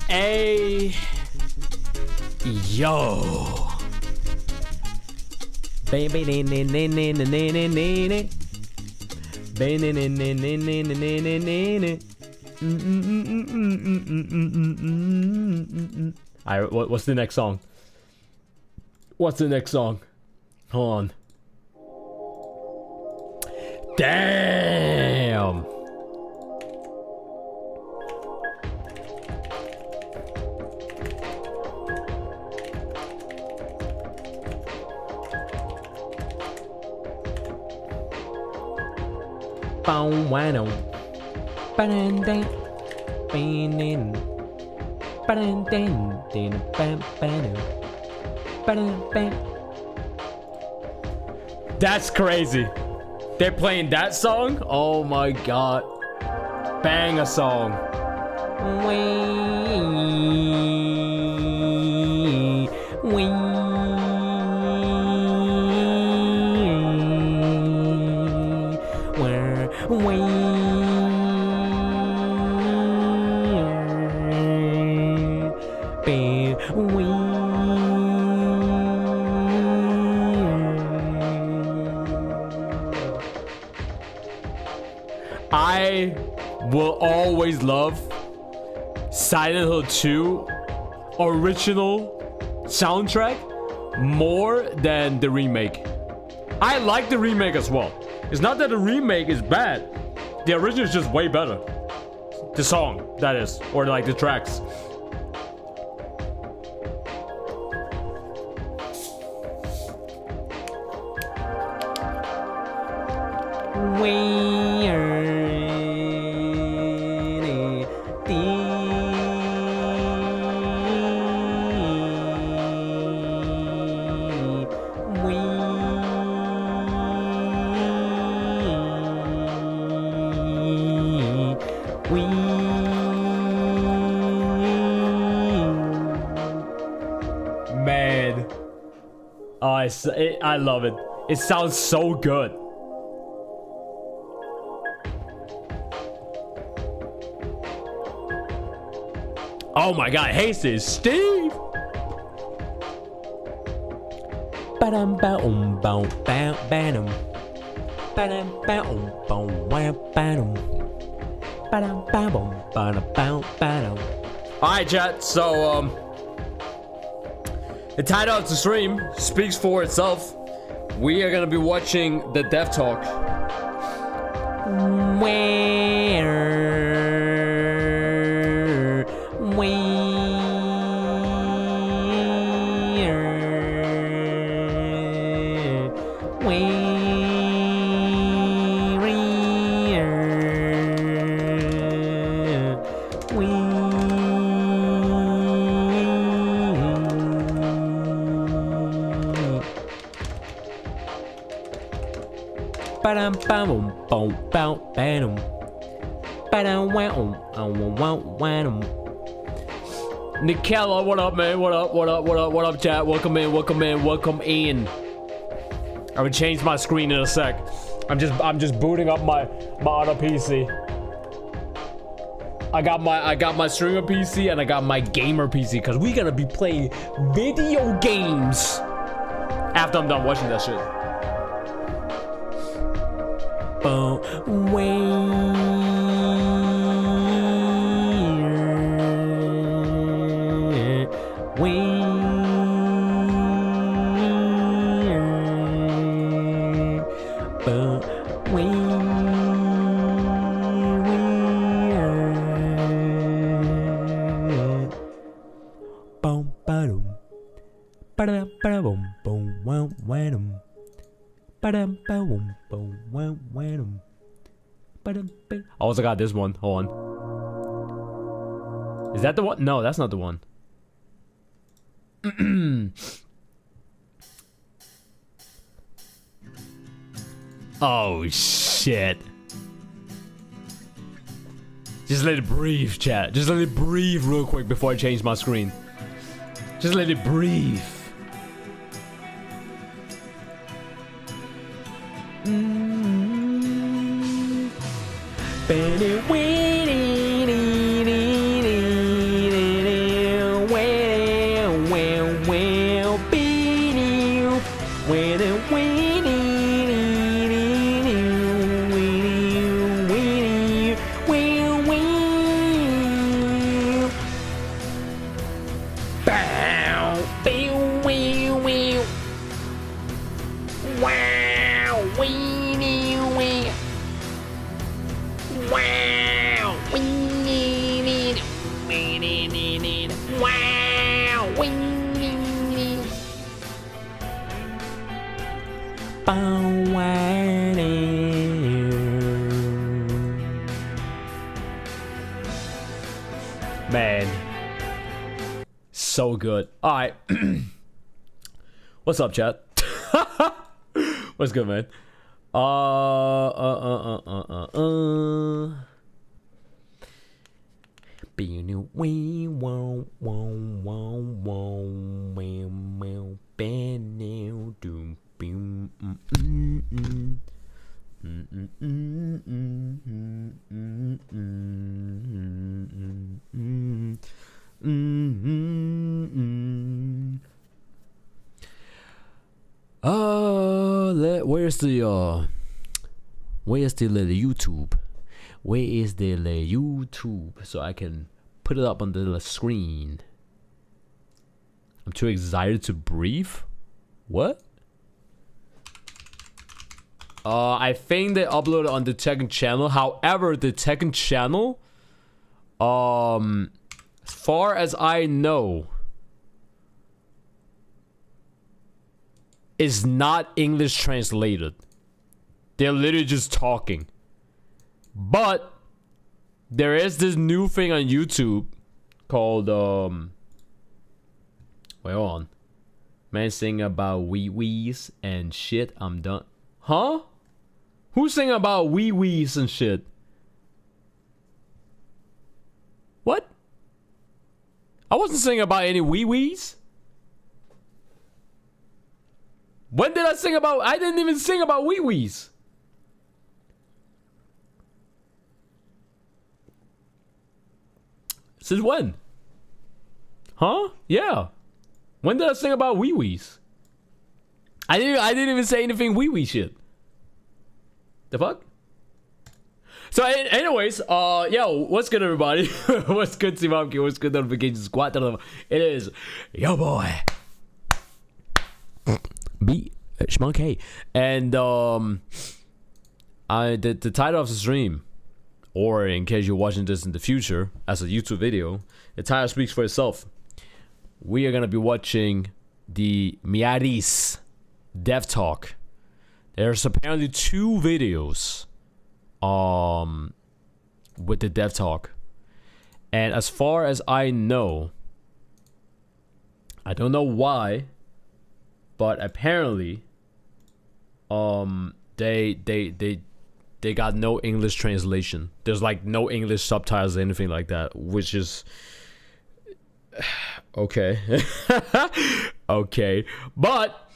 Hey, yo, baby, Alright, what's the next song? What's the next song? Hold on. Damn. That's crazy. They're playing that song? Oh my god. Bang a song. I will always love Silent Hill 2 original soundtrack more than the remake. I like the remake as well. It's not that the remake is bad. The original is just way better. The song, that is, or like the tracks. Man, oh, I love it. It sounds so good. Oh my god, hey, sis, Steve. Alright, chat, so the title of the stream speaks for itself. We are gonna be watching the Dev Talk. Nikella, what up, man? What up? What up? What up? What up, chat? Welcome in. Welcome in. Welcome in. I would change my screen in a sec. I'm just booting up my other PC. I got my streamer PC and I got my gamer PC because we're gonna be playing video games after I'm done watching that shit. I also got this one. Hold on. Is that the one? No, that's not the one. Oh shit. Just let it breathe, chat. Just let it breathe real quick before I change my screen. Just let it breathe. Man, so good. All right. What's up, chat? What's good, man? Where's the YouTube? Where is the YouTube? So I can put it up on the screen. I'm too excited to breathe. What? I think they uploaded on the Tekken channel. However, the Tekken channel, as far as I know, is not English translated. They're literally just talking. But there is this new thing on YouTube called wait, hold on. Man singing about wee wees and shit. I'm done. Huh? Who's singing about wee wees and shit? What? I wasn't singing about any wee wees. When did I sing about? I didn't even sing about wee wees. Since when? Huh? Yeah. When did I sing about wee wees? I didn't even say anything wee wee shit. The fuck? So anyways, yo, what's good, everybody? What's good, Team Momke? What's good, Notification Squad? It is yo boy B Schmonk. And the title of the stream, or in case you're watching this in the future as a YouTube video, the title speaks for itself. We are gonna be watching the Miary's Dev Talk. There's apparently 2 videos with the Dev Talk. And as far as I know, I don't know why, but apparently they got no English translation. There's like no English subtitles or anything like that, which is okay. Okay. But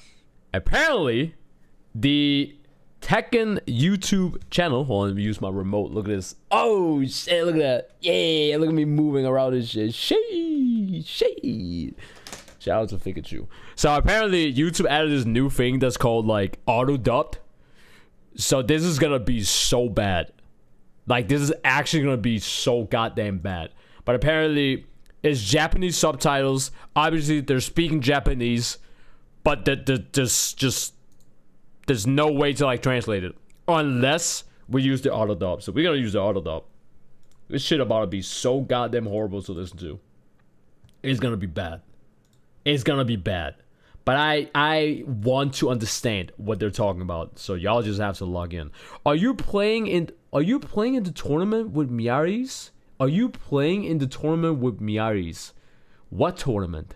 apparently the Tekken YouTube channel, hold on, let me use my remote. Look at this. Oh shit, look at that. Yeah, look at me moving around this shit. Shade. Shout out to Pikachu. So apparently YouTube added this new thing that's called like auto dubbed. So this is gonna be so bad. Like, this is actually gonna be so goddamn bad. But apparently, it's Japanese subtitles. Obviously, they're speaking Japanese, but there's no way to like translate it unless we use the auto dub. So we're gonna use the auto dub. This shit about to be so goddamn horrible to listen to. It's gonna be bad. It's gonna be bad. But I want to understand what they're talking about. So y'all just have to log in. Are you playing in the tournament with Miaris? Are you playing in the tournament with Miaris? What tournament?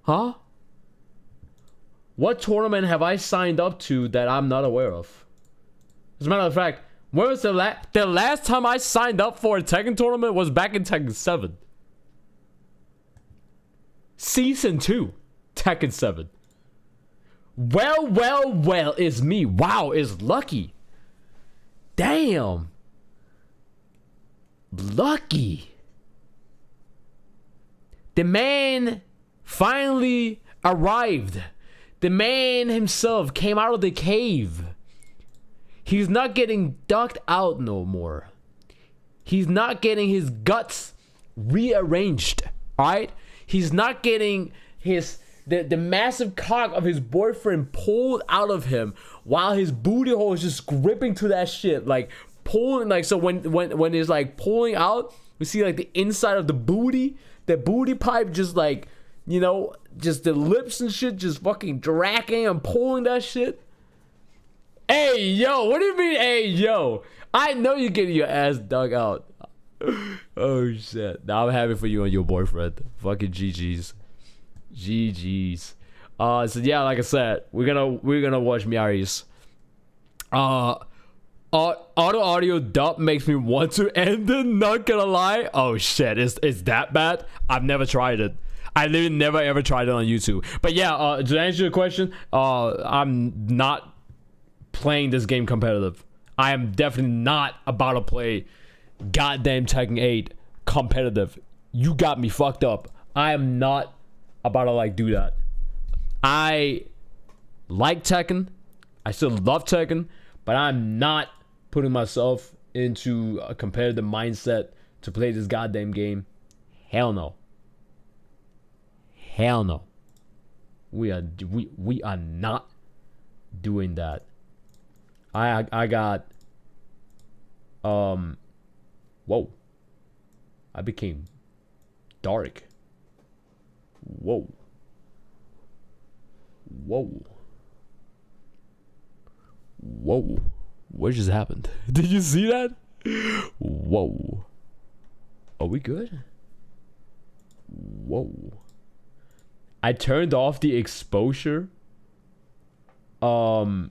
Huh? What tournament have I signed up to that I'm not aware of? As a matter of fact, when was the last time I signed up for a Tekken tournament was back in Tekken 7. Season 2, Tekken 7. Well, it's me. Wow, it's Lucky. Damn. Lucky. The man finally arrived. The man himself came out of the cave. He's not getting ducked out no more. He's not getting his guts rearranged. Alright? He's not getting the massive cock of his boyfriend pulled out of him while his booty hole is just gripping to that shit. Like pulling, like, so when it's like pulling out, we see like the inside of the booty pipe just like, you know, just the lips and shit just fucking dragging and pulling that shit. Hey, yo, what do you mean, hey, yo? I know you're getting your ass dug out. Oh, shit. Now I'm happy for you and your boyfriend. Fucking GG's. GG's. So, yeah, like I said, we're gonna watch Miari's. Auto audio dub makes me want to end it, not gonna lie. Oh, shit. It's that bad? I've never tried it. I literally never ever tried it on YouTube. But, yeah, to answer your question, I'm not playing this game competitive. I am definitely not about to play goddamn Tekken 8 competitive. You got me fucked up. I am not about to like do that. I like Tekken. I still love Tekken, but I'm not putting myself into a competitive mindset to play this goddamn game. Hell no. Hell no. We are not doing that. I got whoa. I became dark. Whoa. What just happened? Did you see that? Whoa. Are we good? Whoa. I turned off the exposure for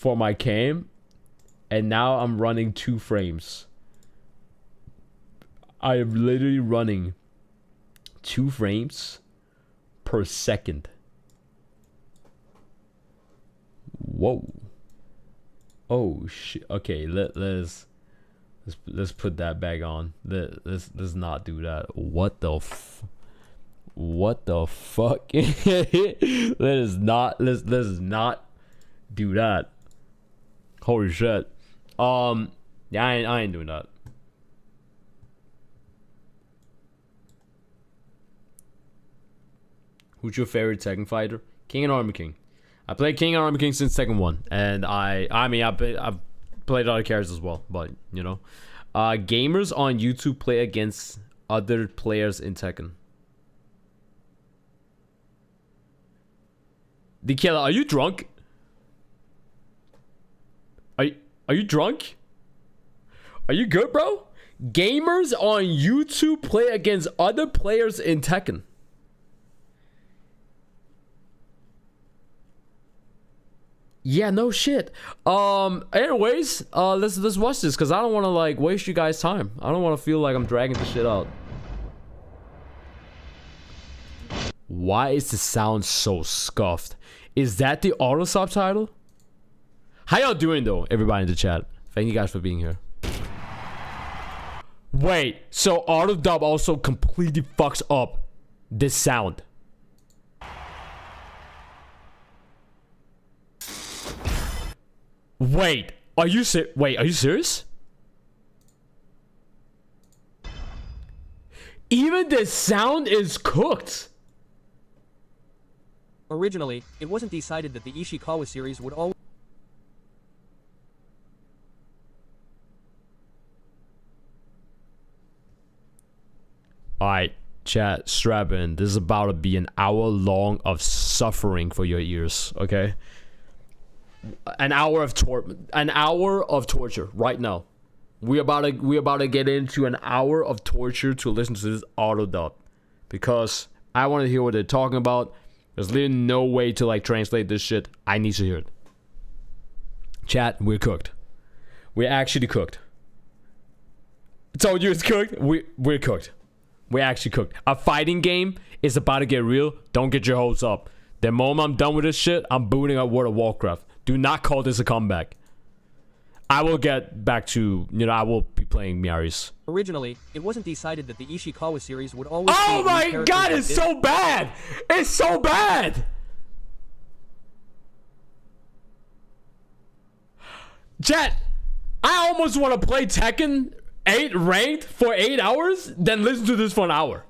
my cam, and now I'm running 2 frames. I am literally running 2 frames per second. Whoa. Oh shit. Okay, let's put that back on. Let's not do that. What the fuck? let's not do that. Holy shit. Yeah, I ain't doing that. Who's your favorite Tekken fighter? King and Army King. I played King and Army King since Tekken 1, and I've played other characters as well, but you know, gamers on YouTube play against other players in Tekken. The killer, are you drunk? Are you drunk? Are you good, bro? Gamers on YouTube play against other players in Tekken. Yeah, no shit. Anyways, let's watch this, because I don't want to like waste you guys' time. I don't want to feel like I'm dragging the shit out. Why is the sound so scuffed? Is that the auto subtitle? How y'all doing though, everybody in the chat? Thank you guys for being here. Wait, so auto dub also completely fucks up this sound. Wait, are you serious? Even the sound is cooked. Originally, it wasn't decided that the Ishikawa series would always... Alright, chat, strap in. This is about to be an hour long of suffering for your ears, okay? An hour of torture right now. We about to get into an hour of torture to listen to this auto dub. Because I want to hear what they're talking about. There's literally no way to like translate this shit. I need to hear it. Chat, we're cooked. We're actually cooked. I told you it's cooked. We're cooked. We're actually cooked. A fighting game is about to get real. Don't get your hopes up. The moment I'm done with this shit, I'm booting up World of Warcraft. Do not call this a comeback. I will get back to, I will be playing Miary's. Originally, it wasn't decided that the Ishikawa series would always... Oh my god, it's so bad! It's so bad! Chat, I almost want to play Tekken 8 ranked for 8 hours, then listen to this for an hour.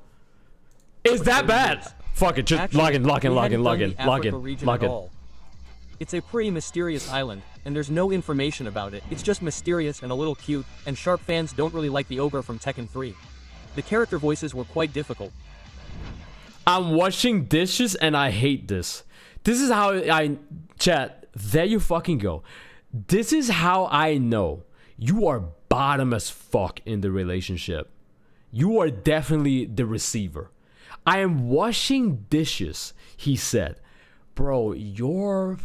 Is that bad? Fuck it, just Actually, log in. It's a pretty mysterious island, and there's no information about it. It's just mysterious and a little cute, and Sharp fans don't really like the ogre from Tekken 3. The character voices were quite difficult. I'm washing dishes and I hate this. This is how chat, there you fucking go. This is how I know you are bottom as fuck in the relationship. You are definitely the receiver. I am washing dishes, he said. Bro, you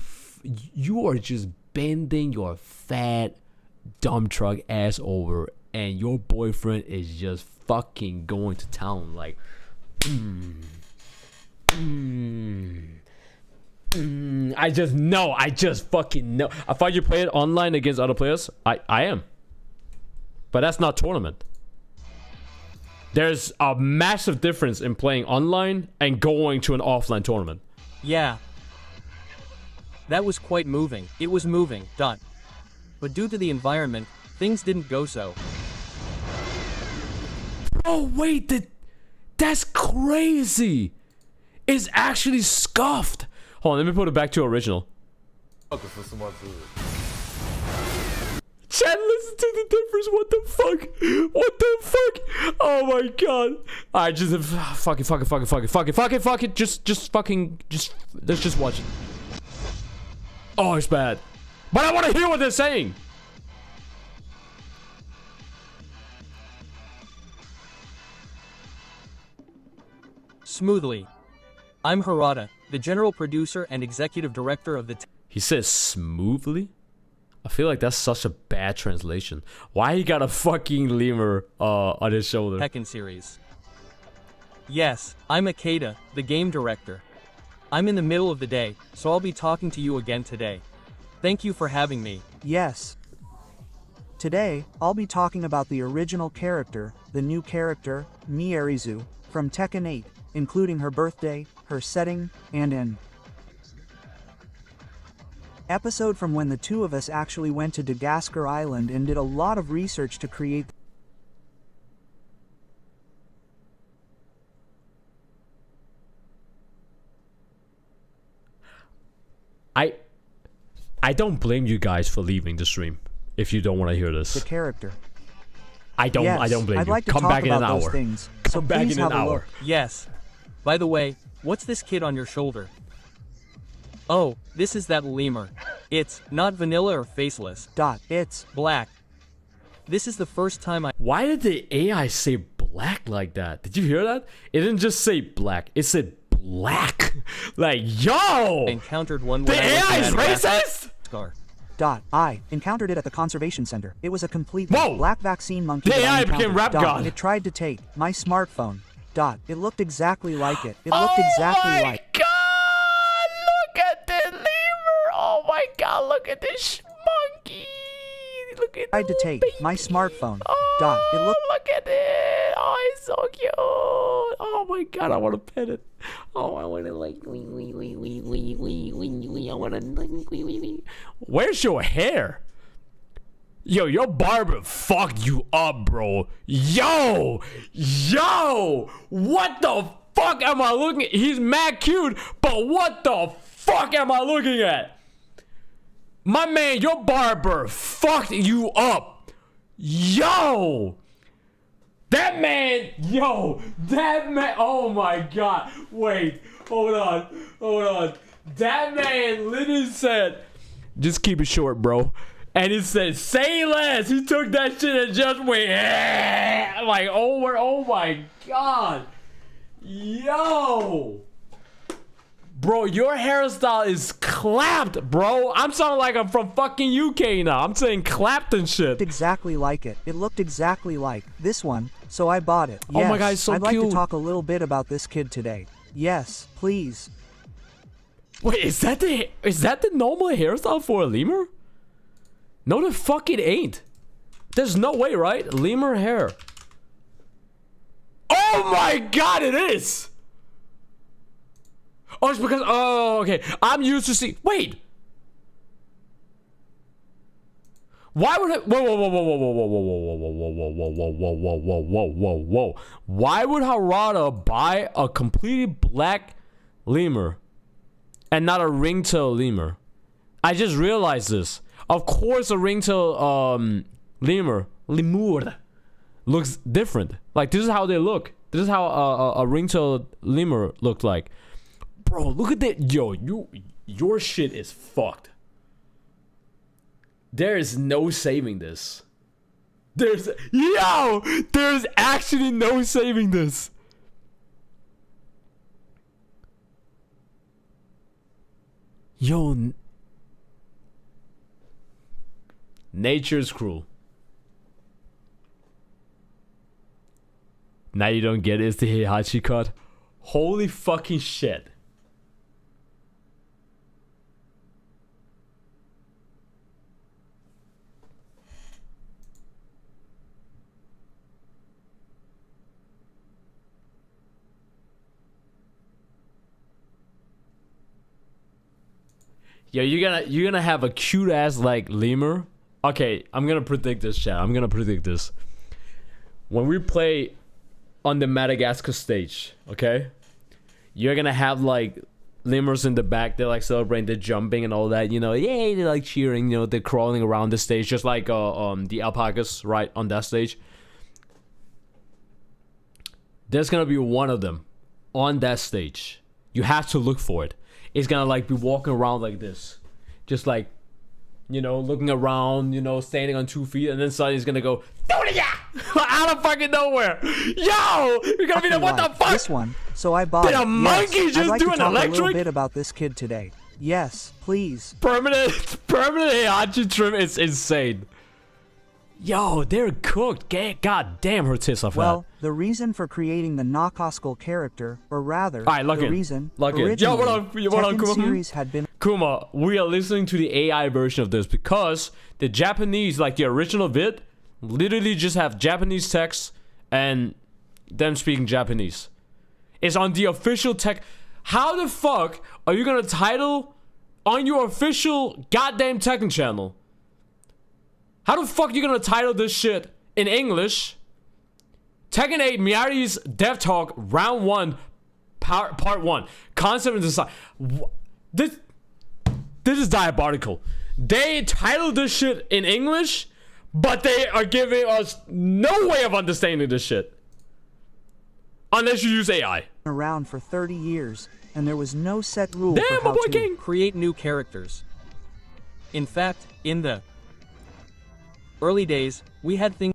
are just bending your fat dump truck ass over, and your boyfriend is just fucking going to town like, I just fucking know. I thought you play it online against other players. I am, but that's not tournament. There's a massive difference in playing online and going to an offline tournament. Yeah. That was quite moving. It was moving, dot. But due to the environment, things didn't go so. Oh wait, that's crazy. It's actually scuffed. Hold on, let me put it back to original. Chat, listen to the difference. What the fuck? What the fuck? Oh my god. Alright, just fuck it. Let's just watch it. Oh, it's bad. But I want to hear what they're saying. Smoothly. I'm Harada, the general producer and executive director of the... He says smoothly? I feel like that's such a bad translation. Why he got a fucking lemur on his shoulder? Tekken series. Yes, I'm Akeda, the game director. I'm in the middle of the day, so I'll be talking to you again today. Thank you for having me. Yes. Today, I'll be talking about the original character, the new character, Miary, from Tekken 8, including her birthday, her setting, and an episode from when the two of us actually went to Dagaskar Island and did a lot of research to create. I don't blame you guys for leaving the stream if you don't want to hear this. The character. I don't blame I'd you. like to Come talk back in an about those hour. things, Come back please in an have a hour. look. Yes. By the way, what's this kid on your shoulder? Oh, this is that lemur. It's not vanilla or faceless. It's black. This is the first time I... Why did the AI say black like that? Did you hear that? It didn't just say black. It said black. Like, yo! encountered one The when I was AI in is Madagascar. racist? I encountered it at the conservation center. It was a complete Whoa! black vaccine monkey. The that I AI became encountered. rap god. It tried to take my smartphone. It looked exactly like it. It looked exactly like. Oh my god! Look at the lemur! Oh my god! Look at this monkey! Look at Tried to take my smartphone. It looked. Look at it! Oh, it's so cute! Oh my god, I want to pet it. Oh, I want to like. I want to like. Where's your hair? Yo, your barber fucked you up, bro. Yo, what the fuck am I looking at? He's mad cute, but what the fuck am I looking at? My man, your barber fucked you up. Yo, that man, oh my god. Wait, hold on. That man literally said, just keep it short, bro. And he said, say less. He took that shit and just went, like, oh my god. Yo. Bro, your hairstyle is clapped, bro. I'm sounding like I'm from fucking UK now. I'm saying clapped and shit. Exactly like it. It looked exactly like this one, so I bought it. Oh my god, it's so I'd cute. like to talk a little bit about this kid today. Yes, please. Wait, is that the normal hairstyle for a lemur? No, the fuck it ain't. There's no way, right? Lemur hair. Oh my god, it is! Oh, it's because, oh, okay. I'm used to see, wait. Why would it, whoa. Why would Harada buy a completely black lemur and not a ringtail lemur? I just realized this. Of course, a ringtail lemur looks different. Like, this is how they look. This is how a ringtail lemur looked like. Bro, look at that. Yo, your shit is fucked. There is no saving this. There's actually no saving this. Yo, nature's cruel. Now you don't get it, it's the Heihachi cut. Holy fucking shit. Yo, you're gonna have a cute ass like lemur. Okay, I'm gonna predict this, chat. I'm gonna predict this. When we play on the Madagascar stage, okay, you're gonna have like lemurs in the back. They're like celebrating, they're jumping and all that. You know, yay! They're like cheering. You know, they're crawling around the stage just like the alpacas, right, on that stage. There's gonna be one of them on that stage. You have to look for it. It's gonna like be walking around like this, just like, you know, looking around, you know, standing on 2 feet, and then suddenly he's gonna go out of fucking nowhere. Yo, you're gonna be like, what the fuck? This one, so I bought it. Did a monkey yes, just I'd like do to an talk electric? a little bit about this kid today. Yes, please. Permanent Heihachi trim is insane. Yo, they're cooked. God damn, her tits are fat. Well, the reason for creating the Nakaskal character, or rather, the reason originally, yo, what on, Tekken Kuma? series had been Kuma, we are listening to the AI version of this because the Japanese, like the original vid, literally just have Japanese text and them speaking Japanese. It's on the official tech. How the fuck are you gonna title on your official goddamn Tekken channel? How the fuck are you gonna title this shit in English? Tekken 8 Miari's Dev Talk Round 1 Part 1. Concept and design. This is diabolical. They titled this shit in English, but they are giving us no way of understanding this shit. Unless you use AI. around for 30 years, and there was no set rule Damn, for my how boy to King. Create new characters. In fact, in the early days, we had things.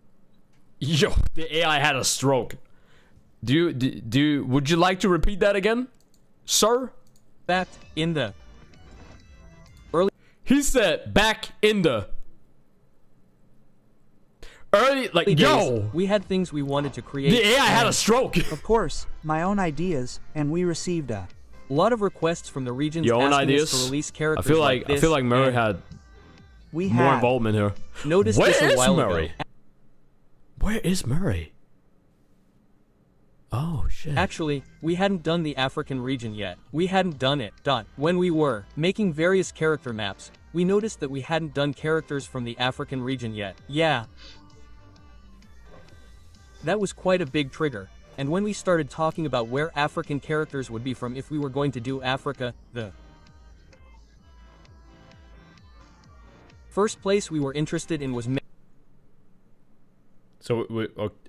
Yo, the AI had a stroke. Would you like to repeat that again, sir? Fact, in the He said back in the early, like, days, yo, we had things we wanted to create. the AI had a and stroke. Of course, my own ideas, and we received a lot of requests from the regions Your own asking ideas? us to release I characters feel like this, Miary and had we more had involvement here. noticed Where this a is while Miary? ago. Where is Miary? Oh shit. Actually, we hadn't done the African region yet. We hadn't done it. When we were making various character maps, we noticed that we hadn't done characters from the African region yet. Yeah. That was quite a big trigger. And when we started talking about where African characters would be from if we were going to do Africa, the first place we were interested in was So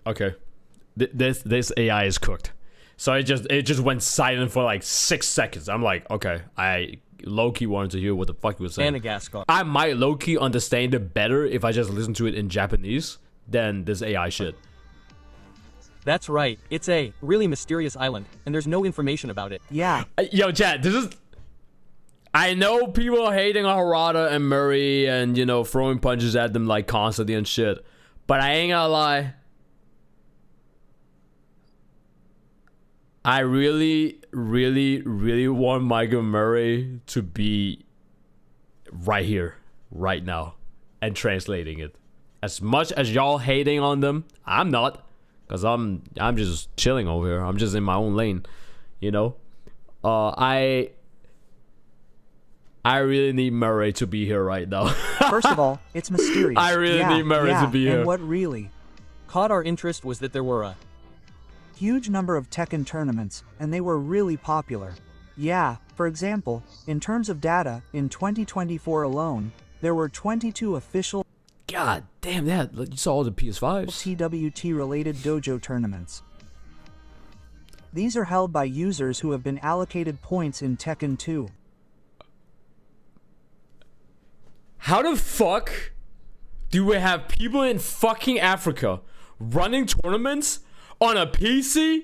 okay, this AI is cooked. So it just went silent for like 6 seconds. I'm like, okay, I low-key wanted to hear what the fuck you were saying. Madagascar. I might low-key understand it better if I just listen to it in Japanese than this AI shit. That's right, it's a really mysterious island, and there's no information about it. Yeah. Yo, chat, this is... I know people are hating on Harada and Murray and, you know, throwing punches at them like constantly and shit. But I ain't gonna lie. I really, really, really want Michael Murray to be right here, right now, and translating it. As much as y'all hating on them, I'm not. Because I'm just chilling over here. I'm just in my own lane, you know? I really need Murray to be here right now. First of all, it's mysterious. I really need Murray to be here. And what really Caught our interest was that there were a huge number of Tekken tournaments, and they were really popular. Yeah, for example, in terms of data, in 2024 alone, there were 22 official God damn that. You saw all the PS5s. TWT-related dojo tournaments. These are held by users who have been allocated points in Tekken 2. How the fuck do we have people in fucking Africa running tournaments on a PC,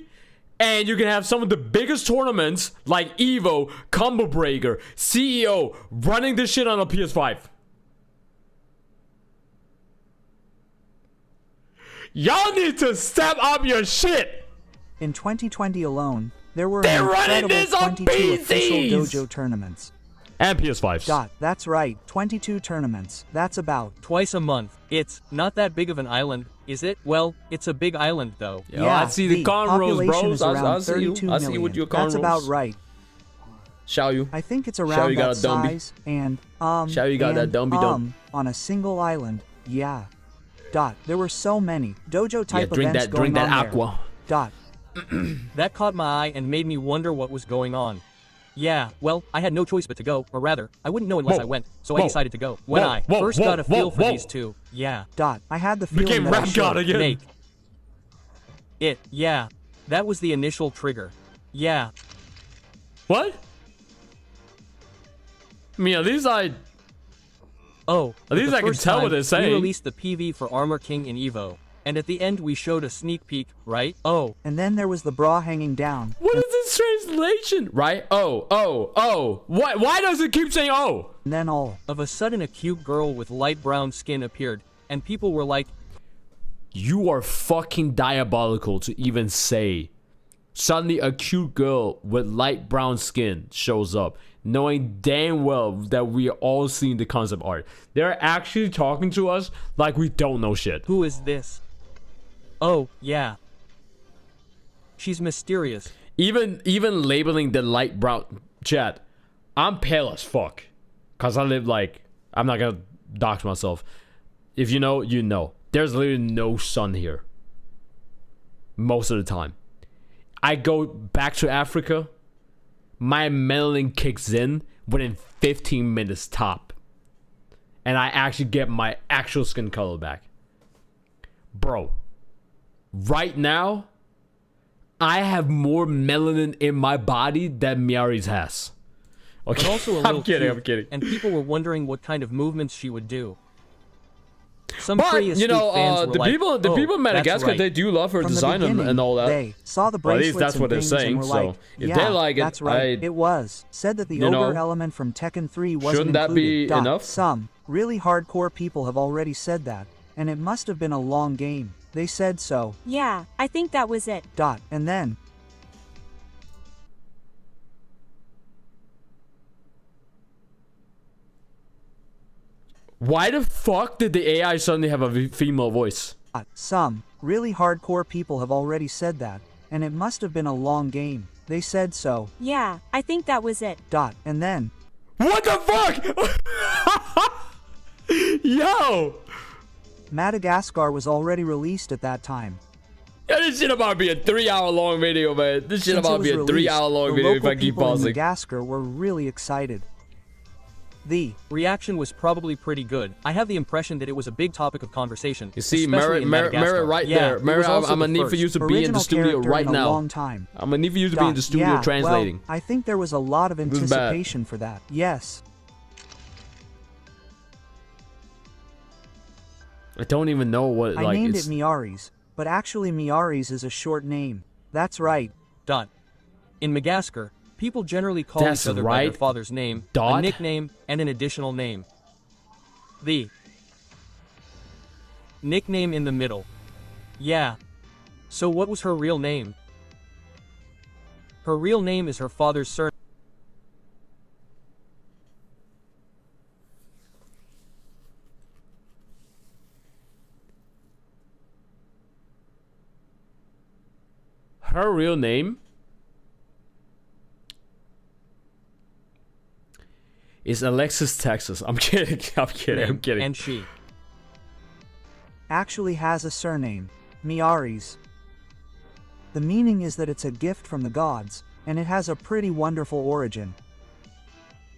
and you can have some of the biggest tournaments like Evo, Combo Breaker, CEO running this shit on a PS5? Y'all need to step up your shit. In 2020 alone, there were They're an running incredible this on 22 official PCs. dojo tournaments. And PS5s. That's right, 22 tournaments. That's about twice a month. It's not that big of an island, is it? Well, it's a big island though. Yo, I see the cornrows, population bros. is I around see you. 32 I see million. what your That's cornrows. about right. Show you. I think it's Show around you got that a dumby. size, and Show you got that dumpy dump. on a single island. Yeah. There were so many dojo type Yeah, drink events that, going drink that on aqua. there. That caught my eye and made me wonder what was going on. Yeah, well, I had no choice but to go, or rather, I wouldn't know unless Whoa. I went, so Whoa. I decided to go. When Whoa. I Whoa. first Whoa. got a feel Whoa. for Whoa. these two, yeah. I had the feeling Became that I rap should god again. Make it, yeah. That was the initial trigger. Yeah. What? I mean, at least I... Oh, At but least the I can first tell what time, they're saying. We released the PV for Armor King in Evo, and at the end we showed a sneak peek, right? Oh, And then there was the bra hanging down. What is this translation? Right? Oh. Why does it keep saying oh? And then all. of a sudden a cute girl with light brown skin appeared, and people were like, You are fucking diabolical to even say. Suddenly a cute girl with light brown skin shows up, knowing damn well that we are all seeing the concept art. They're actually talking to us like we don't know shit. who is this? Oh, yeah. She's mysterious. Even labeling the light brown chat, I'm pale as fuck. Cause I live like, I'm not gonna dox myself. If you know, you know. There's literally no sun here. Most of the time. I go back to Africa, my melanin kicks in within 15 minutes top. And I actually get my actual skin color back. Bro, right now, I have more melanin in my body than Miary's has. Okay, But also a little I'm kidding, cute, I'm kidding. and people were wondering what kind of movements she would do. Some But, pretty you astute know, fans were the like, people in "Oh, Madagascar, that's right." they do love her From design the and, beginning, all that. they saw the Well, at least bracelets that's and what they're things saying, and were so like, if yeah, they like it, that's right. It was said that the you ogre know, element from Tekken 3 wasn't shouldn't that included. be enough? Some really hardcore people have already said that, and it must have been a long game. They said so. Yeah, I think that was it. And then Why the fuck did the AI suddenly have a female voice? some really hardcore people have already said that, and it must have been a long game. They said so. Yeah, I think that was it. And then, What the fuck? Yo! Madagascar was already released at that time. Yeah, this shit about to be a 3-hour long video, man. This shit Since about it to be was a released, 3-hour long the video if local I keep people in pausing. Madagascar were really excited. The Reaction was probably pretty good. I have the impression that it was a big topic of conversation. You see, especially in Madagascar. right Yeah, there. it Mary, was I'm also gonna the need for first. you to be in the original studio character right in a now. long time. I'm gonna need for you to be in the studio Yeah, translating. Well, I think there was a lot of This is bad. anticipation for that. Yes. I don't even know what I like named it's. it Miary's, but actually Miary's is a short name. That's right. In Madagascar, people generally call That's each other by their right. father's name, Dot. a nickname, and an additional name. The nickname in the middle. Yeah. So what was her real name? Her real name is her father's surname. Her real name is Alexis Texas. I'm kidding. I'm kidding. And she. Actually has a surname, Miary's. The meaning is that it's a gift from the gods, and it has a pretty wonderful origin.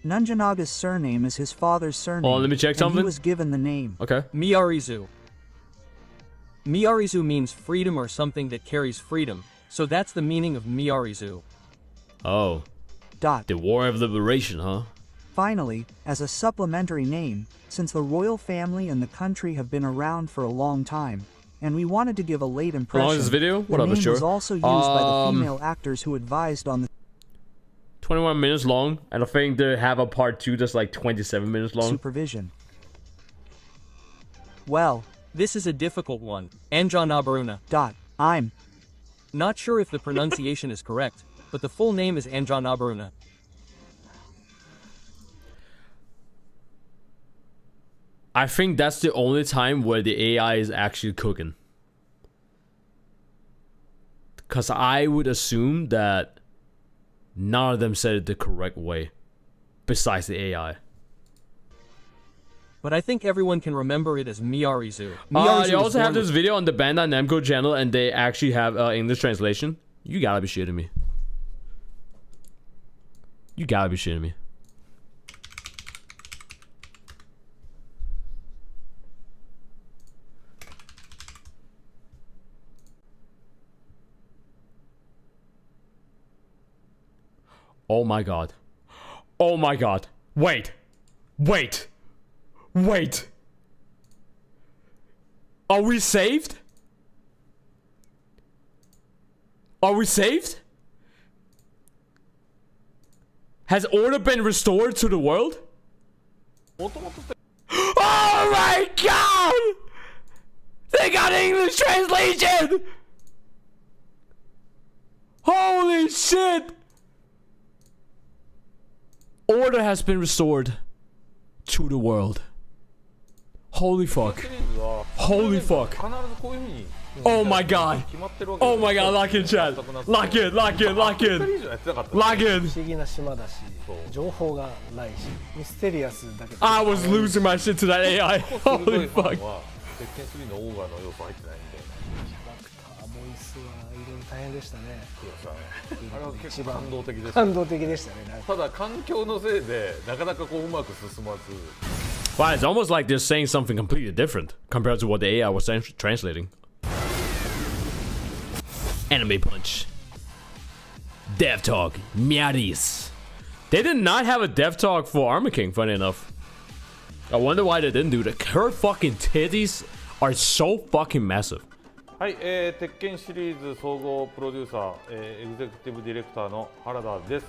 Nunjanaga's surname is his father's surname. Oh, let me check and something. he was given the name. Okay. Miarizu. Miarizu means freedom or something that carries freedom, so that's the meaning of Miarizu. Oh, the War of Liberation, huh? Finally, as a supplementary name, since the royal family and the country have been around for a long time, and we wanted to give a late impression, How long is this video? the Whatever, name sure. was also used by the female actors who advised on the 21 minutes long, and I think they have a part 2 that's like 27 minutes long. supervision. Well, This is a difficult one. Anjanabaruna. I'm Not sure if the pronunciation is correct, but the full name is Anjanabaruna. I think that's the only time where the AI is actually cooking. Because I would assume that none of them said it the correct way, besides the AI. But I think everyone can remember it as Miarizu. They was also have born this video on the Bandai Namco channel, and they actually have English translation. You gotta be shitting me. You gotta be shitting me. Oh my god. Oh my god. Wait. Wait. Wait. Are we saved? Are we saved? Has order been restored to the world? Oh my god! They got English translation! Holy shit! Order has been restored to the world. Holy fuck. Holy fuck. Oh my god. Oh my god, lock in chat. Lock in, lock in, lock in. Lock in. 不思議な島だし、情報がないし、ミステリアスだけど。 I was losing my shit to that AI. Holy fuck. 鉄拳3のオーガの要素入ってないんで。ボイスはいろいろ大変でしたね。あれは結構感動的です。感動的でしたね。ただ環境のせいでなかなかこううまく進まず。 Wow, it's almost like they're saying something completely different compared to what the AI was translating. Anime Punch. Dev Talk. Miaris. They did not have a Dev Talk for Armor King, funny enough. I wonder why they didn't do that. Her fucking titties are so fucking massive. はい、鉄拳シリーズ総合プロデューサー、エグゼクティブディレクターの原田です。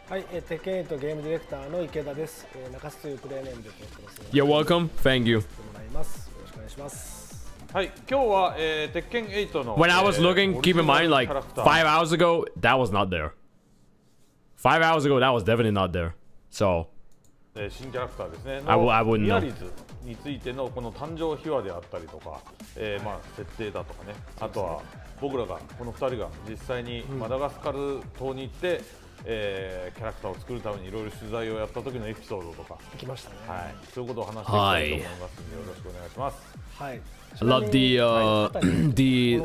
はい、鉄拳8ゲームディレクターの池田です。中洲というプレイネームで登録させて You're welcome. Thank you. もらいます。よろしくお願いします。はい、今日は、鉄拳8の When I was looking, keep in mind, like 5 hours ago, that was not there. 5 hours ago, that was definitely not there. So, 新キャラクターですね I wouldn't ミ know. アリーズについてのこの誕生秘話であったりとか、まあ、設定だとかね、あとは僕らがこの2人が実際にマダガスカル島に行って、キャラクターを作るためにいろいろ取材をやった時のエピソードとか行きましたね。はい、そういうことを話していきたいと思いますので、よろしくお願いします。はい。 I love the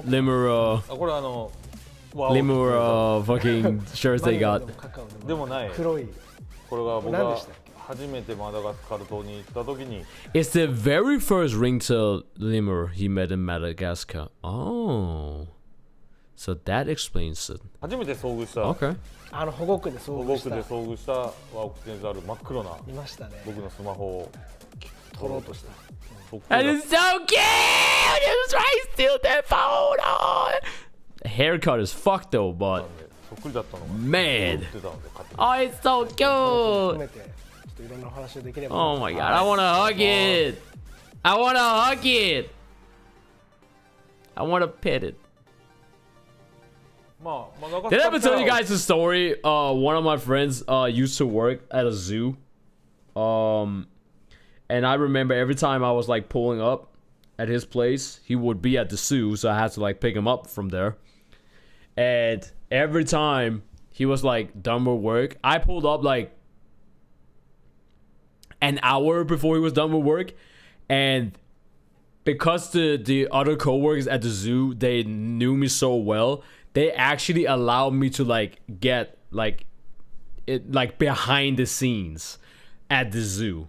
lemur あ、これlemur fucking shirts they マニア got. でもカカオでもでもない。黒い。これが僕が何でしたっけ初めてマダガスカル島に行った時に It's the very first ringtail lemur he met in Madagascar. Oh, so that explains it. 初めて遭遇した Okay. 保護区で遭保遇した護区で遭遇したワオクテンザル真っ黒ないましたね。僕のスマホを取ろうとした。そっくり And だ it's so cute. It's right, steal that photo. Haircut is fucked though, った but んでそっくりだったのが man, 売ってたので買って oh, it's so 含 cute. めてちょっといろんなお話をできれば。 Oh my god, I wanna hug it. I wanna hug it. I wanna pet it. まあマダガス Did カ I ル ever tell you guys a story? One of my friends used to work at a zoo. And I remember every time I was like pulling up at his place, he would be at the zoo, so I had to like pick him up from there. And every time he was like done with work, I pulled up like an hour before he was done with work, and because the other coworkers at the zoo, they knew me so well, they actually allowed me to like get like it like behind the scenes at the zoo.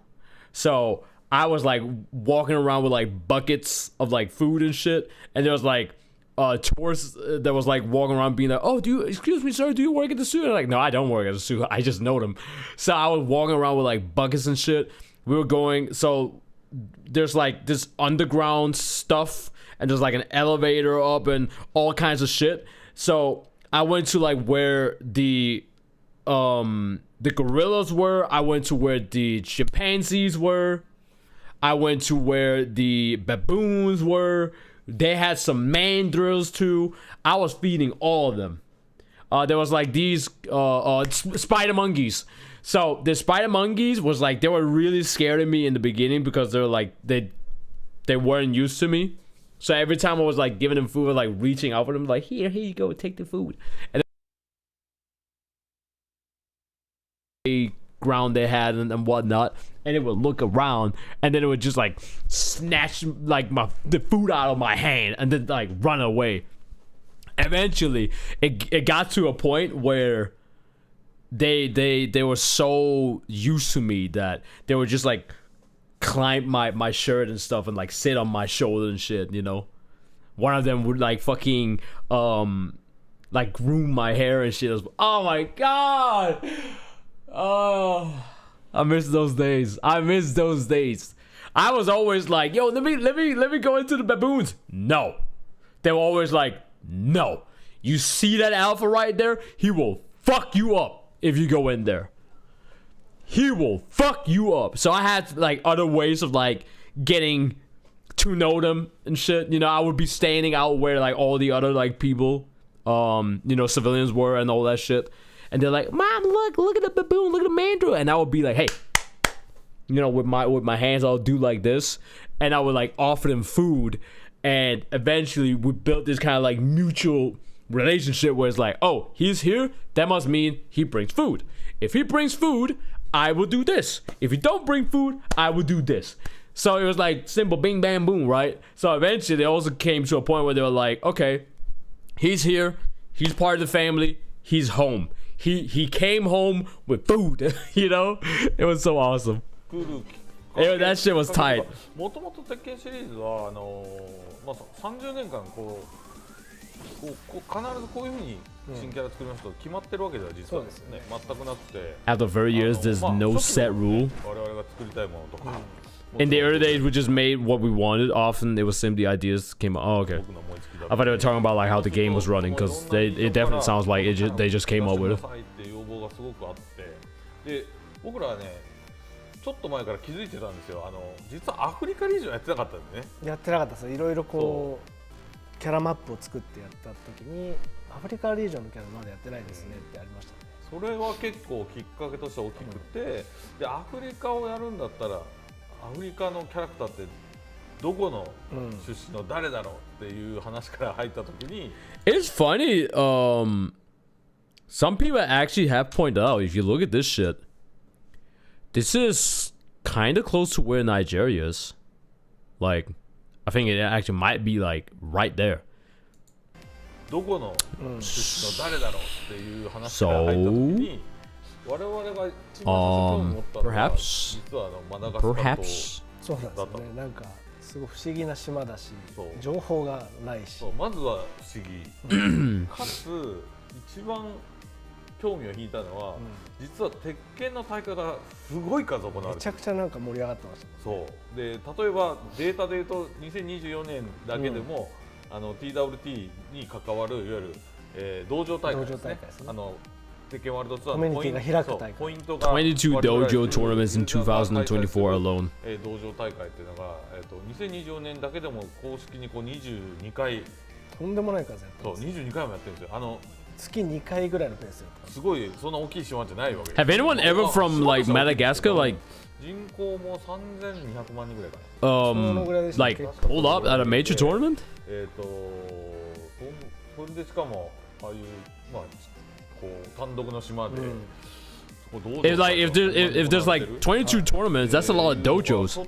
So I was like walking around with like buckets of like food and shit, and there was like tourists that was like walking around being like, "Oh, excuse me, sir, do you work at the zoo?" And I'm like, "No, I don't work at the zoo. I just know them." So I was walking around with like buckets and shit. We were going, so there's like this underground stuff, and there's like an elevator up and all kinds of shit. So I went to like where the gorillas were. I went to where the chimpanzees were. I went to where the baboons were. They had some mandrills too. I was feeding all of them. There was like these spider monkeys. So the spider monkeys was like, they were really scared of me in the beginning because they're like they weren't used to me. So every time I was like giving them food, like reaching out for them, like here you go, take the food. And the ground they had and whatnot, and it would look around, and then it would just like snatch like the food out of my hand and then like run away. Eventually, it got to a point where they were so used to me that they would just like climb my shirt and stuff and like sit on my shoulder and shit, you know. One of them would like fucking like groom my hair and shit. Oh my god. Oh, I miss those days. I miss those days. I was always like, yo, let me go into the baboons. No. They were always like, no. You see that alpha right there? He will fuck you up if you go in there. He will fuck you up. So I had like other ways of like getting to know them and shit. You know, I would be standing out where like all the other like people, you know, civilians were and all that shit. And they're like, "Mom, look at the baboon, look at the mandrill." And I would be like, "Hey," you know, with my hands, I'll do like this, and I would like offer them food, and eventually we built this kind of like mutual relationship where it's like, "Oh, he's here, that must mean he brings food. If he brings food, I will do this. If he don't bring food, I will do this." So it was like simple bing bang boom, right? So eventually they also came to a point where they were like, "Okay, he's here, he's part of the family, he's home." He came home with food, you know? It was so awesome. That shit was tight. もともと鉄拳シリーズはまあ、30年間こう必ずこういう風に新キャラ作りましたと決まってるわけでは実はですね、全くなくて After 30 years, there's no set rule. 我々が作りたいものとか In the early days, we just made what we wanted. Often, it was simply ideas came out. Oh, okay. I thought they were talking about like how the game was running, because it definitely sounds like they just came up with it. っていう要望がすごくあって、で僕らはねちょっと前から気づいてたんですよ。実はアフリカリージョンやってなかったんですね。やってなかったです。いろいろこうキャラマップを作ってやった時にアフリカリージョンのキャラまだやってないですねってありましたね。それは結構きっかけとして大きくて、でアフリカをやるんだったらアフリカのキャラクターってどこの出身の誰だろうっていう話から入った時に、It's funny. Some people actually have pointed out, if you look at this shit, this is kind of close to where Nigeria is. Like, I think it actually might be like right there. どこの出身の誰だろうっていう話から入った時に、我々が一番最初に思ったのは、実はマダガスカル島。そうなんですよね。なんかすごい不思議な島だし、情報がないし。そう、まずは不思議。かつ一番興味を引いたのは、実は鉄拳の大会がすごい数行われてる。めちゃくちゃなんか盛り上がってました。そうで、例えばデータでいうと2024年だけでも、TWT に関わるいわゆる、道場大会ですね。鉄拳ワールドツアーのポイントが22 dojo tournaments in 2024 alone. 道場大会っていうのが、2024年だけでも公式にこう22回、とんでもない数やってます。そう22回もやってるんですよ。月2回ぐらいのペースよ。すごい、そんな大きい島じゃないわけ。Have anyone ever from like Madagascar, like 人口も3200万人ぐらいかな。like pulled up at a major tournament? それでしかもああいうまあこう単独の島で。If there's like 22 tournaments, that's a lot of dojos.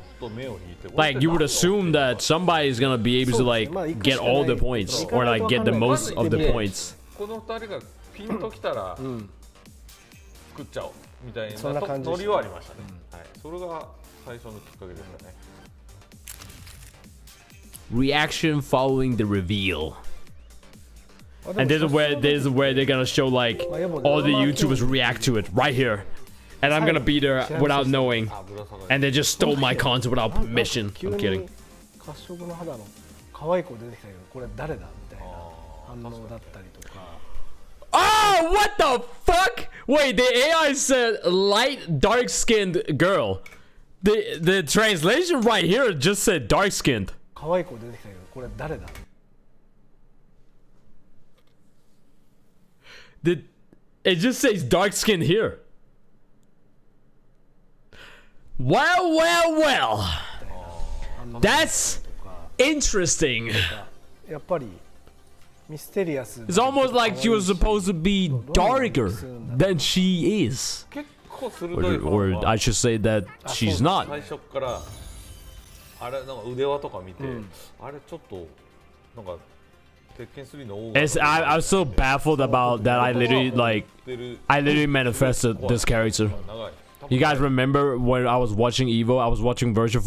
Like you would assume that somebody is gonna be able to like get all the points or like get the most of the points. この2人がピンときたら作っちゃおうみたいなノリはありましたね。はい、それが最初のきっかけでしたね。Reaction following the reveal. And this is where they're gonna show like all the YouTubers react to it right here, and I'm gonna be there without knowing, and they just stole my content without permission. I'm kidding. 褐色の肌の可愛い子出てきたけど、これ誰だみたいな反応だったりとか。Oh, what the fuck? Wait, the AI said light, dark-skinned girl. The translation right here just said dark-skinned. 可愛い子出てきたけど、これ誰だIt just says dark skin here. Well. That's interesting. やっぱりミステリアス。It's almost like she was supposed to be darker than she is. Or I should say that she's not. 最初からあれなんか腕輪とか見て、あれちょっとなんか。I'm so baffled about that. I literally manifested this character. You guys remember when I was watching Evo? I was watching Virtua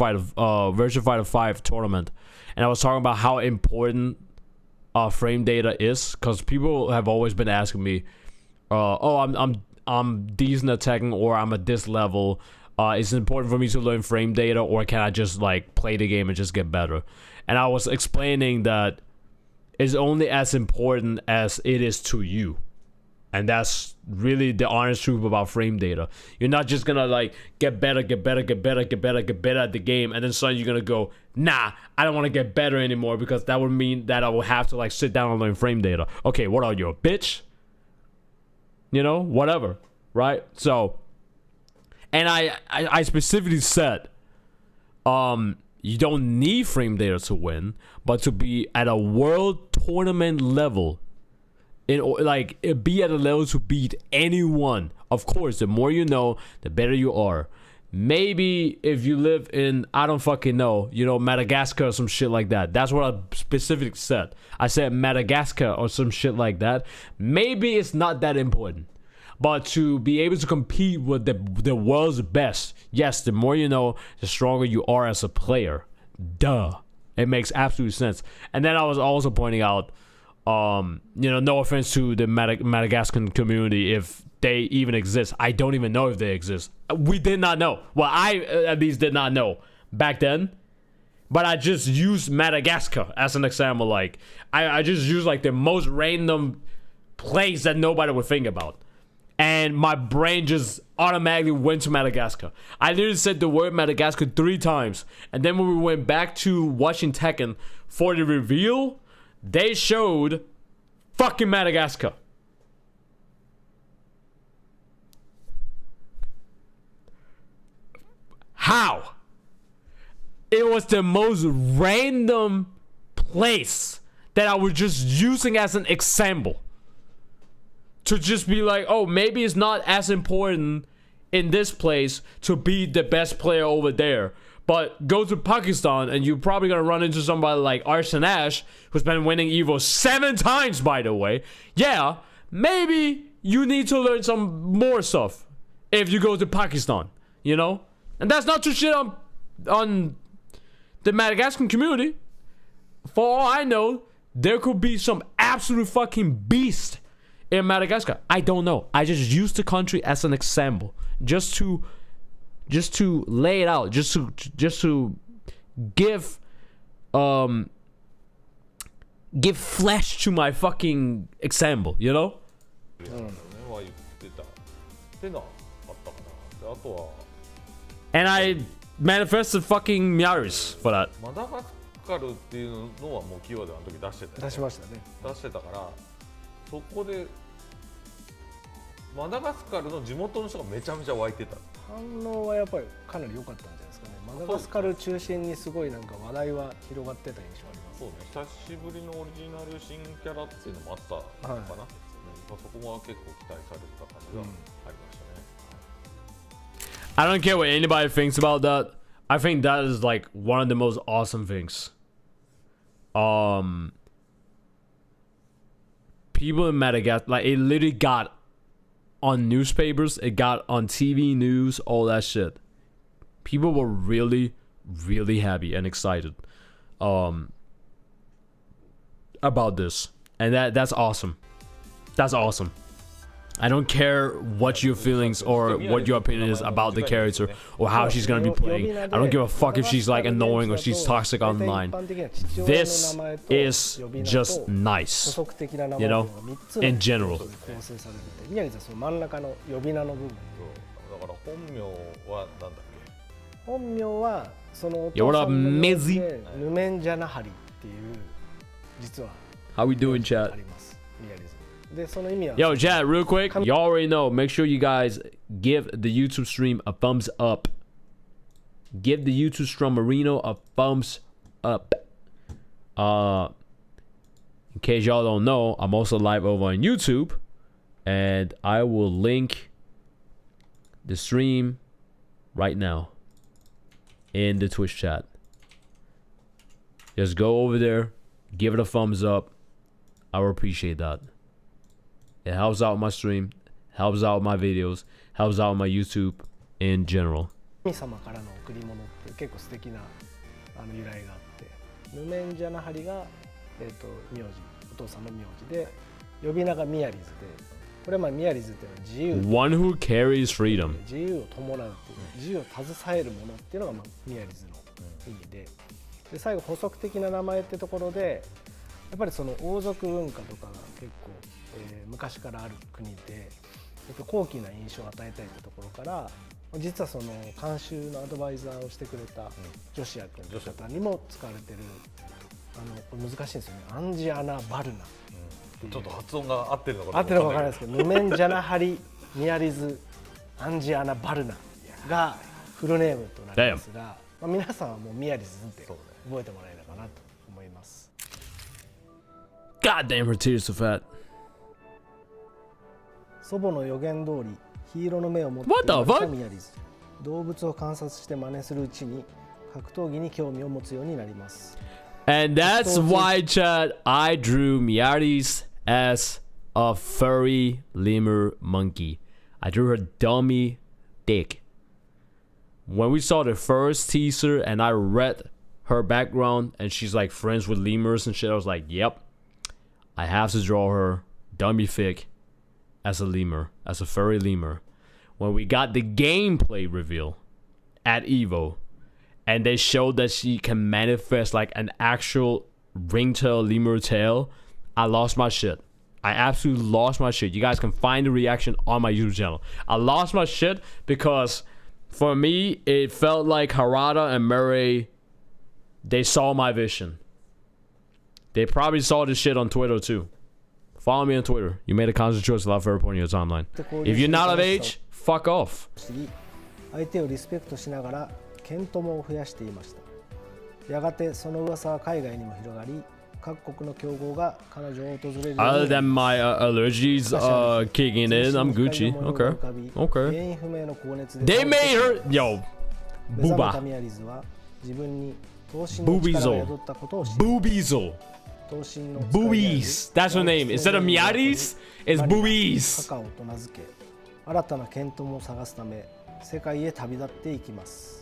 Fighter 5 tournament, and I was talking about how important frame data is, because people have always been asking me, I'm decent at Tekken, or I'm at this level. Is it important for me to learn frame data, or can I just like play the game and just get better? And I was explaining that is only as important as it is to you, and that's really the honest truth about frame data. You're not just gonna like get better at the game, and then suddenly you're gonna go, nah, I don't want to get better anymore, because that would mean that I will have to like sit down and learn frame data. Okay, what are you, a bitch? You know, whatever, right? So, and I specifically said, you don't need frame data to win, but to be at a world tournament level, be at a level to beat anyone. Of course, the more you know, the better you are. Maybe if you live in, I don't fucking know, Madagascar or some shit like that. That's what I specifically said. I said Madagascar or some shit like that. Maybe it's not that important. But to be able to compete with the world's best, yes, the more you know, the stronger you are as a player. Duh. It makes absolute sense. And then I was also pointing out, no offense to the Madagascar community, if they even exist. I don't even know if they exist. We did not know. Well, I at least did not know back then. But I just used Madagascar as an example. Like, I just used like the most random place that nobody would think about. And my brain just automatically went to Madagascar. I literally said the word Madagascar 3 times. And then when we went back to watching Tekken for the reveal, they showed fucking Madagascar. How? It was the most random place that I was just using as an example. To just be like, oh, maybe it's not as important in this place to be the best player over there. But go to Pakistan and you're probably going to run into somebody like Arsen Ash, who's been winning Evo 7 times, by the way. Yeah, maybe you need to learn some more stuff if you go to Pakistan, you know? And that's not to shit on the Madagascan community. For all I know, there could be some absolute fucking beast in Madagascar. I don't know. I just used the country as an example, just to lay it out, just to give flesh to my fucking example, you know? は言ってたってのはあったかな。であとは And I manifested fucking Miaris for that. マダガスカルっていうのはもうキーワードの時出してたよね。出しましたね。出してたから、そこでマダガスカルの地元の人がめちゃめちゃ湧いてた。反応はやっぱりかなり良かったんじゃないですかね。マダガスカル中心にすごいなんか話題は広がってた印象あります。そうね、久しぶりのオリジナル新キャラっていうのもあったのかな、そこは結構期待されてた感じがありましたね。I don't care what anybody thinks about that. I think that is like one of the most awesome things. People in Madagascar, like it literally got on newspapers, it got on TV news, all that shit. People were really, really happy and excited about this. And that's awesome. That's awesome. I don't care what your feelings or what your opinion is about the character or how she's gonna be playing. I don't give a fuck if she's like annoying or she's toxic online. This is just nice, you know, in general. 宮城さんその真ん中の呼び名の部分。だから本名はなんだっけ？本名はそのおよら父さんのめずいヌメンジャナハリっていう実は How we doing, chat? あります。宮城さん。でその意味は Yo, chat, real quick. Y'all already know. Make sure you guys give the YouTube stream a thumbs up. Give the YouTube stream Marino a thumbs up. In case y'all don't know, I'm also live over on YouTube. And I will link the stream right now in the Twitch chat. Just go over there, give it a thumbs up. I will appreciate that. It helps out my stream, helps out my videos, helps out my YouTube in general. 神様からの贈り物って結構素敵な由来があって、ヌメンジャナハリが名字、お父さんの名字で、呼び名がミヤリズで、これはまあミヤリズっていうのは自由。One who carries freedom. 自由を伴うっていう、自由を携えるものっていうのがまあミヤリズの意味で、で最後補足的な名前ってところで、やっぱりその王族文化とかが結構昔からある国で高貴な印象を与えたいというところから実はその監修のアドバイザーをしてくれた女子役の方にも使われてるこれ難しいんですよねアンジアナ・バルナっていうちょっと発音が合ってるのか合ってるのか分からないですけどヌメンジャナハリ・ミアリズ・アンジアナ・バルナがフルネームとなりますが、まあ、皆さんはもうミアリズって覚えてもらえればなと思います。 God damn, her tears are fat. 祖母の予言通り黄色の目を持ってい What the ました fuck? ミヤリズ動物を観察して真似するうちに格闘技に興味を持つようになります And that's why, chat, I drew Miaris as a furry lemur monkey. I drew her dummy dick. When we saw the first teaser and I read her background and she's like friends with lemurs and shit, I was like, yep, I have to draw her dummy thick as a lemur, as a furry lemur. When we got the gameplay reveal at Evo, and they showed that she can manifest like an actual ringtail lemur tail, I lost my shit. I absolutely lost my shit. You guys can find the reaction on my YouTube channel. I lost my shit because for me, it felt like Harada and Miary, they saw my vision. They probably saw this shit on Twitter too. Follow me on Twitter. You made a conscious choice to allow for reporting your timeline. If you're not of age, fuck off. 相手をリスペクトしながら剣友を増やしていました。やがてその噂は海外にも広がり、各国の強豪が彼女を訪れるように。Other than my allergies kicking in, I'm Gucci. Okay. Okay. 原因不明の高熱で They made her yo 目覚めた booba ミアリズは自分に闘神の力が宿ったことを知り、 boobiesel 闘神の boobies. That's her name. Instead of Miaris, it's カ boobies. カオと名付け、新たな剣友を探すため世界へ旅立っていきます。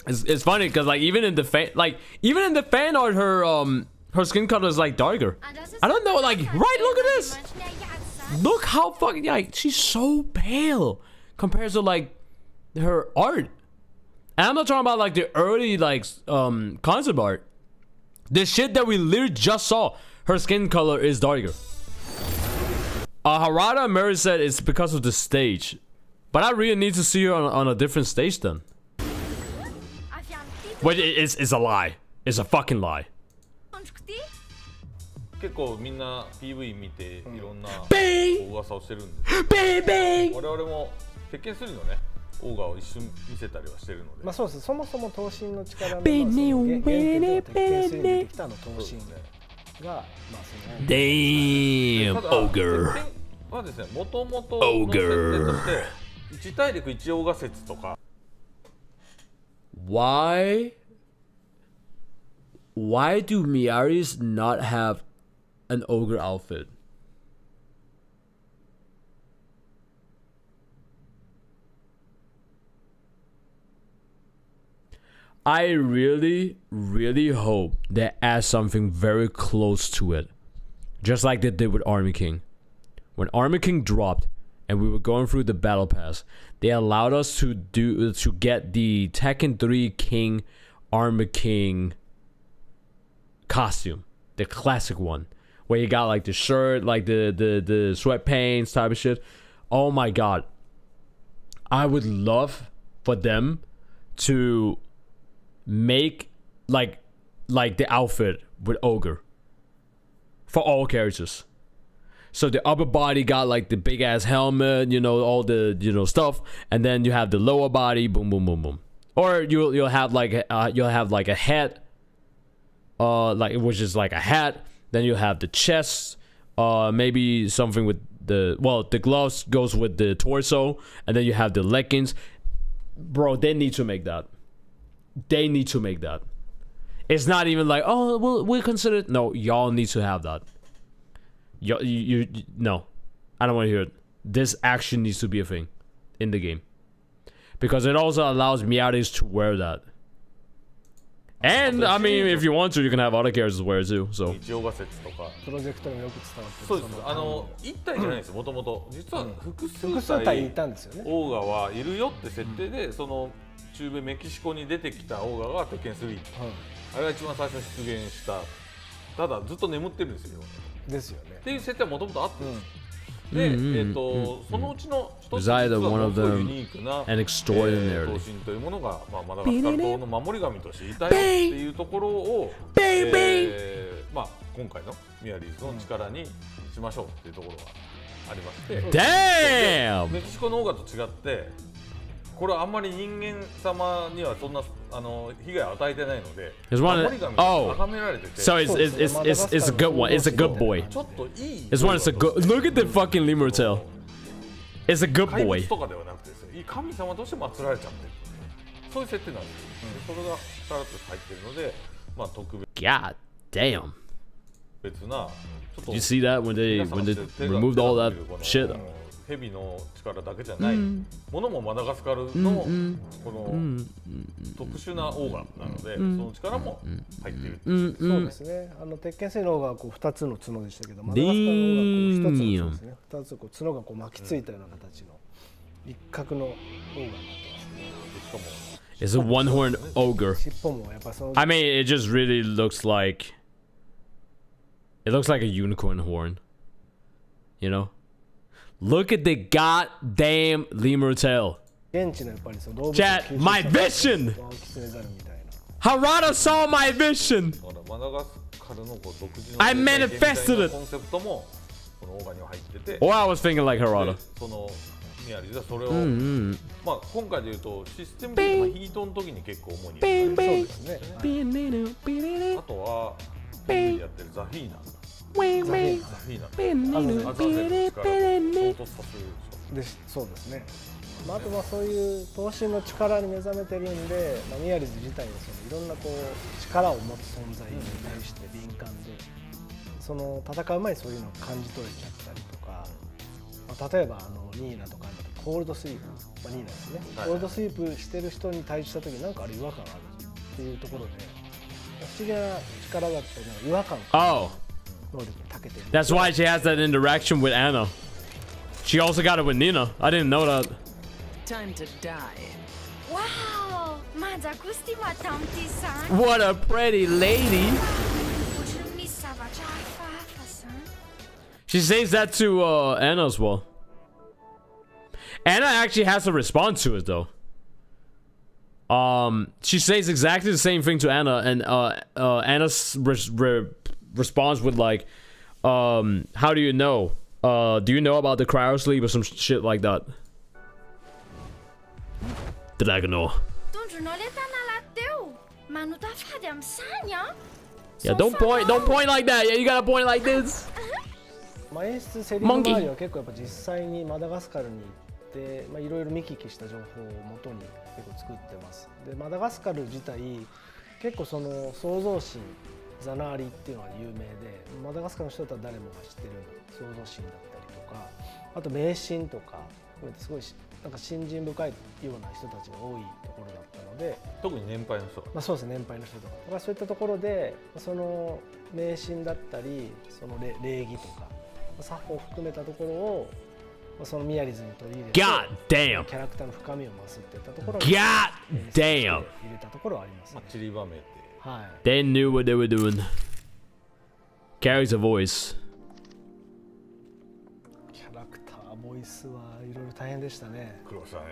It's funny because like even in the fan art, her skin color is like darker. I don't know, like right. Look at this. Look how fucking like she's so pale compared to like her art. And I'm not talking about like the early like concept art. The shit that we literally just saw, her skin color is darker. Harada and Mary said it's because of the stage, but I really need to see her on a different stage then. But it's a lie. It's a fucking lie. 結構みんな PV 見ていろんな噂をしてるんです。我々も鉄拳3のねオーガを一瞬見せたりはしてるので。まあそうです。そもそも闘神の力の原点で鉄拳3に出てきた闘神がまあその。Damn, ogre. はですね、もともとの設定として一大陸一オーガ説とか。Why do Miaris not have an ogre outfit? I really, really hope they add something very close to it. Just like they did with Army King. When Army King dropped and we were going through the battle pass, they allowed us to get the Tekken 3 King Armor King costume, the classic one, where you got like the shirt, like the sweatpants type of shit. Oh my god, I would love for them to make like the outfit with ogre for all characters. So the upper body got like the big ass helmet, you know, all the stuff, and then you have the lower body, boom, boom, boom, boom. Or you'll have like a head, like which is like a hat. Then you'll have the chest, maybe something with the gloves goes with the torso, and then you have the leggings. Bro, they need to make that. They need to make that. It's not even like, oh, we'll consider it. No, y'all need to have that. You no, I don't want to hear it. This action needs to be a thing in the game because it also allows Miaris to wear that. And I mean, if you want to, you can have other characters wear it too. So. 一応が説とか。プロジェクトにもよく伝わってる。そうです。一体じゃないですよ。もともと実は複数体いたんですよね。オーガはいるよって設定で、その中米メキシコに出てきたオーガが鉄拳3。あれが一番最初出現した。ただずっと眠ってるんですよ。ですよね。っていう設定はもともとあったんです。で、そのうちの一つ実はものすごいユニークな闘神というものが、まあ、マダガスカル島の守り神としていたよっていうところを、まあ、今回のミアリーズの力にしましょうっていうところがありまして、メキシコのオーガと違ってこれはあんまり人間様にはそんな被害を与えてないので、守り神が崇められてて、so it's a good one. It's a good boy. ちょっといい。It's one. It's a good. Look at the fucking lemur tail. It's a good 怪 boy. 物とかではなくてですね、いい神様として祀られちゃってる。そういう設定なんですよ。それがさらっと入ってるので、まあ特別 God damn. な。Did you see that when they removed all that shit? ヘビの力だけじゃないものもマダガスカルのこの特殊なオーガなので、その力も入っている。そうですね。鉄拳製のオーガはこう2つの角でしたけど、マダガスカルのオーガはこう1つの角ですね。2つこう角がこう巻きついたような形の一角のオーガになってますね。It's a one-horned ogre. 尻尾もやっぱその I mean, it just really looks like a unicorn horn. You know? Look at the goddamn lemur tail. 現地のやっぱりその動物 Chat, my vision. ワオキツネザルみたいな Harada saw my vision. だからマダガスカルのこう独自の I manifested it. コンセプトもこのオーガには入ってて、 Or I was thinking like で Harada. そのミヤリでそれを、まあ今回で言うとシステム的にヒートの時に結構主に、Bang そう bang. ですね。あとはやってるザフィーナ、 Bang ザ bang. フィーナ、 Bang アザゼルの力を衝突させるでそうですね。まあ、あとはそういう闘神の力に目覚めてるんで、まあ、ミヤリズ自体のそのいろんなこう力を持つ存在に対して敏感で、その戦う前にそういうのを感じ取れちゃったりとか、まあ、例えばニーナとかコールドスイープ、まあ、ニーナですね、はい、コールドスイープしてる人に対峙した時になんかあれ違和感あるっていうところで不思議な力だったりなんか違和感 Oh, 能力に長けてる。 that's why she has that interaction with Anna. She also got it with Nina. I didn't know that. Time to die. Wow! Madza gusti ma tamti san. What a pretty lady. Uczyli sabacia san. She says that to Anna as well. Anna actually has to respond to it though. She says exactly the same thing to Anna, and Anna responds with like, "How do you know? Do you know about the cryosleep or some shit like that?" Did I know? Don't know let na teu. Manu ta fade am sanya. Yeah, don't point like that. Yeah, you gotta point like this. まあ、演出セリフ周りは結構やっぱ実際にマダガスカルに行ってまあいろいろ見聞きした情報をもとに結構作ってます。でマダガスカル自体結構その創造神ザナーリっていうのが有名で、マダガスカルの人だったら誰もが知ってる創造神だったりとか、あと迷信とかすごいなんか信心深いような人たちが多いところだったので、特に年配の人、まあ、そうですね、年配の人とか、だからそういったところでその迷信だったりその礼儀とか作法を含めたところをそのミヤリズに取り入れて God damn. キャラクターの深みを増すっていったところに God 演出して damn. 入れたところはありますね。散りばめて、はい。 They knew what they were doing. Carries a voice. キャラクターボイスはいろいろ大変でしたね。苦労したね。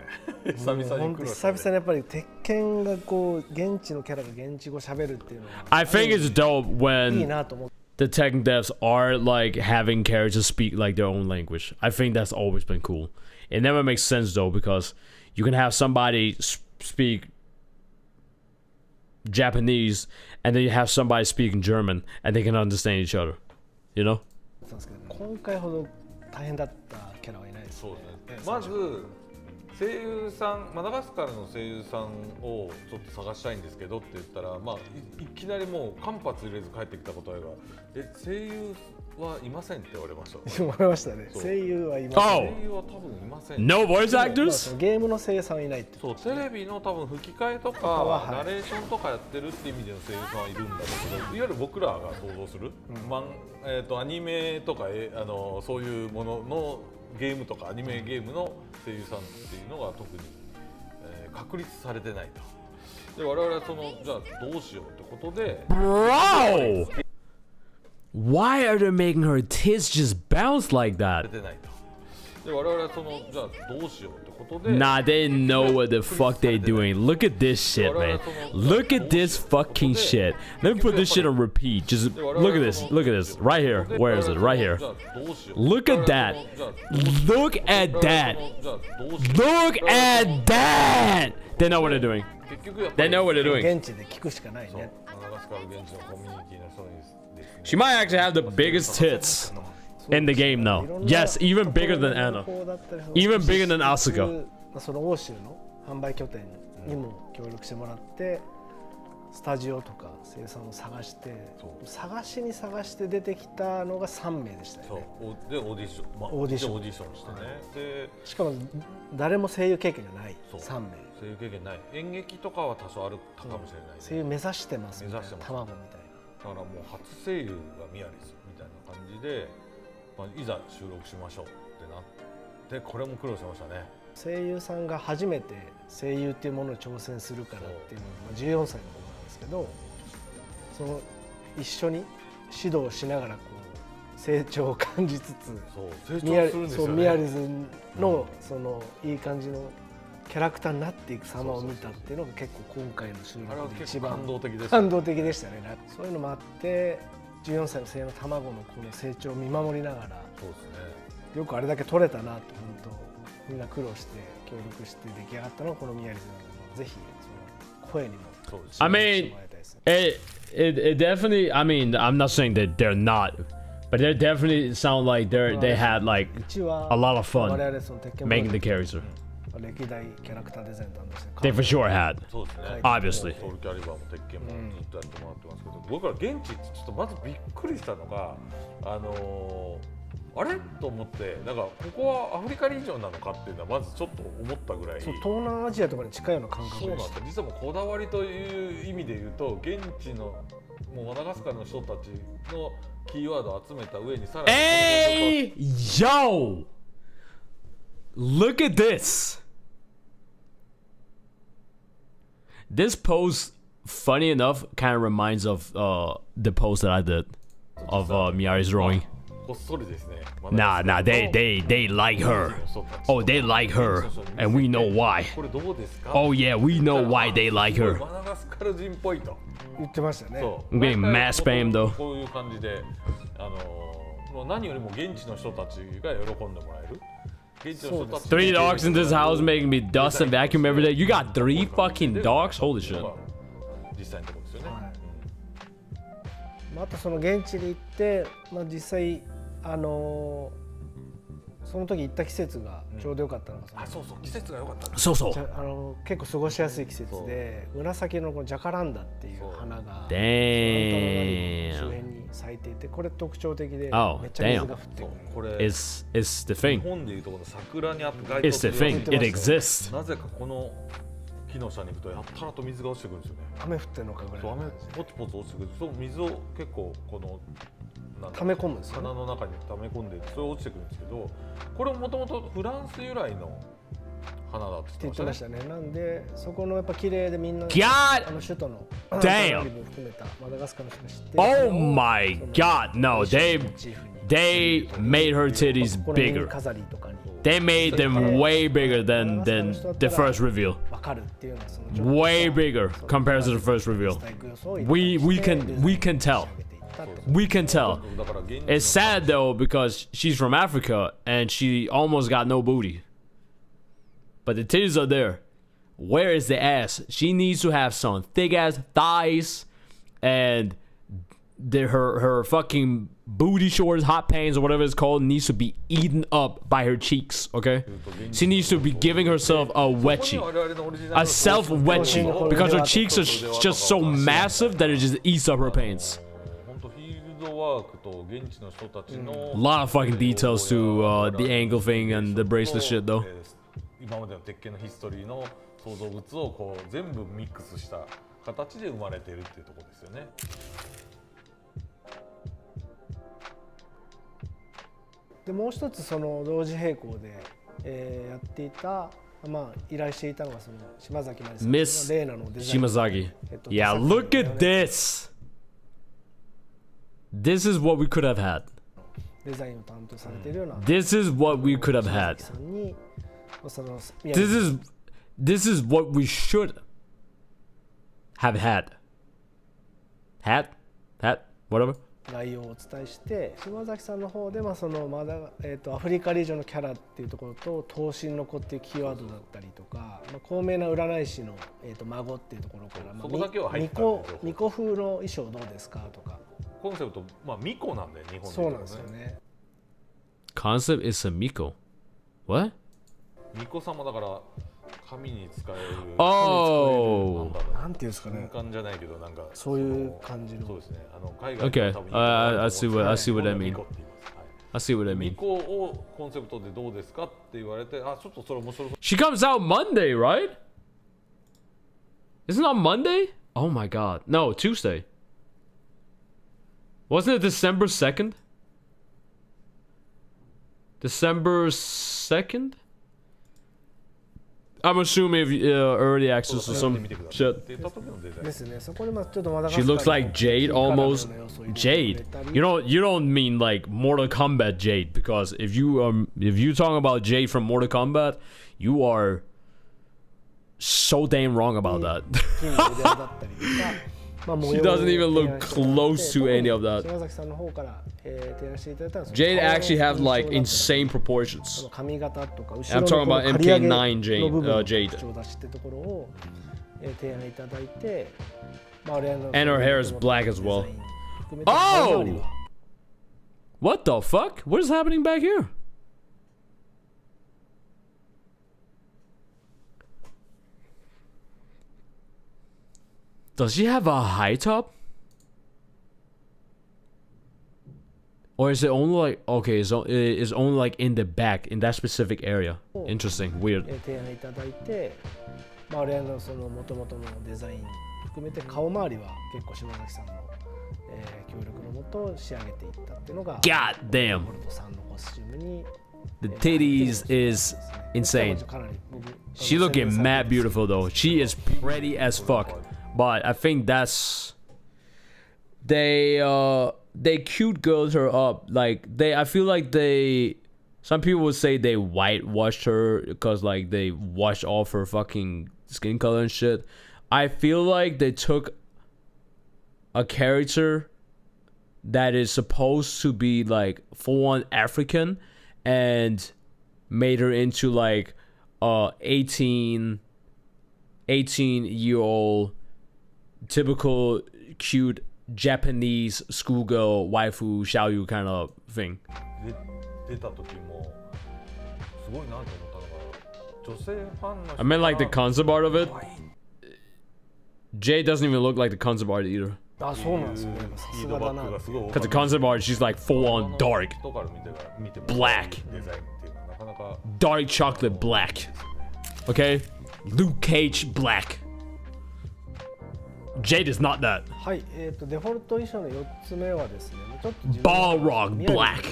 久々に苦労した、ね。久々にやっぱり鉄拳がこう現地のキャラが現地語喋るっていうのは I think it's dope いい when なと思って。 the Tekken devs are like having characters speak like their own language. I think that's always been cool. It never makes sense though, because you can have somebody speak Japanese and then you have somebody speaking German and they can understand each other. You know? なんですけど今回ほど大変だったキャラはいないですね。そうですね。まず声優さん、マダガスカルの声優さんをちょっと探したいんですけどって言ったら、まあ いきなりもう間髪入れず帰ってきた答えが、声優はいませんって言われました。言われましたね。そう声優はいません。Oh. 声優は多分いません。 No voice まあ actors? そのゲームの声優さんはいないって。そう、テレビの多分吹き替えとかはいナレーションとかやってるっていう意味での声優さんはいるんだろうけど、いわゆる僕らが想像する、アニメとかそういうもののゲームとかアニメゲームの声優さんっていうのが特に、確立されてないと。で我々はそのじゃあどうしようってことで。 Bro! Why are they making her tits just bounce like that? 出てないと。で我々はそのじゃあどうしようってことで。 Nah, they know what the fuck they doing. Look at this shit, man. Look at this fucking shit. Let me put this shit on repeat. Just look at this. Look at this. Right here. Where is it? Right here. Look at that. Look at that. Look at that. They know what they're doing. They know what they're doing. 現地で聞くしかないね。マダガスカル現地のコミュニティの人にですね。 She might actually have the biggest tits in the game now. Yes, even bigger than Anna. Even bigger than Asuka. その欧州の販売拠点にも協力してもらって、スタジオとか生産を探して探して出てきたのが3名でしたよね。そうでオーディション、オーディションしてね、でしかも誰も声優経験がない3名。声優経験ない。演劇とかは多少あるかもしれない、ね、声優目指してますみたいな、目指してます、卵みたいな。だからもう初声優がミヤリスみたいな感じで、まあ、いざ収録しましょうってなってこれも苦労しましたね。声優さんが初めて声優っていうものに挑戦するからっていうのが14歳の子なんですけど、その一緒に指導しながらこう成長を感じつつ、そう成長するんですよね。ミヤリズのそのいい感じのキャラクターになっていく様を見たっていうのが結構今回の収あれは録で一番結構感動的です。感動的でしたね。そういうのもあって14歳の生の卵のこの成長を見守りながらそうですね。よくあれだけ取れたなと本当みんな苦労して協力して出来上がったのがこの宮城さんなのでぜひその声にもそうです。 I して mean, もらいたいですね。 it definitely. I mean, I'm not saying that they're not, but they definitely sound like they had like 1は a lot of 我 fun 々その鉄拳 making the character. 歴代キャラクターデザイン担当して They for sure had. そうですね。 Obviously. ソウルキャリバーも鉄拳もずっとやってもらってますけど、僕ら現地ってちょっとまずびっくりしたのが、あれと思って、なんかここはアフリカリージョンなのかっていうのはまずちょっと思ったぐらい。そう東南アジアとかに近いような感覚そうなんでした。ですよ。実はもうこだわりという意味で言うと、現地のもうマダガスカルの人たちのキーワードを集めた上にさらに Hey, yo! Look at this. This pose, funny enough, kind of reminds of the pose that I did of Miari's drawing. こっそりですね。 Nah, they like her. Oh, they like her, and we know why. これどうですか？ Oh yeah, we know why they like すごい her. マダガスカル人っぽいと。言ってましたね。そう。 I'm getting mass spam though. こういう感じで、もう何よりも現地の人たちが喜んでもらえる。現地の人たち。 3 dogs in this house making me dust and vacuum every day. You got 3 fucking dogs? Holy shit. 実際のところですよね。まああとその現地で行って、まあ実際その時行った季節がちょうど良かったのが、あ、そうそう季節が良かったんです。 So so. 結構過ごしやすい季節で紫のこのジャカランダっていう花が Damn. 周辺に咲いていて、これ特徴的で Oh, めっちゃ水が降ってくる。これ It's the 日 thing. 本でいうところの桜にあって街 It's the 灯 thing. It exists. なぜかこの木の下に行くとやったらと水が落ちてくるんですよね。雨降ってるのかぐらいそう雨の感じでポツポツ落ちてくる。そう水を結構このなんだ溜め込むんですよね。花の中に溜め込んでそれ落ちてくるんですけど、これもともとフランス由来の花だってって言ってましね。言っててましたね。なんでそこのやっぱ綺麗でみんな God 首都の damn カリブ含めたマダガスカルの人が知ってる Oh my god. No, モ they チーフに they made her titties この耳 bigger. 飾りとかに They made them way bigger than the first reveal. 分かるっていうのはそのちょっと Way bigger compared to the first reveal. We can tell. We can tell. だから現地の It's sad though because she's from Africa and she almost got no booty. But the titties are there. Where is the ass? She needs to have some thick ass thighs and her fucking booty shorts, hot pants or whatever it's called needs to be eaten up by her cheeks, okay? She needs to be giving herself a wedgie. A self wedgie because her cheeks are just so massive that it just eats up her pants. 本当フィールドワークと現地の人たちの A lot of fucking details to the ankle thing and the bracelet shit though. 今までの鉄拳のヒストリーの創造物をこう全部ミックスした形で生まれているっていうところですよね。でもう一つその同時並行で、やっていた、まあ、依頼していたのがその島崎まりさん Miss レーナのデザイン Shimazaki. Yeah, look at this. This is what we could have had. デザインを担当されているような This is what we could have had. 島崎さんにその This is what we should have had. Hat, whatever. 概要をお伝えして島崎さんの方でそのアフリカリージョンのキャラっていうところと頭身の子っていうキーワードだったりとか、高名な占い師の、孫っていうところから、そこだけは入ってたんですよ。巫女風の衣装どうですかとか。コンセプト巫女なんで日本でそうなんですよね。 Concept is a Miko. What? 巫女様だから神に使える Oh. なんていうんですかね。瞬間じゃないけどなんかそういう感じの。そうですね。海外 Okay. の多分 I see what I mean. 巫女って言います。はい I see what I 巫 mean. 女をコンセプトでどうですかって言われて、あ、ちょっとそれ面白そう。 She comes out Monday, right? Isn't it on Monday? Oh my god. No, Tuesday. Wasn't it December 2nd? December 2nd? I'm assuming if early access or some shit. って言った時のデザインですね。そこでちょっとまだ She looks like Jade almost. Jade. You don't mean like Mortal Kombat Jade, because if you talking about Jade from Mortal Kombat, you are so damn wrong about that. 金の腕輪だったりとか、まあ、模 She 様を doesn't even 提 look 案してもらって close to any of that. 島崎さんの方から、提案していただいたのは Jade actually have like 顔の insane proportions. 髪型とか後 I'm ろ talking の about 刈り上げ MK9 Jade, の部分の Jade. 特徴を出しってところを、提案いただいて、まあ、我々の And her hair is black as well. デザイン含めて顔周り Oh! は What the fuck? What is happening back here? Does she have a high top? Or is it only like, okay, it's only like in the back, in that specific area. Interesting, weird. 提案いただいて、まあ、我々のその元々のデザイン含めて顔周りは結構島崎さんの、協力のもと仕上げていったっていうのが God damn. ボルトさんのコスチュームに The titties is insane. かなり僕 She looking mad beautiful though. She is pretty as fuck. But I think that's they cute girls her up. Like I feel like some people would say they whitewashed her because like they washed off her fucking skin color and shit. I feel like they took a character that is supposed to be like full on African and made her into like 18-year-old typical cute Japanese schoolgirl waifu xiaoyu kind of thing. 出た時もすごいなと思ったのが女性ファンの人 I meant like the concept art of it. Jay doesn't even look like the concept art either. あ、そうなんですよね。さすがだな。 Because the concept art, she's like full on dark. Black. Dark chocolate black. Okay? Luke Cage black. Jade is not that. はい、デフォルト衣装の4つ目はですね、ちょっと自分 Balrog 宮城の black. なんてい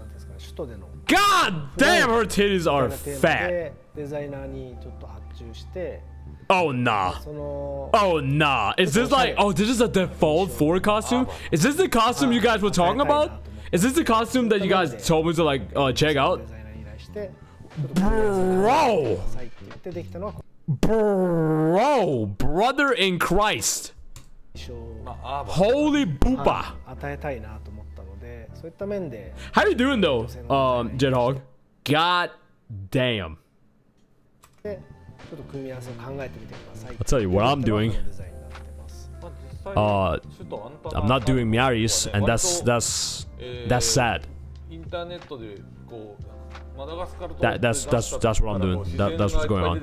うんですかね、首都での God damn, her titties are テーマ fat. でデザイナーにちょっと発注して、 Oh nah. その Oh nah. Is this like, oh, this is a default Ford costume? Is this the costume you guys were talking about? Is this the costume that you guys told me to like check out? デザイナーに依頼して、ちょっと組み合わせてくださいって言ってできたのはこ Bro, brother in Christ. の衣装を Holy boopa. 与えたいなと思ったので、そういった面で How you doing though, Jedhog? God damn. ちょっと組み合わせを考えてみてください。 I'll tell you what I'm doing. デザインになってます。 I'm not doing Miary's, and that's sad. インターネットでこうマダガスカル That's what I'm doing. That's what's going on.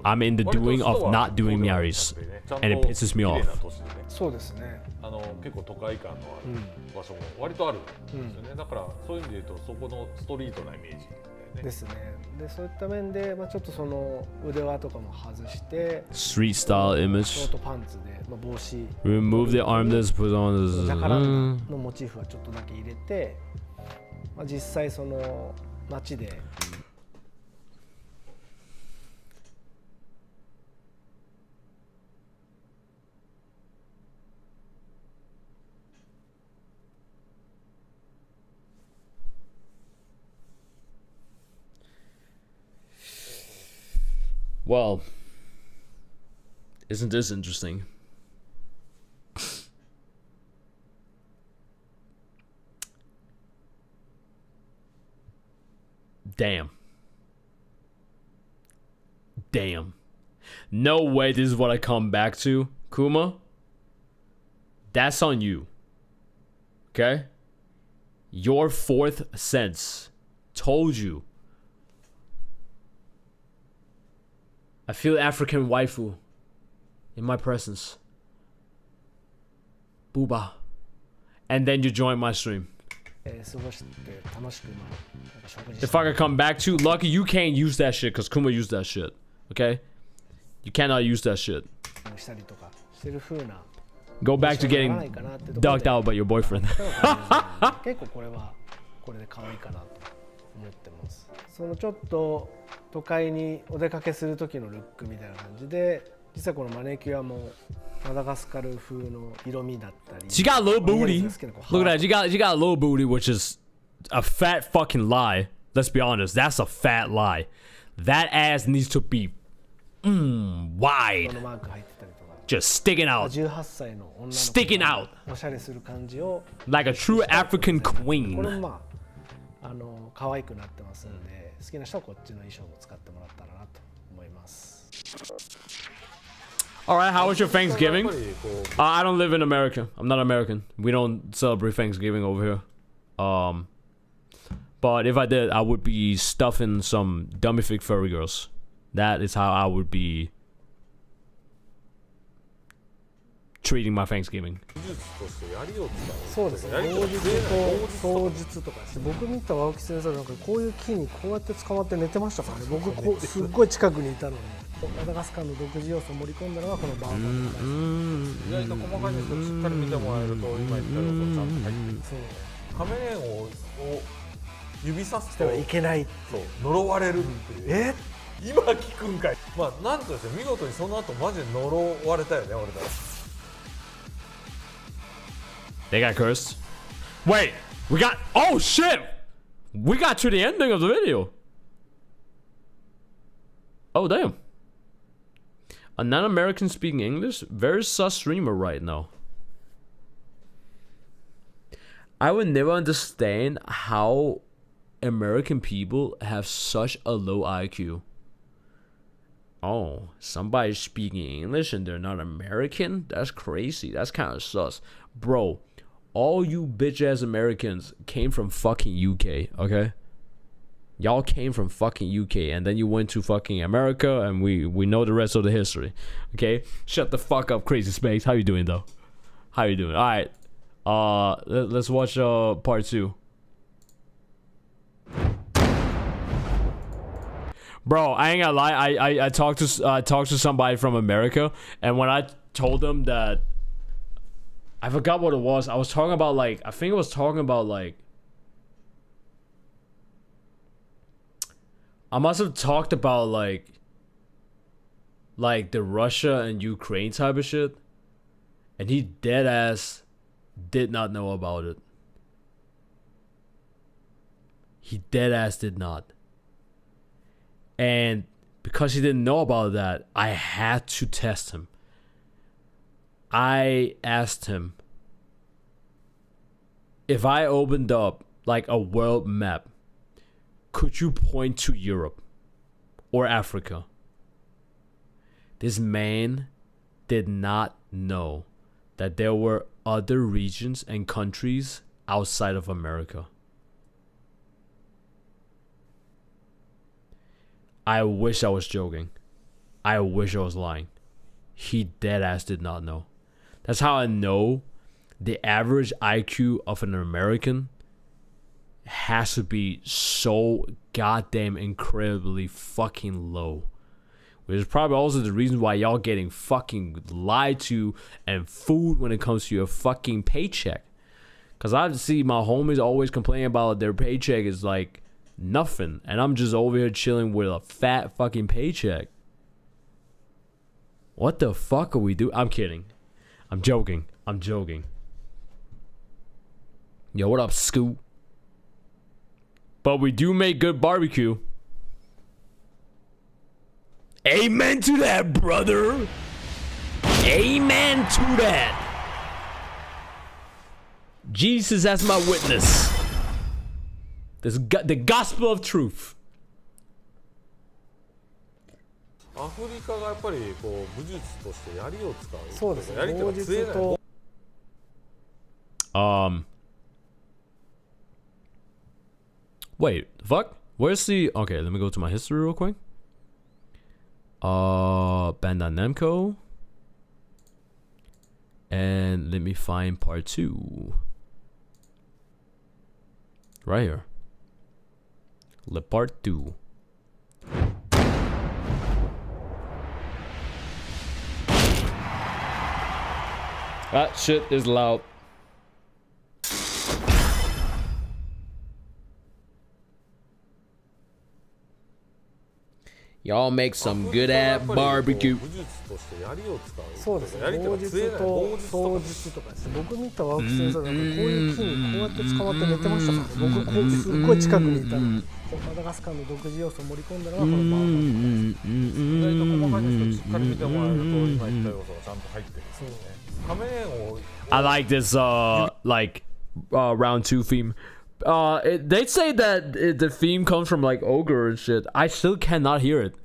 I'm in the doing of not doing Miary's, and it pisses me off. そうですね。結構都会感のある場所も割とあるんですよね。だからそういう意味で言うとそこのストリートなイメージだよね。ですね。でそういった面で、ちょっとその腕輪とかも外して、 Street style ショ image. ートパンツで、帽子、 Remove the armlets, put on ジャカラ this. ンダのモチーフはちょっとだけ入れて、実際その街で Well, isn't this interesting? Damn. Damn. No way this is what I come back to, Kuma. That's on you. Okay? Your fourth sense told you. I feel African waifu in my presence. Booba. And then you join my stream. 過ごして楽しくなんか食事 If I could come back to, Lucky, you can't use that shit because Kuma used that shit. Okay? You cannot use that shit. したりとかしてる風な Go back to getting dogged out by your boyfriend. 結構これはこれで可愛いかなと思ってます。そのちょっと都会にお出かけする時のルックみたいな感じで、実はこのマネキュアもマダガスカル風の色味だったり。 She got a little booty. Look at that. She got a little booty, which is a fat fucking lie. Let's be honest. That's a fat lie. That ass needs to be Wide. のマーク入ってたりとか Just sticking out. 18歳の女の子 Sticking が out. おしゃれする感じを Like a true African これ queen. もまあ可愛くなってますんで、好きな人はこっちの衣装も使ってもらったらなと思います。 Alright, how was your Thanksgiving? I don't live in America. I'm not American. We don't celebrate Thanksgiving over here. But if I did, I would be stuffing some dummific furry girls. That is how I would be treating my Thanksgiving. そうですね。当日と当日とかして、僕見た青木先生なんかこういう木にこうやって捕まって寝てましたからね。僕こうすっごい近くにいたのに。マダガスカルの独自要素を盛り込んだのがこのバーバー。意外と細かいんですけど、しっかり見てもらえると今言ったようにちゃんと入ってる。カメレオンを指さすといけない。そう呪われるっていう。今聞くんかい。まあなんとですね、見事にその後マジで呪われたよね、俺たち。They got cursed. Wait, we got. Oh shit! We got to the ending of the video. Oh damn. A non-American speaking English? Very sus streamer right now. I would never understand how American people have such a low IQ. Oh, somebody speaking English and they're not American? That's crazy. That's kind of sus. Bro, all you bitch ass Americans came from fucking UK, okay? Y'all came from fucking UK and then you went to fucking America and we know the rest of the history. Okay? Shut the fuck up, Crazy Space. How you doing though? How you doing? Alright. Let's watch part 2. Bro, I ain't gonna lie. I talked to somebody from America, and when I told them that, I forgot what it was. I was talking about like, I think I was talking about like, I must have talked about like the Russia and Ukraine type of shit, and he dead ass did not know about it. He dead ass did not. And because he didn't know about that, I had to test him. I asked him, if I opened up like a world map, could you point to Europe or Africa? This man did not know that there were other regions and countries outside of America. I wish I was joking. I wish I was lying. He dead ass did not know. That's how I know the average IQ of an American has to be so goddamn incredibly fucking low. Which is probably also the reason why y'all getting fucking lied to and fooled when it comes to your fucking paycheck. Cause I see my homies always complaining about their paycheck is like nothing, and I'm just over here chilling with a fat fucking paycheck. What the fuck are we doing? I'm kidding. I'm joking. Yo, what up, Scoot? But we do make good barbecue. Amen to that, brother. Amen to that. Jesus as my witness. The gospel of truth. アフリカがやっぱりこう武術として槍を使う。そうですね。槍っていうか杖だよ。Wait, fuck? Where's the... Okay, let me go to my history real quick. Bandai Namco. And let me find part 2. Right here. Le part 2. That shit is loud. Y'all make some good at barbecue. 武術として槍を使う。そうですね。槍とか棒術と棒術とか刀術とかですね。僕見たワーク戦争なんかこういう木にこうやって捕まって寝てましたからね。僕こうすっごい近くにいたのに。マダガスカルの独自要素を盛り込んだのがこのバー意外と細かいのしっかり見てもらえると今言った要素がちゃんと入ってるんですよね。仮面を I like this round 2 theme. They say that the theme comes from like ogre and shit. I still cannot hear it.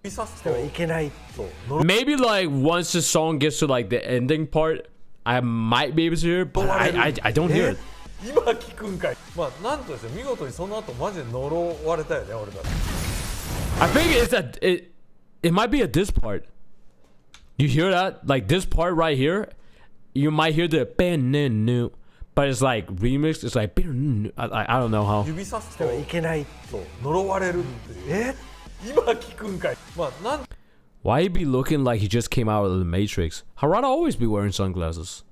指さすといけない。そう呪 Maybe like once the song gets to like the ending part, I might be able to hear it, but I don't hear it. 今聞くんかい。まあなんとですね見事にその後マジで呪われたよね俺たち。I think it's that it might be at this part. You hear that? Like this part right here, you might hear the but it's like remix. It's like I don't know how. 指さすといけない。そう呪われるっていう。今聞くんかい。まあなん Why he be looking like he just came out of the Matrix? Harada always be wearing sunglasses.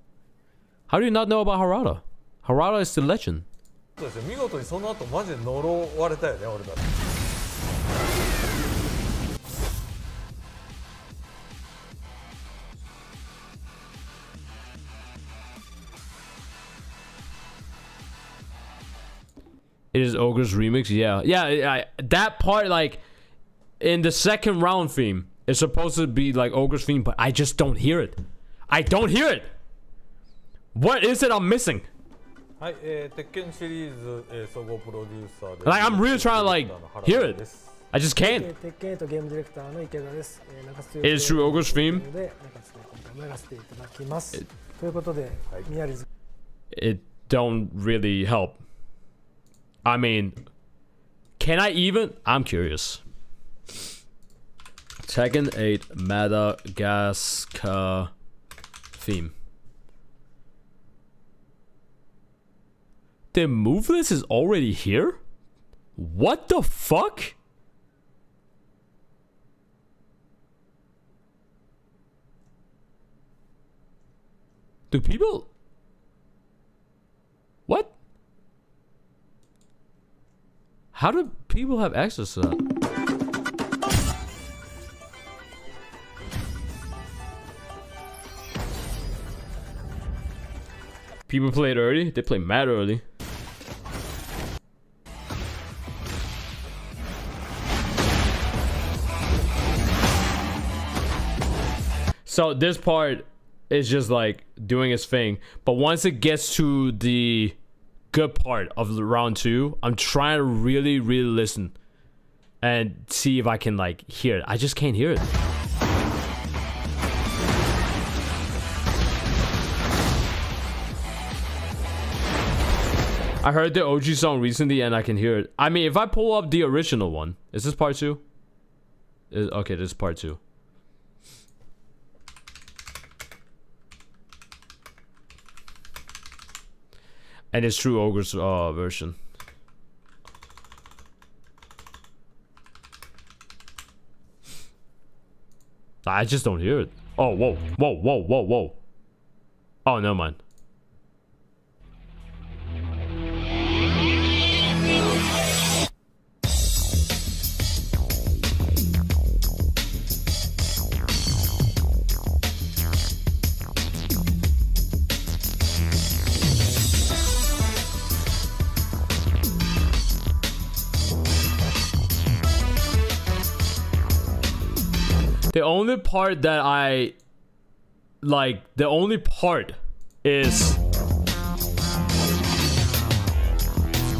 How do you not know about Harada? Harada is the legend. そうですよ見事にその後マジで呪われたよね俺たち。It is Ogre's remix. Yeah. That part, like in the second round theme, it's supposed to be like Ogre's theme, but I just don't hear it. I don't hear it. What is it I'm missing? はい、鉄拳シリーズ、総合プロデューサーで Like I'm really trying to like hear it. I just can't. 鉄拳とゲームディレクターの池田です。It is true Ogre's theme. で中津で今回もやらせていただきます。ということで、ミヤリズ It don't really help. I mean, can I even? I'm curious. Tekken 8 Madagascar theme. The move list is already here? What the fuck? Do people... What? How do people have access to that? People played early? They play mad early. So this part is just like doing its thing. But once it gets to the good part of the round 2, I'm trying to really listen and see if I can like hear it. I just can't hear it. I heard the OG song recently and I can hear it. I mean, if I pull up the original one, is this part 2? Okay, this is part 2. And it's true Ogre's version. I just don't hear it. Oh, whoa. Oh, never mind. The only part that I like, the only part is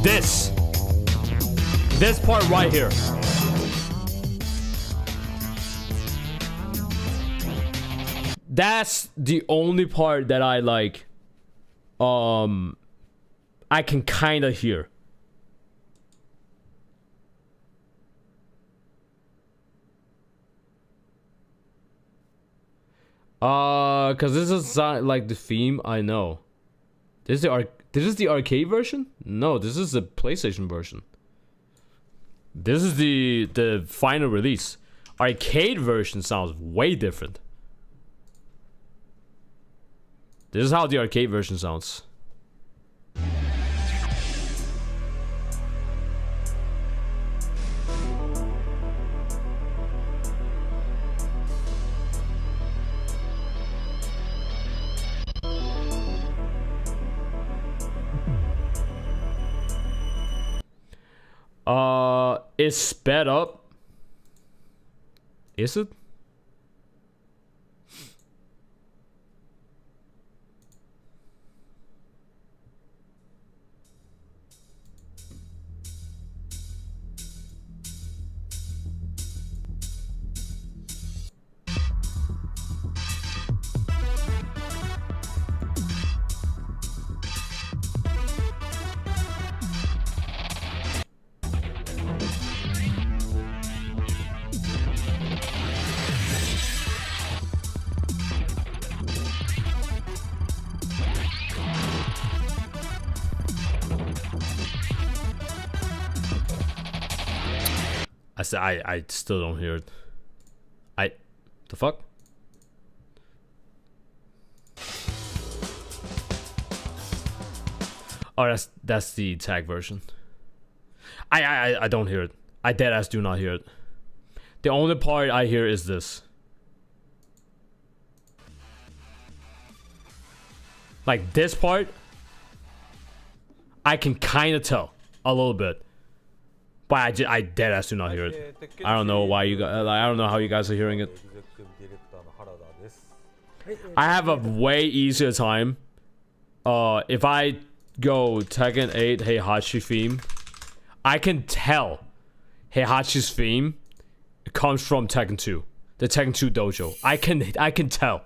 this part right here. That's the only part that I like, I can kind of hear. Cause this is like the theme. I know. This is the arcade version? No, this is the PlayStation version. This is the final release. Arcade version sounds way different. This is how the arcade version sounds. It's sped up. Is it? I still don't hear it. The fuck? Oh, that's the tag version. I don't hear it. I deadass do not hear it. The only part I hear is this. Like this part, I can kind of tell a little bit. But I deadass do not hear it. I don't know why you guys. I don't know how you guys are hearing it. I have a way easier time. If I go Tekken 8 Heihachi theme, I can tell Heihachi's theme comes from Tekken 2, the Tekken 2 dojo. I can tell.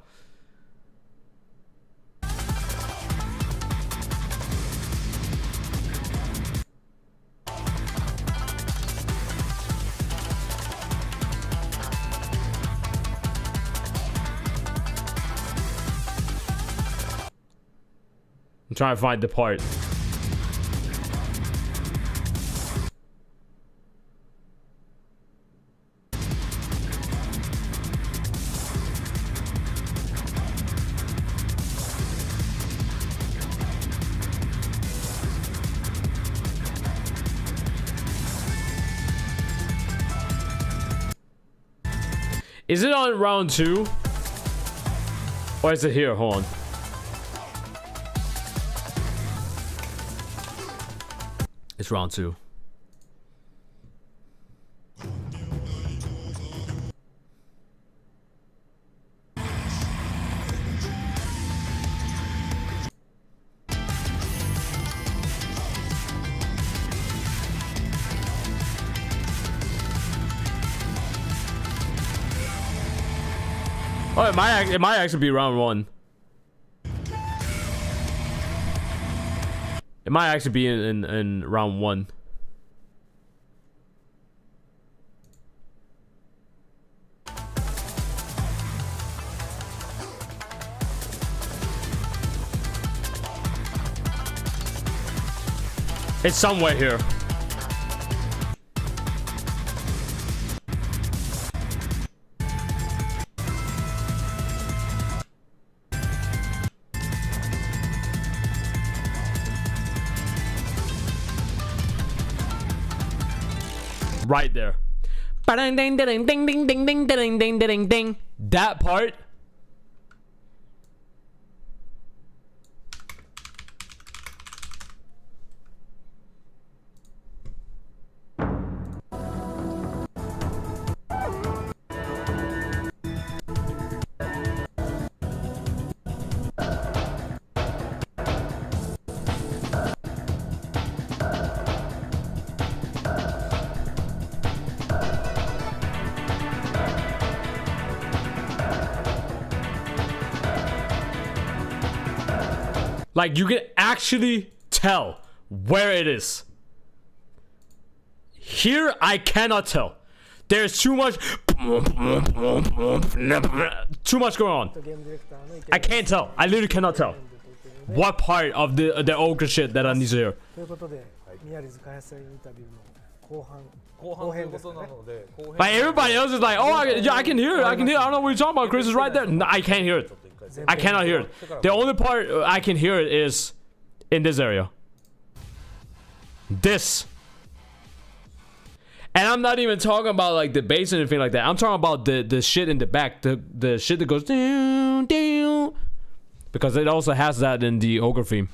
I'm trying to find the part. Is it on round 2? Or is it here? Hold on. It's round 2. Oh, it might actually be round 1. It might actually be in round 1. It's somewhere here. Right there. That part. Like, you can actually tell where it is. Here, I cannot tell. There's too much going on. I can't tell. I literally cannot tell what part of the ogre shit that I need to hear. ということで、宮リズ開発者インタビューの後編ですね。 Like, everybody else is like, oh, I can hear it. I can hear it. I don't know what you're talking about. Chris is right there. No, I can't hear it. I cannot hear it. The only part I can hear it is in this area. This. And I'm not even talking about like the bass or anything like that. I'm talking about the shit in the back. The shit that goes down, down. Because it also has that in the ogre theme.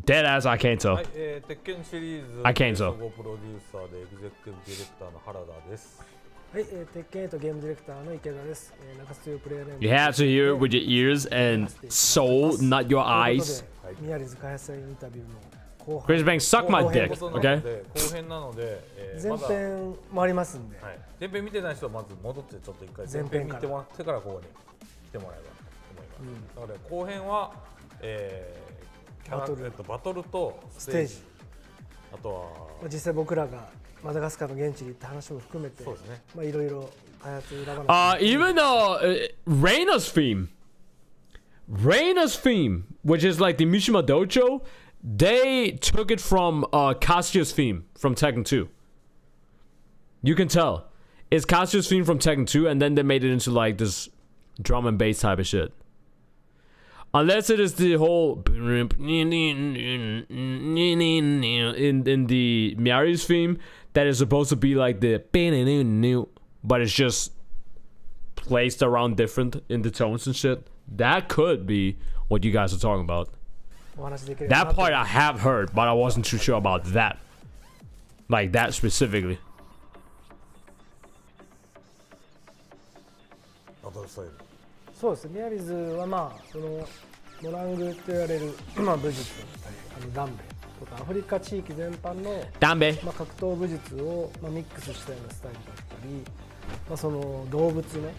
Dead ass, I can't tell. はい、鉄拳シリーズ I can't tell. 総合プロデューサーでエグゼクティブディレクターの原田です。はい、鉄拳8ゲームディレクターの池田です。中津強プレイヤーネーム You have to hear it with your ears and soul, not your eyes. ミヤリズ開発者インタビューの後 Chris 半 Banks, suck my 後 dick, 編なの okay? で後編なので、前まだ編もありますんで、はい、前編見てない人はまず戻ってちょっと一回前編から前編見てもらってからここに来てもらえばと思います。なので後編は、キャラバトルとステージ、ステあとは実際僕らがマダガスカルの現地に行った話も含めて、そうですね。まあいろいろ開発裏話。Even though Reina's theme, which is like the Mishima Dojo, they took it from Kasuya's theme from Tekken 2. You can tell. It's Kasuya's theme from Tekken 2, and then they made it into like this drum and bass type of shit. Unless it is the whole in the Miary's theme that is supposed to be like the but it's just placed around different in the tones and shit. That could be what you guys are talking about. お話できればな That と part I have heard, but I wasn't too sure about that. Like that specifically. バトルスタイル。そうです。ミヤリズはまあそのモラングと言われるまあ武術だったりダンベとかアフリカ地域全般の Dambe. まあ格闘武術をまあミックスしたようなスタイルだったり、まあその動物の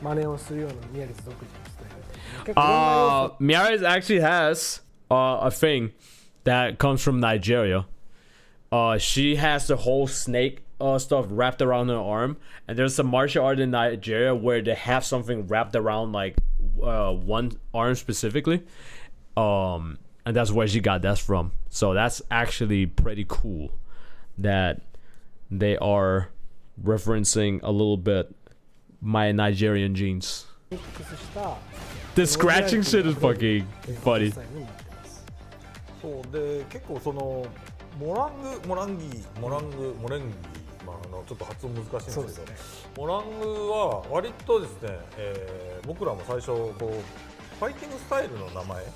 真似をするようなミヤリズ独自のスタイルだったり、結構いろんな要素 Miary's actually has a thing that comes from Nigeria. She has the whole snake stuff wrapped around her arm, and there's some martial art in Nigeria where they have something wrapped around like one arm specifically, and that's where she got that from. So that's actually pretty cool that they are referencing a little bit my Nigerian genes. ミックスした The scratching shit is fucking funny. スタイルになってます。そうで結構そのモレンギー、まあちょっと発音難しいんですけど、そうですねモラングは割とですね、僕らも最初こうファイティングスタイルの名前っ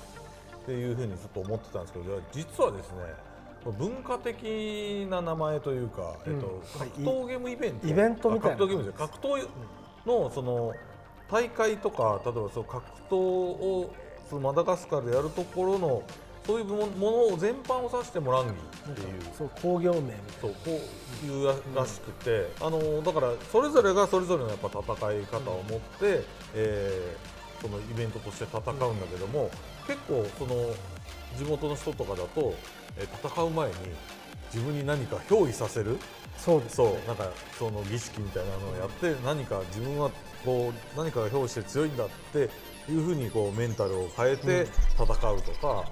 ていうふうにずっと思ってたんですけど、実はですね文化的な名前というか、格闘ゲームイベントイベントみたいな格闘ゲームですよ。格闘のその大会とか、例えばその格闘をそのマダガスカルでやるところのそういうものを全般を指してモランギーっていう、そう工業名みたいな。そうこういうらしくて、だからそれぞれがそれぞれのやっぱ戦い方を持って、そのイベントとして戦うんだけども、結構その地元の人とかだと、戦う前に自分に何か憑依させる、そうです、そうなんかその儀式みたいなのをやって、何か自分はこう何かが憑依して強いんだっていうふうにこうメンタルを変えて戦うとか、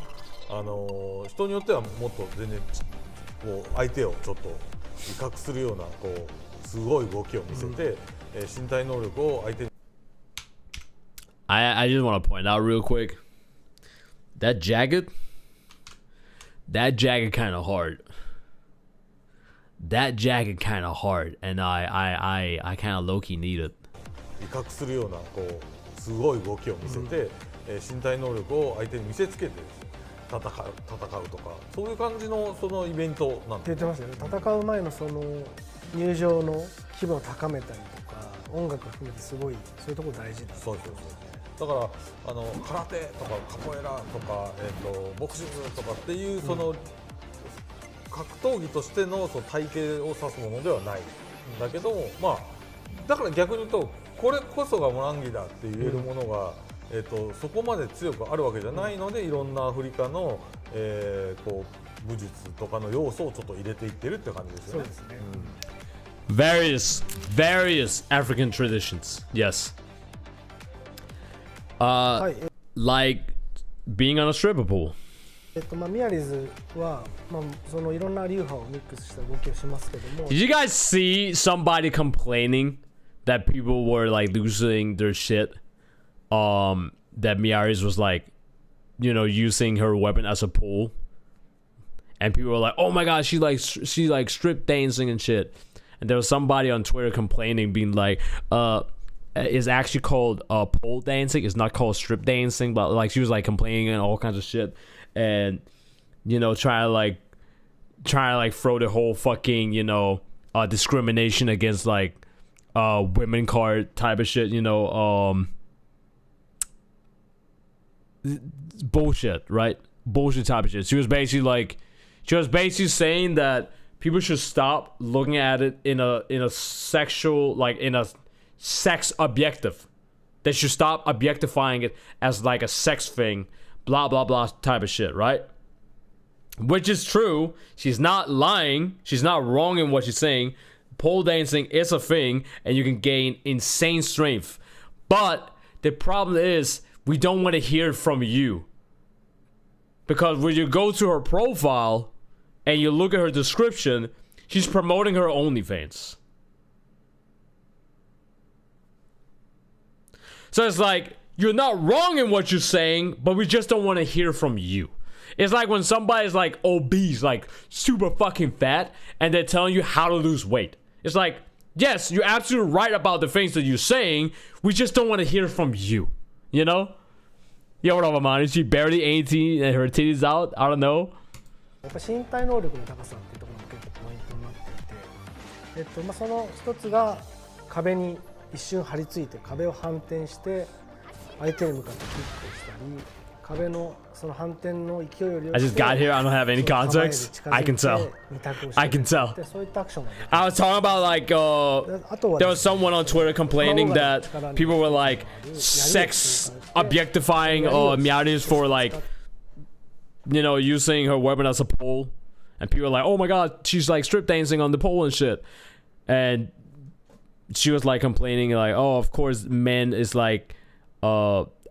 人によってはもっと全然こう相手をちょっと威嚇するようなこうすごい動きを見せて、身体能力を相手に I just want to point out real quick that jacket kind of hard. That jacket kind of hard, and I kind of low key need it. 威嚇するようなこうすごい動きを見せて、身体能力を相手に見せつけてですね戦うとか、そういう感じのそのイベントなんってで言ってましたよね。戦う前のその入場の気分を高めたりとか、音楽含めてすごいそういうところ大事だ。そうだから空手とかカポエラとか、ボクシングとかっていうその、格闘技としてのその体系を指すものではないんだけども、まあだから逆に言うとこれこそがモランギだって言えるものが、そこまで強くあるわけじゃないので、いろんなアフリカの、こう武術とかの要素をちょっと入れていってるって感じですよね。そうですね。Various African traditions. Yes. はい。Like being on a stripper pool. まあミヤリズはまあそのいろんな流派をミックスした動きをしますけども。 Did you guys see somebody complaining that people were like losing their shit? That Miary's was like, you know, using her weapon as a pole, and people were like, "Oh my god, she like strip dancing and shit." And there was somebody on Twitter complaining, being like, "It's actually called pole dancing. It's not called strip dancing." But like she was like complaining and all kinds of shit, and you know, try to like throw the whole fucking, you know, discrimination against like women card type of shit, you know, bullshit, right? Bullshit type of shit. She was basically saying that people should stop looking at it in a sexual, like in a sex objective. They should stop objectifying it as like a sex thing, blah blah blah type of shit, right? Which is true. She's not lying. She's not wrong in what she's saying. Pole dancing is a thing, and you can gain insane strength. But the problem is, we don't want to hear from you. Because when you go to her profile and you look at her description, she's promoting her OnlyFans. So it's like, you're not wrong in what you're saying, but we just don't want to hear from you. It's like when somebody's like obese, like super fucking fat, and they're telling you how to lose weight. It's like, yes, you're absolutely right about the things that you're saying. We just don't want to hear from you. You know? Yo, what up, man? Is she barely 18 and her titties out? I don't know. やっぱ身体能力の高さっていうところが結構ポイントになっていて、その一つが壁に一瞬張り付いて壁を反転して相手に向かってキックをしたり、壁のその反転の勢いより I just got here. I don't have any context. I can tell. I can tell. そういったアクションができる。 I was talking about like there was someone on Twitter complaining that people were like sex objectifying Miary for like, you know, using her weapon as a pole, and people were like, oh my god, she's like strip dancing on the pole and shit, and she was like complaining like, oh, of course men is like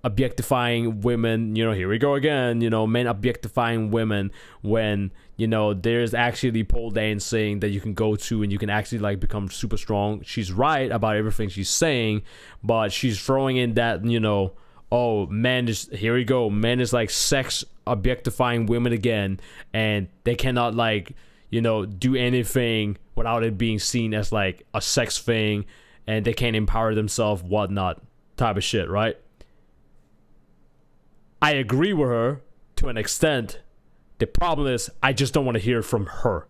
objectifying women, you know, here we go again, you know, men objectifying women when, you know, there's actually pole dancing that you can go to and you can actually like become super strong. She's right about everything she's saying, but she's throwing in that, you know, oh, men is, here we go, men is like sex objectifying women again, and they cannot like, you know, do anything without it being seen as like a sex thing, and they can't empower themselves, whatnot type of shit, right? I agree with her to an extent. The problem is, I just don't want to hear from her.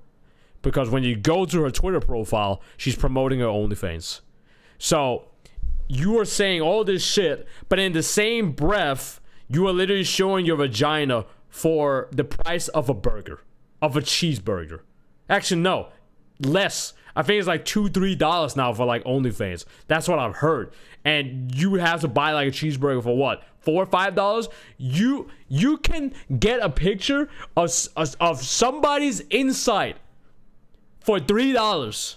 Because when you go to her Twitter profile, she's promoting her OnlyFans. So, you are saying all this shit, but in the same breath, you are literally showing your vagina for the price of a burger. Of a cheeseburger. Actually, no. Less. I think it's like $2-3 now for like OnlyFans. That's what I've heard. And you have to buy like a cheeseburger for what? $4 or $5? You can get a picture of somebody's inside for $3.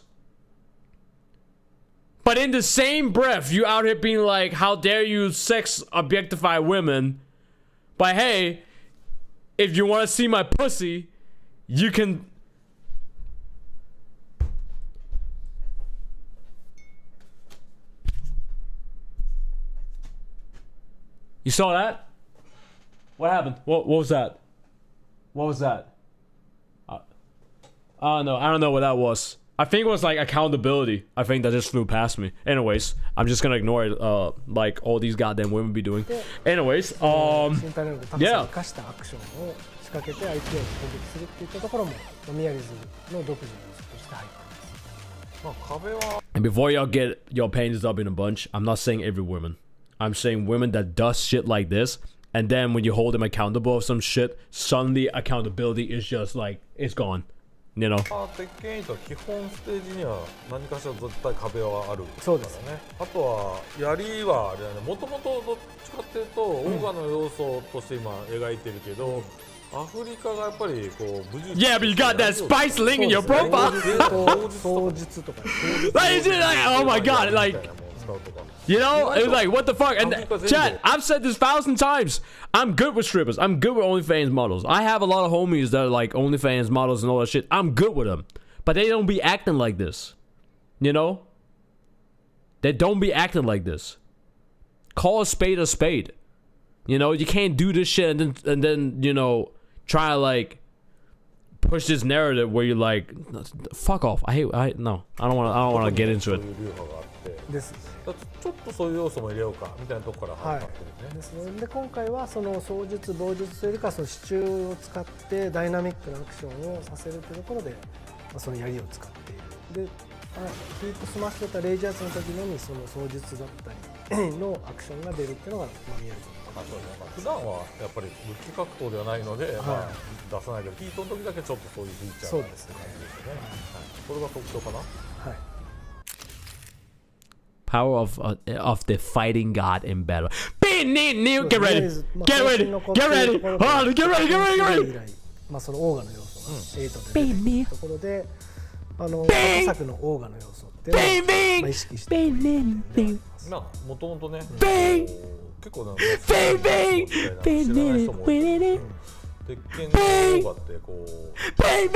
But in the same breath, you out here being like, how dare you sex objectify women? But hey, if you want to see my pussy, you can. You saw that? What happened? What was that? What was that? I don't know. I don't know what that was. I think it was like accountability. I think that just flew past me. Anyways, I'm just gonna ignore it. Like all these goddamn women be doing. Anyways, 身体能力の高さを yeah. 生かしたアクションを仕掛けて相手を攻撃するっていったところもミヤリズの独自の要素として入っています。まあ壁は And before y'all get your panties up in a bunch, I'm not saying every woman. I'm saying women that does shit like this, and then when you hold them accountable of some shit, suddenly accountability is just like, it's gone. You know? 鉄拳8は基本ステージには何かしら絶対壁はあるからね。そうですね。あとは槍はあれだね、もともとどっちかっていうとオーガの要素として今描いてるけど、アフリカがやっぱりこう武術 Yeah, but you got that spice link in your profile. 当日とか Like, it's just like, oh my god, like, you know, it was like, what the fuck? And chat, I've said this 1,000 times. I'm good with strippers. I'm good with OnlyFans models. I have a lot of homies that are like OnlyFans models and all that shit. I'm good with them. But they don't be acting like this. You know? They don't be acting like this. Call a spade a spade. You know, you can't do this shit and then you know, try to like push this narrative where you're like, fuck off. I don't want to get into そう it. いう流派があってです。だってちょっとそういう要素も入れようかみたいなところからはい始まってるね、ですね。で今回はその槍術棒術というよりかその支柱を使ってダイナミックなアクションをさせるというところで、その槍を使っている。で、ヒートスマッシュだったレイジャーズの時のみその槍術だったりのアクションが出るっていうのが宮城さんのあそうねまあ普段はやっぱり武器格闘ではないので、まあ、出さないけどヒートの時だけちょっとそういうフィーチャーがあるって感じですよね。はい、これが特徴かな。はい。 Power of the fighting god in battle. Get ready. Get Get ready. Get ready. Hold on. Get ready. Get ready. Get ready. まあそのオーガの要素が8で出てくるところで、過去作のオーガの要素っていうのをまあ意識してまあもともとね、Bang! 結構なんか知らない人も多いけど鉄拳のオーガってこうパンチと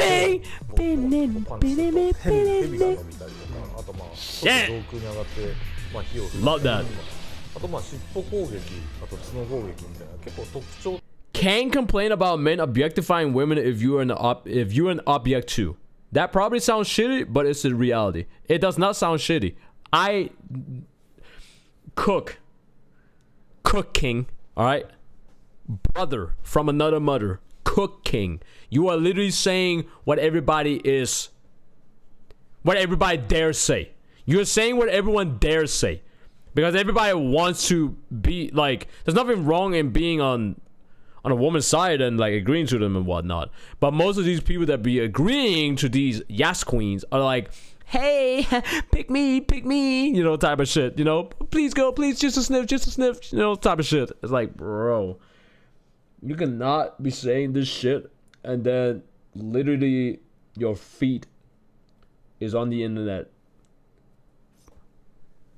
かヘビが伸びたりとか、あとまあちょっと上空に上がってまあ火を吹いたり Love that. あとまあ尻尾攻撃、あと角攻撃みたいな結構特徴 Can complain about men objectifying women if you're an object too. That probably sounds shitty, but it's the reality. It does not sound shitty. I cook king, all right? Brother from another mother, cook king. You are literally saying what everybody dares say. You're saying what everyone dares say. Because everybody wants to be like, there's nothing wrong in being on a woman's side and like agreeing to them and whatnot. But most of these people that be agreeing to these yes queens are like, hey, pick me, you know, type of shit. You know, please go, please, just a sniff, you know, type of shit. It's like, bro, you cannot be saying this shit and then literally your feet is on the internet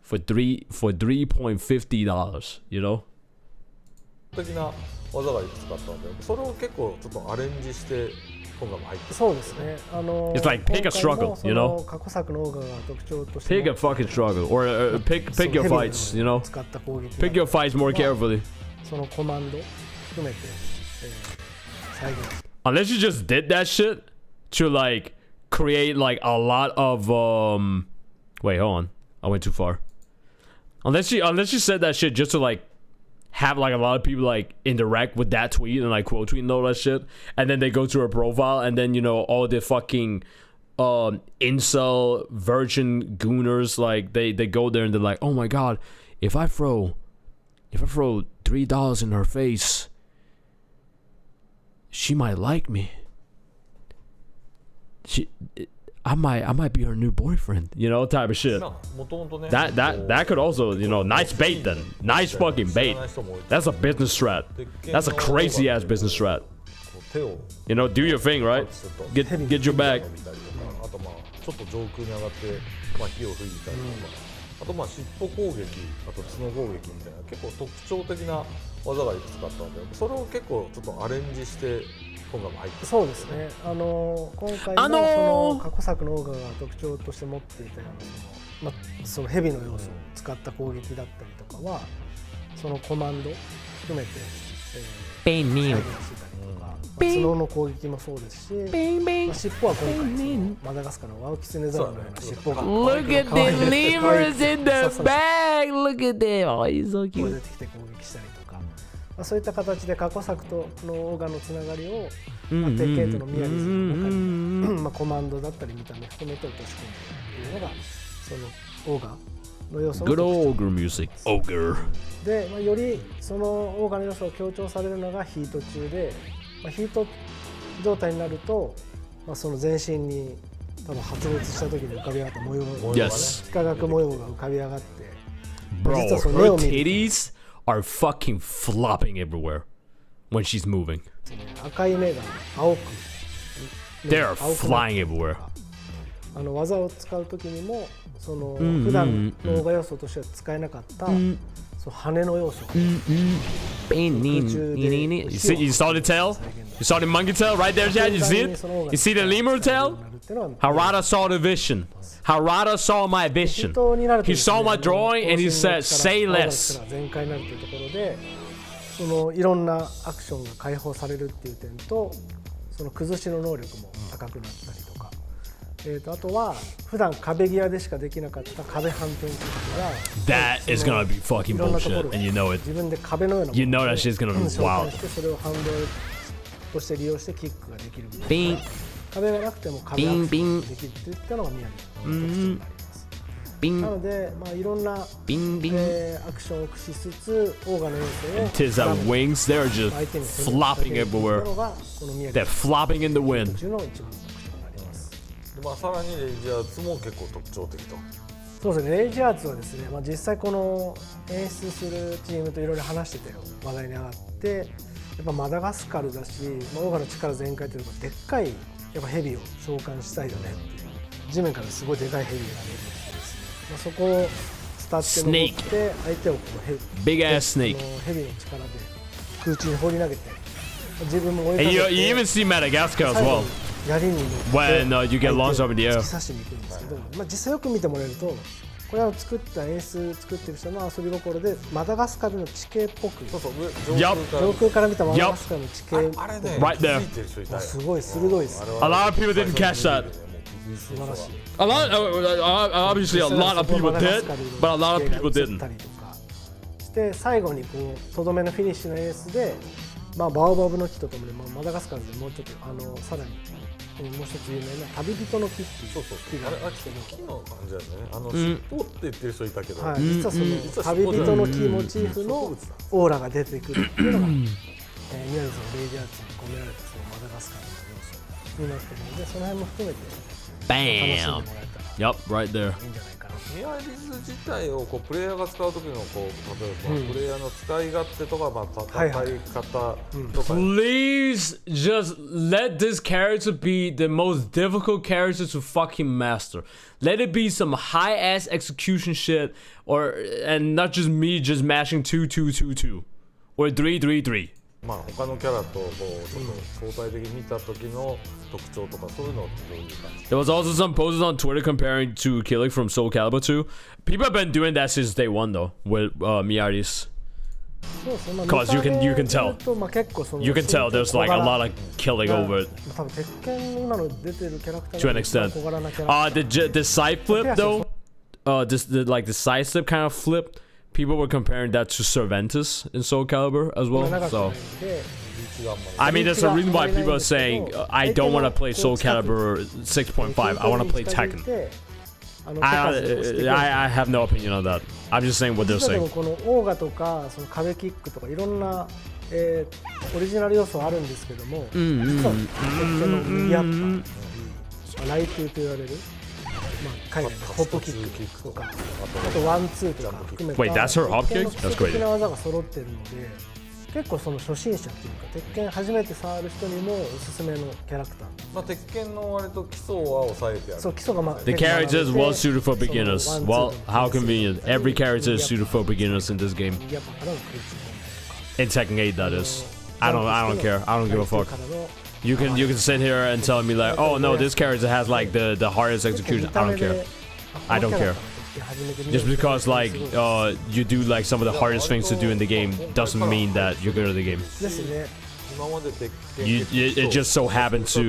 for $3.50, you know? 的な技がいくつかあったので、それを結構ちょっとアレンジして今回も入ってる。そうですね。It's like pick a struggle, you know? 過去作のオーガが特徴として Pick a fucking struggle or pick your fights, you know? 使った攻撃 Pick your fights more carefully. そのコマンド含めて、再現 Unless you just did that shit to like create like a lot of wait, hold on. I went too far. Unless you said that shit just to like have like a lot of people like interact with that tweet and like quote tweet and all that shit, and then they go to her profile and then you know all the fucking incel virgin gooners like they go there and they're like, oh my god, if I throw $3 in her face, she might like me. I might be her new boyfriend, you know, type of shit. That could also, you know, nice bait then. Nice fucking bait. That's a business strat. That's a crazy ass business strat. You know, do your thing, right? Get your bag. あとまあちょっと上空に上がってまあ火を吹いたりとか、あとまあ尻尾攻撃、あと角攻撃みたいな結構特徴的な技がいくつかあったので、それを結構ちょっとアレンジして今回も入ってる。そうですね。今回のその過去作のオーガが特徴として持っていたようなそのヘビの要素を使った攻撃だったりとかは、そのコマンド含めて再現してたりとか、角の攻撃もそうですし、尻尾は今回そのマダガスカルのワオキツネザルのような尻尾が Look at the lemurs in the bag. Look at them. Oh, he's so 出 cute. てきて攻撃したりとか、そういった形で過去作とのオーガのつながりを、鉄拳とのミヤリズムの中に、コマンドだったり見た目含めて落とし込んでいるというのがそのオーガの要素の Good 特徴 ogre music. Ogre. で、よりそのオーガの要素を強調されるのがヒート中で、ヒート状態になると、その全身に多分発熱した時に浮かび上がった模様が、Yes. 幾何学模様が浮かび上がって、 Bro, 実はその目 her を見る titties are fucking flopping everywhere when she's moving. 赤い目が青く They're 青くなって flying everywhere. 技を使う時にもその普段のオーガ要素としては使えなかったその羽の要素が You saw the tail? You saw the monkey tail right there, Chad? You see it? You see the lemur tail? Harada saw the vision. Harada saw my vision. He saw my drawing and he said, say less. 全開になるというところでそのいろんなアクションが解放されるっていう点とその崩しの能力も高くなったりとか、あとは普段壁際でしかできなかった壁反転キックが That is gonna be fucking いろんなとこ bullshit, ろ and you know it. 自分で壁のようなもの You know that shit's gonna be 召喚 wild. してそれを反動として利用してキックができる。 Bing, 壁がなくても壁アクセスができるっていったのが宮城の特徴になります。な bing, ので、いろんな、 bing, bing. アクションを駆使しつつオーガの要素を Tis that wings, they're just 相手に flopping という everywhere. のがこの宮 They're 城 flopping in the wind. 中の一番の特徴になります。でさらにレイジアーツも結構特徴的と。そうですね、レイジアーツはですね、実際この演出するチームといろいろ話してて話題に上がって、やっぱマダガスカルだし、オーガの力全開というかでっかいやっぱヘビを召喚したいよねっていう、地面からすごいでかいヘビが出てきてですね、そこを伝って登って相手をこうBig ass snake. ヘビの力で空中に放り投げて自分も追い And か you, けて you even see Madagascar as 最後 well. に槍に乗って When you get launched up in the 突 air. き刺しに行くんですけど、実際よく見てもらえるとこれは作った演出作ってる人の遊び心でマダガスカルの地形っぽくそうそう、Yup. 上空から見たマダガスカルの地形あれね、 Right there. 気づいてる人いたよ。すごい鋭いです。 A lot of people didn't catch that. 素晴らしい。 A lot, obviously, a lot of people did, but a lot of people 映っ didn't. たりとかして最後にこうとどめのフィニッシュのエースで、バオバブの木とともに、マダガスカルでもうちょっとさらにもう一つ有名な旅人の木っていうそうそう木があれあるんですけど、木の感じだよね。尻尾って言ってる人いたけど、はい、実はその旅人の木モチーフのオーラが出てくるっていうのが、宮城さんのレイジアーツに込められたそのマダガスカルの要素になってるので、その辺も含めて楽しんで Bam. もらえたら Yup, right there. いいんじゃないかなと。ミアリズ自体をこうプレイヤーが使う時のこう例えば、プレイヤーの使い勝手とか、戦い方とか、 Please just let this character be the most difficult character to fucking master. Let it be some high ass execution shit, and not just me just mashing 2 or 3. 他のキャラとこうちょっと相対的に見た時の特徴とかそういうのってどういう感じ？ There was also some posters on Twitter comparing to Killick from Soul Calibur 2. People have been doing that since day one though, with Miary's. そうですね、Cause you can tell. 結構その You can tell there's like a lot of killing over it 多分鉄拳の今の出てるキャラクター to an extent. 小柄なキャラクター The side flip though, the side slip kind of flip. People were comparing that to Cervantes in Soul Calibur as well. So, I mean, there's a reason why people are saying I don't want to play Soul Calibur 6.5. I want to play Tekken. I have no opinion on that. I'm just saying what they're 実はでも saying. このオーガとかその壁キックとかいろんな、オリジナル要素あるんですけども、実は鉄拳の右アッパー、ライトゥーと言われる、海外のホップキックとか、あとワンツーとか含めた Wait, that's her hop kick? 鉄拳 That's の基礎 crazy. 的な技が揃ってるので、結構その初心者っていうか鉄拳初めて触る人にもおすすめのキャラクター。鉄拳の割と基礎は抑えてある。そう基礎がThe character is well suited for その beginners. ワンツー Well, とか how convenient. Every character is suited for beginners in this game. 右アッパーからの空中 In Tekken 8, that is. I don't care. I don't give a fuck. You can sit here and tell me like, oh no, this character has like the hardest execution. I don't care. I don't care. Just because like you do like some of the hardest things to do in the game doesn't mean that you're good at the game. ですね。今まで鉄拳 It just so happened to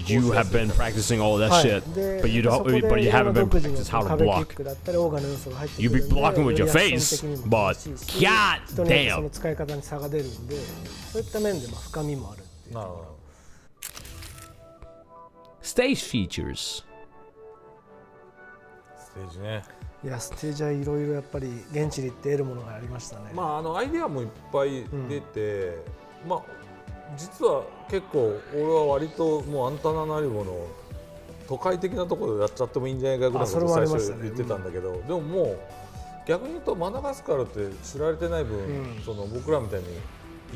you have been practicing all that shit, but you haven't been practicing how to block. You be blocking with your face, but god そ damn. の使い方に差が出るんで、そういった面で深みもあるっていう。なるほど。 Stage features. ステージね。いやステージはいろいろやっぱり現地に行って得るものがありましたね。アイデアもいっぱい出て、実は結構俺は割ともうあんたななりもの都会的なところでやっちゃってもいいんじゃないかぐらいのことを最初言ってたんだけど、でももう逆に言うとマダガスカルって知られてない分、その僕らみたいに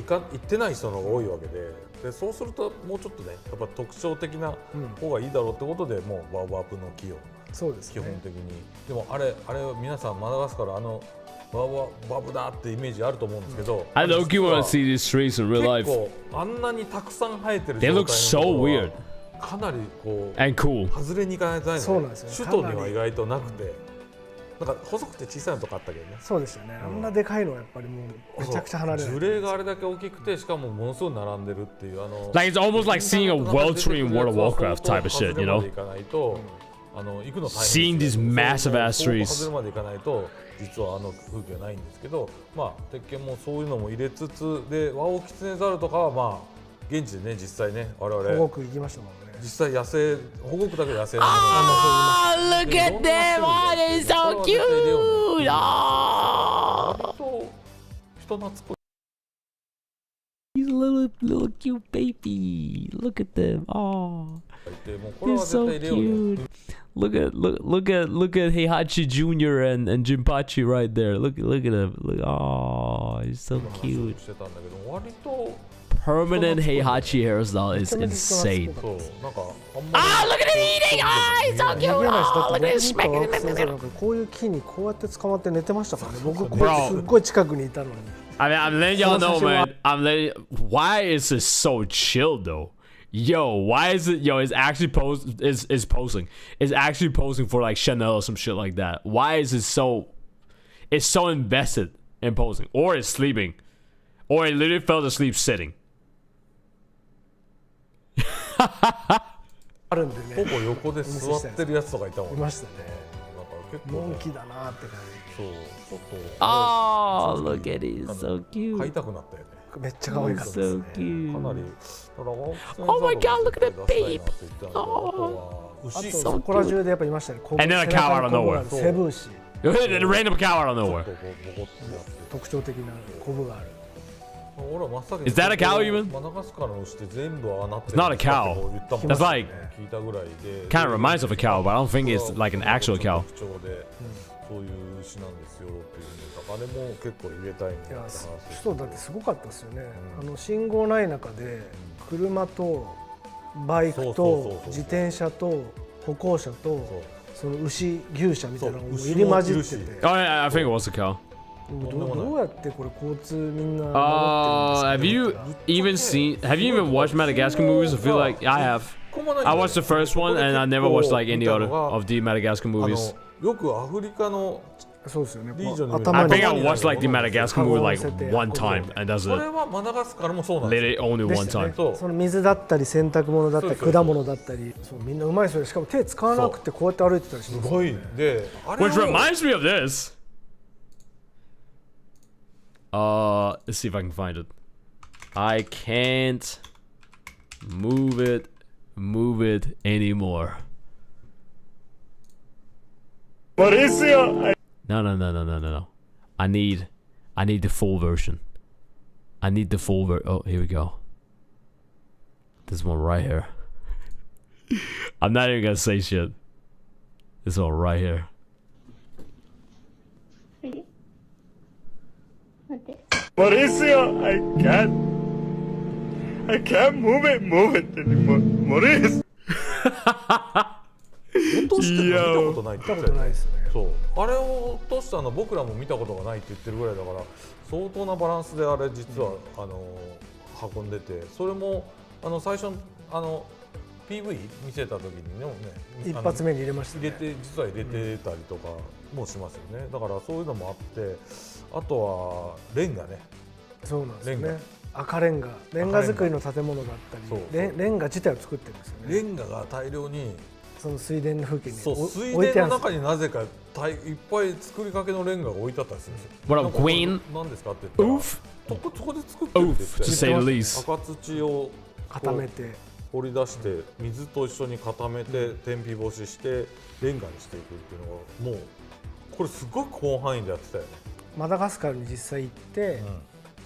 行ってない人の方が多いわけで、そうするともうちょっとねやっぱ特徴的な方がいいだろうってことで、もうバーバープの木をそうですね、基本的に。でもあれ皆さんマダガスカルバブだってイメージあると思うんですけど、I low-key want to see these trees in real 結 life. 構あんなにたくさん生えてる They 状 look 態 so のところは weird かなりこう and cool. 外れに行かないとないので、そうなんですよね首都には意外となくて、なんか細くて小さいのとかあったけどね。そうですよね。あんなでかいのはやっぱりもうめちゃくちゃ離れない。樹齢があれだけ大きくてしかもものすごい並んでるっていうLike it's almost like seeing a world tree in World of Warcraft type of shit, you know? Seeing these massive ass trees. 外れまで行かないと実は風景はないんですけど、まあ鉄拳もそういうのも入れつつでワオキツネザルとかはまあ現地でね実際ね我々保護区行きましたもんね。実際野生保護区だけ野生のもの Oh, look at them! Oh, they're so cute! Oh, 人懐っこい he's a little cute baby. Look at them. Oh, でもうこれ they're は so 絶対入れようね cute. Look at Heihachi Jr. and Jinpachi right there. Look at him. Look, oh, he's so cute. してたんだけど割と Permanent Heihachi hairstyle is insane. そうなんかあんまり Ah, look at it eating! Ah, he's so cute! Oh, look at it smacking. こういう木にこうやって捕まって寝てましたからね。僕こうすっごい近くにいたのに。I mean, I'm letting y'all know, man. Why is it so chill though? Yo, why is it? Yo, it's actually posing. It's actually posing for like Chanel or some shit like that. Why is it so? It's so invested in posing, or it's sleeping, or it literally fell asleep sitting. あるんでね。ほぼ横で座ってるやつとかいたもんね。いましたね。だから結構のんきだなって感そうちょっと Oh, look at it, it's so 飼い cute. たくなったよね。じ。めっちゃ可愛かったです So ね。か cute. なり。 Oh my God, look at that babe. あとそこら中でやっぱいましたね。 And then a cow out of nowhere. セブンシ The random cow out of nowhere. 特徴的なコブがある。 Is that a cow even? マダガスカルの牛って全部ああなってる It's not a cow. 言ったもん That's like 聞いたぐらいで kind of reminds of a cow, but I don't think it's like an actual cow. 特徴でそういう牛なんですよっていうのだからあれも結構入れたいねっていや、話人だってすごかったですよね。信号ない中で車とバイクと自転車と歩行者とその牛車みたいなのが入り混じってて。 Oh yeah, I think it was a cow. どうやってこれ交通みんな守ってるんです Have you even seen? Have you even watched Madagascar movies? I feel like I have. I watched the first one, and I never watched like any other of the Madagascar movies. よくアフリカのそうですよね。リージョンに I 見 think る I watched like the Madagascar movie like one time, and that's それ it. はマダガスカルもそうなんですよ Literally only で one したね time. そうその水だったり洗濯物だったりそうそう果物だったりそうみんなうまいですよ。しかも手使わなくてこうやって歩いてたりしますすごいであれを Which reminds me of this. Let's see if I can find it. I can't move it anymore. No. I need the full version. I need the full version. Oh, here we go. This one right here. I'm not even gonna say shit. This one right here. Mauricio, I can't move it anymore. Mauricio. 落としてるの見たことないって言ってたよね見たことないですね。そうあれを落としたの僕らも見たことがないって言ってるぐらいだから相当なバランスであれ実は、運んでてそれも最初PV 見せた時にね一発目に入れましたね。実は入れてたりとかもしますよねだからそういうのもあってあとはレンガねそうなんですよレンね。赤レンガ作りの建物だったそうりレンガ自体を作ってるんですよね。レンガが大量にその水田の風景にそう水置いてあるんです田の中になぜかいっぱい作りかけのレンガが置いてあったりするんですよ。 What な up, んか Queen? 何ですかって言ったら Oof. そこで作ってるって言って Oof, to say the least. 赤土を固めて掘り出して水と一緒に固めて天日干ししてレンガにしていくっていうのがもうこれすごく広範囲でやってたよね。マダガスカルに実際行って、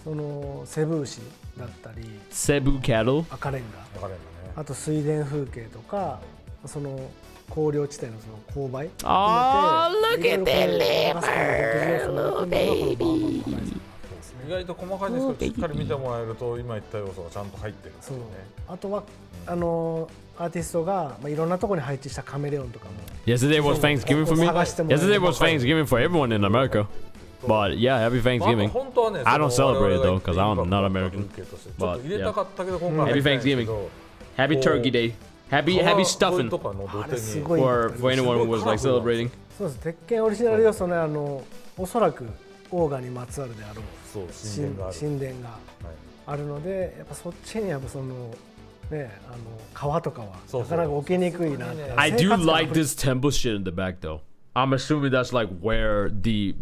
そのセブ牛だったり Cebu cattle. 赤レンガ分かれるね。あと水田風景とかその荒涼地帯のその勾配 Oh, look at that little baby 意外と細かいんですけどしっかり見てもらえると今言った要素がちゃんと入ってるんですそうよね。あとはアーティストが、いろんなところに配置したカメレオンとかも Yesterday was Thanksgiving for me. 探してもらえる Yesterday was Thanksgiving for everyone in America. But yeah, happy まあ Thanksgiving. 本当はね I don't その celebrate it 我々 though, 'cause が I'm イン not パクト American. 風景としてちょっと But 入れたかったけど今回は Happy 入れないんですけ Thanksgiving. ど Happy Turkey Day. Happy こ stuffing れとかの土あれ手にすごい for anyone who was like celebrating. そうです。鉄拳オリジナル要素ね、おそらくオーガにまつわるであろうそう神殿がある、神殿があるので、やっぱそっちにやっぱそのね、川とかはなかなか置きにくいなって。 I do like this temple shit in the back though. I'm assuming that's like where the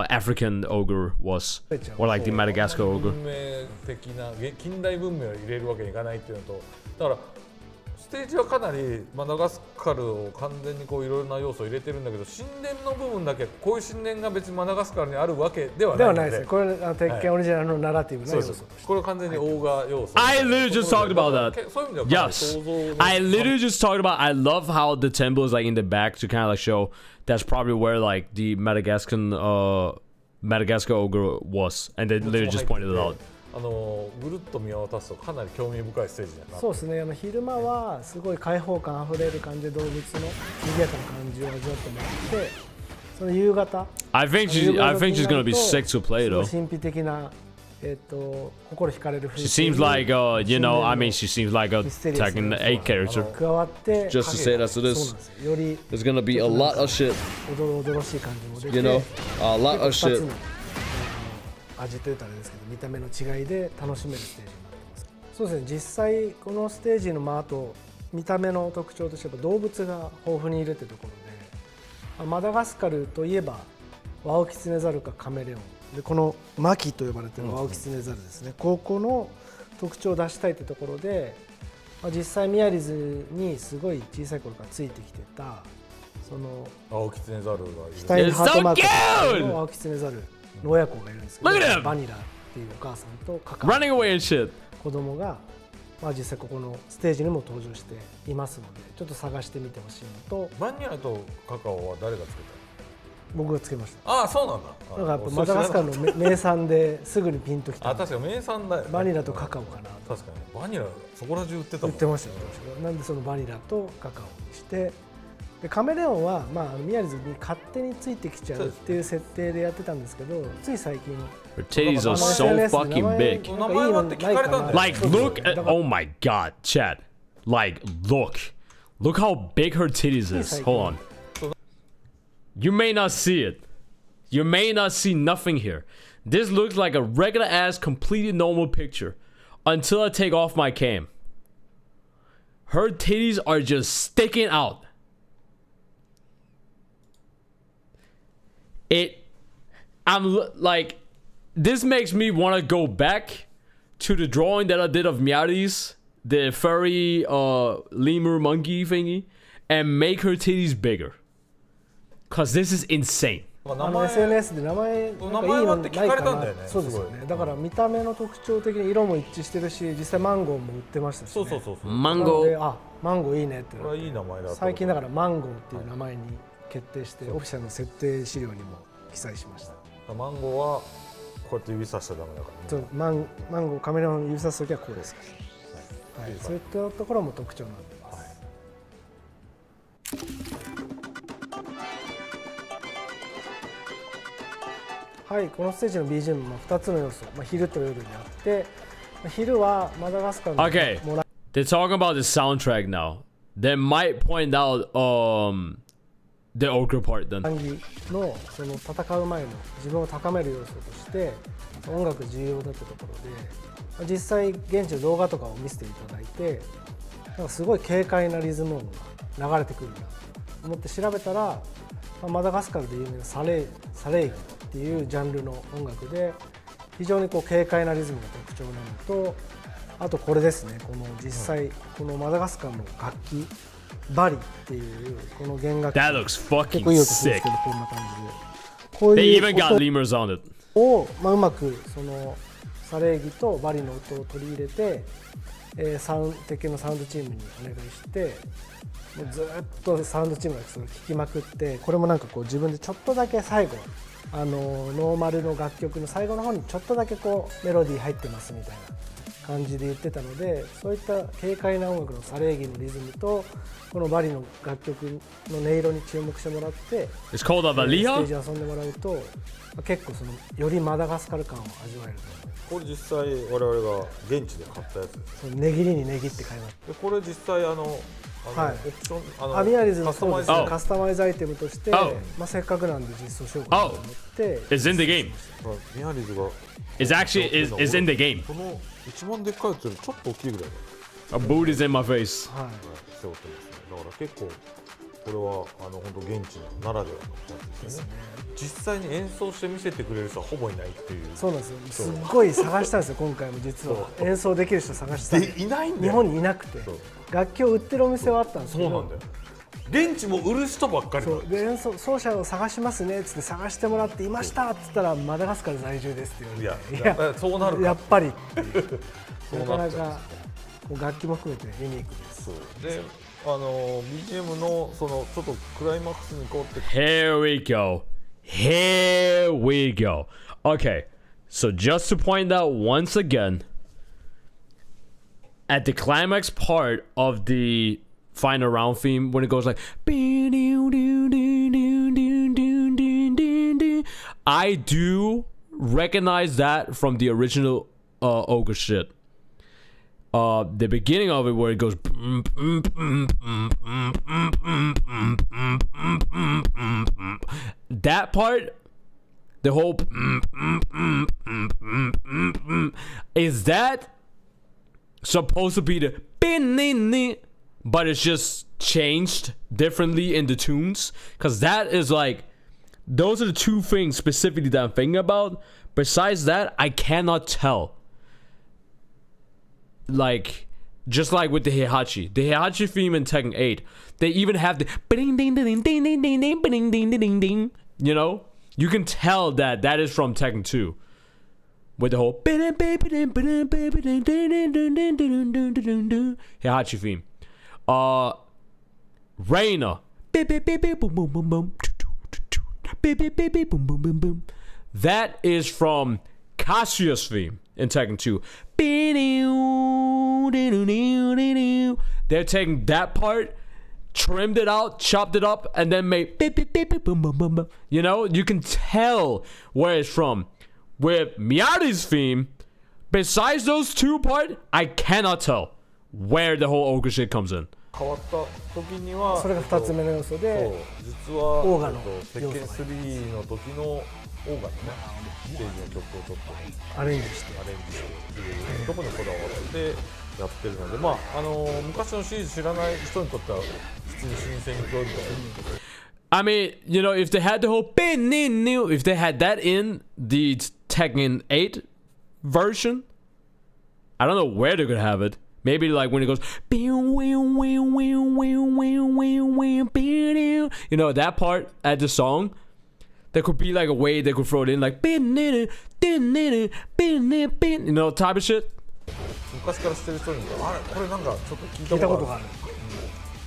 African ogre was, or like the Madagascar 文 ogre. 明的な近代文明を入れるわけにいかないっていうのと、だからステージはかなりマダガスカルを完全にこういろいろな要素を入れてるんだけど、神殿の部分だけこういう神殿が別にマダガスカルにあるわけではないので。ではないですね。これ鉄拳オリジナルのナラティブの要素として。これは完全にオーガ要素。 I literally just talked about that. そういう意味では Yes, I literally just talked about. I love how the temple is like in the back to kind of like show that's probably where like the Madagascar ogre was, and they literally just pointed it out. ぐるっと見渡すとかなり興味深いステージだな。そうですね。昼間はすごい開放感あふれる感じで動物の賑やかな感じを味わってもらって、その夕方。I think she's gonna be sick to play though. 神秘的な心惹かれる。She seems like you know, I mean, she seems like a Tekken 8 character. 加わって Just to say that to そうなん this, ですよ。より there's gonna be a lot of shit. おどろおどろしい感じも出て、 You know, a lot of 二つ shit. の味というとあれですけど、見た目の違いで楽しめるステージになってます。そうですね。実際このステージのあと見た目の特徴としては動物が豊富にいるというところで、マダガスカルといえばワオキツネザルかカメレオンで、このマキと呼ばれているワオキツネザルですね。ここの特徴を出したいというところで、実際ミヤリズにすごい小さい頃からついてきてたその青キツネザルがいる。額にハートマーク It's so cute! のワオキツネザルの親子がいるんですけど、 Look at him! バニラっていうお母さんとカカ Running away and shit. 子供が、実際ここのステージにも登場していますので、ちょっと探してみてほしいのと。バニラとカカオは誰がつけ僕がつけました。た？ああ、そうなんだ。だからやっぱマダガスカルの名産ですぐにピンときた。あ、確かに名産だよね。バニラとカカオかなと。確かにバニラそこら中売ってたもん。売ってましたよ。なんでそのバニラとカカオにして、でカメレオンはミヤリズに勝手についてきちゃうっていう設定でやってたんですけど、つい最近 Her titties are so fucking big. 名前はって聞かれたんだよ。 Like, look at, oh my god, Chad. Like, look how big her titties is. Hold on. You may not see it. You may not see nothing here. This looks like a regular ass, completely normal picture until I take off my cam. Her titties are just sticking out. Like, this makes me want to go back to the drawing that I did of Miary's, the furry lemur monkey thingy, and make her titties bigger. Cause this is insane. SNS で名前なんかいいのないかな。そうですよね。だから見た目の特徴的に色も一致してるし、実際マンゴーも売ってましたしね。そう。マンゴー。あ、マンゴーいいねって。これはいい名前だ。最近だからマンゴーっていう名前に決定して、オフィシャルの設定資料にも記載しました。マンゴーはこうやって指さしちゃダメだからね。マンゴーカメラを指さすときはこうですから。はい。そういったところも特徴になってます。はい、このステージの BGM も2つの要素、昼と夜にあって、昼はマダガスカルの Okay, they're talking about the soundtrack now. They might point out the ogre part then. のその戦う前の自分を高める要素として音楽重要だったところで、実際現地の動画とかを見せていただいて、なんかすごい軽快なリズム音が流れてくるなと思って調べたら、マダガスカルで有名なサレイギっていうジャンルの音楽で、非常にこう軽快なリズムが特徴なのと、あとこれですね、この実際このマダガスカルの楽器バリっていうこの弦楽器、 That looks 結構いい fucking 音するんです sick. けど、こんな感じでこう They いう even got 音 lemurs on it. を、うまくそのサレーギとバリの音を取り入れて、鉄拳のサウンドチームにお願いして、もうずっとサウンドチームがそれを聴きまくって、これもなんかこう自分でちょっとだけ最後ノーマルの楽曲の最後の方にちょっとだけこうメロディー入ってますみたいな感じで言ってたので、そういった軽快な音楽のサレーギのリズムとこのバリの楽曲の音色に注目してもらって、 It's called a ステー Valia? ジ遊んでもらうと結構そのよりマダガスカル感を味わえると思います。これ実際我々が現地で買ったやつです。その値切りに値切って買います。でこれ実際はいオプションミヤリーズのカスタマイズあカスタマイズアイテムとして、Oh. せっかくなんで実装しようかなと思って、 It's in the game. ミヤリーズが It's actually is in the game. この一番でっかいやつよりちょっと大きいぐらい A boot is in my face. はい、背負ってますね。だから結構これは本当現地ならではのやつですよね。実際に演奏して見せてくれる人はほぼいないっていう。そうなんですよ。すっごい探したんですよ今回も実は演奏できる人探したんでいないんだよ。日本にいなくてそう楽器を売ってるお店はあったんですけど、そうなんだよ。現地も売る人ばっかりだ。そうで奏者を探しますねっつって探してもらっていましたっつったらマダガスカル在住ですって言われて、いやそうなるかやっぱりっていうそうなかななっちゃうんかこう楽器も含めてユニークです。そうでBGM のそのちょっとクライマックスに行こうって Here we go. Here we go. Okay, so just to point out once again, at the climax part of the final round theme, when it goes like, I do recognize that from the original Ogre shit. The beginning of it where it goes that part, the whole is that supposed to be the but it's just changed differently in the tunes, because that is like, those are the two things specifically that I'm thinking about. Besides that, I cannot tell. Like, just like with the Heihachi theme in Tekken 8, they even have the you know, you can tell that that is from Tekken 2 with the whole Heihachi theme. Reina, that is from Kasuya's theme in Tekken 2. They're taking that part, trimmed it out, chopped it up, and then made, you know, you can tell where it's from. With Miyare's theme, besides those two parts, I cannot tell where the whole ogre shit comes in. 変わった時にはそれが2つ目の要素で、そう実はオーガの鉄拳3の時のオーガのねステージの曲をちょっとアレンジしてアレンジしてっていうところにこだわってやってるので、まあ昔のシリーズ知らない人にとっては普通に新鮮に聞こえると思うんですけど。I mean, you know, if they had the whole if they had that in the Tekken 8 version, I don't know where they're gonna have it. Maybe like when it goes, you know, that part at the song, there could be like a way they could throw it in, like, you know, type of shit. 昔から知ってる人にあれこれなんかちょっと聞いたことがある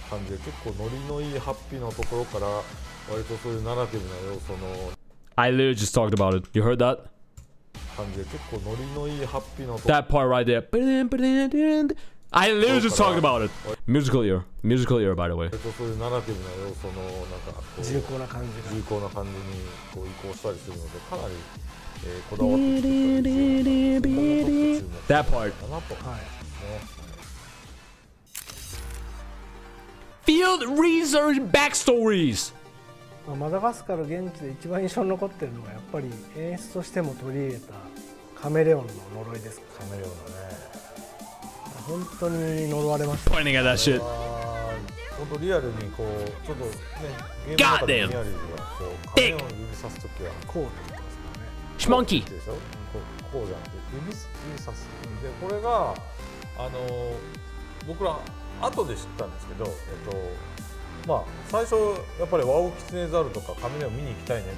感じで、結構ノリのいいハッピーのところから割とそういうナラティブな要素の I literally just talked about it. You heard that? 感じで結構ノリのいいハッピーのとこ That part right there. I literally just talked about it. Musical ear, by the way. 割とそういうナラティブな要素のなんかこう重厚な感じが重厚な感じにこう移行したりするので、かなり、こだわって作ったりする That part. かなと、はいね。 Field research backstories. マダガスカル現地で一番印象に残ってるのはやっぱり演出としても取り入れたカメレオンの呪いです。カメレオンだね。本当に呪われました。 Pointing at that shit. 本当リアルにこうちょっとねゲームの中で Goddamn. ミヤリーズがこうカメレオンを指さすときはこうって言ってますからね。 Schmonkey. でしょ、こうじゃなくて指さす。でこれが僕ら後で知ったんですけど、まあ最初やっぱりワオキツネザルとかカメレオン見に行きたいねっ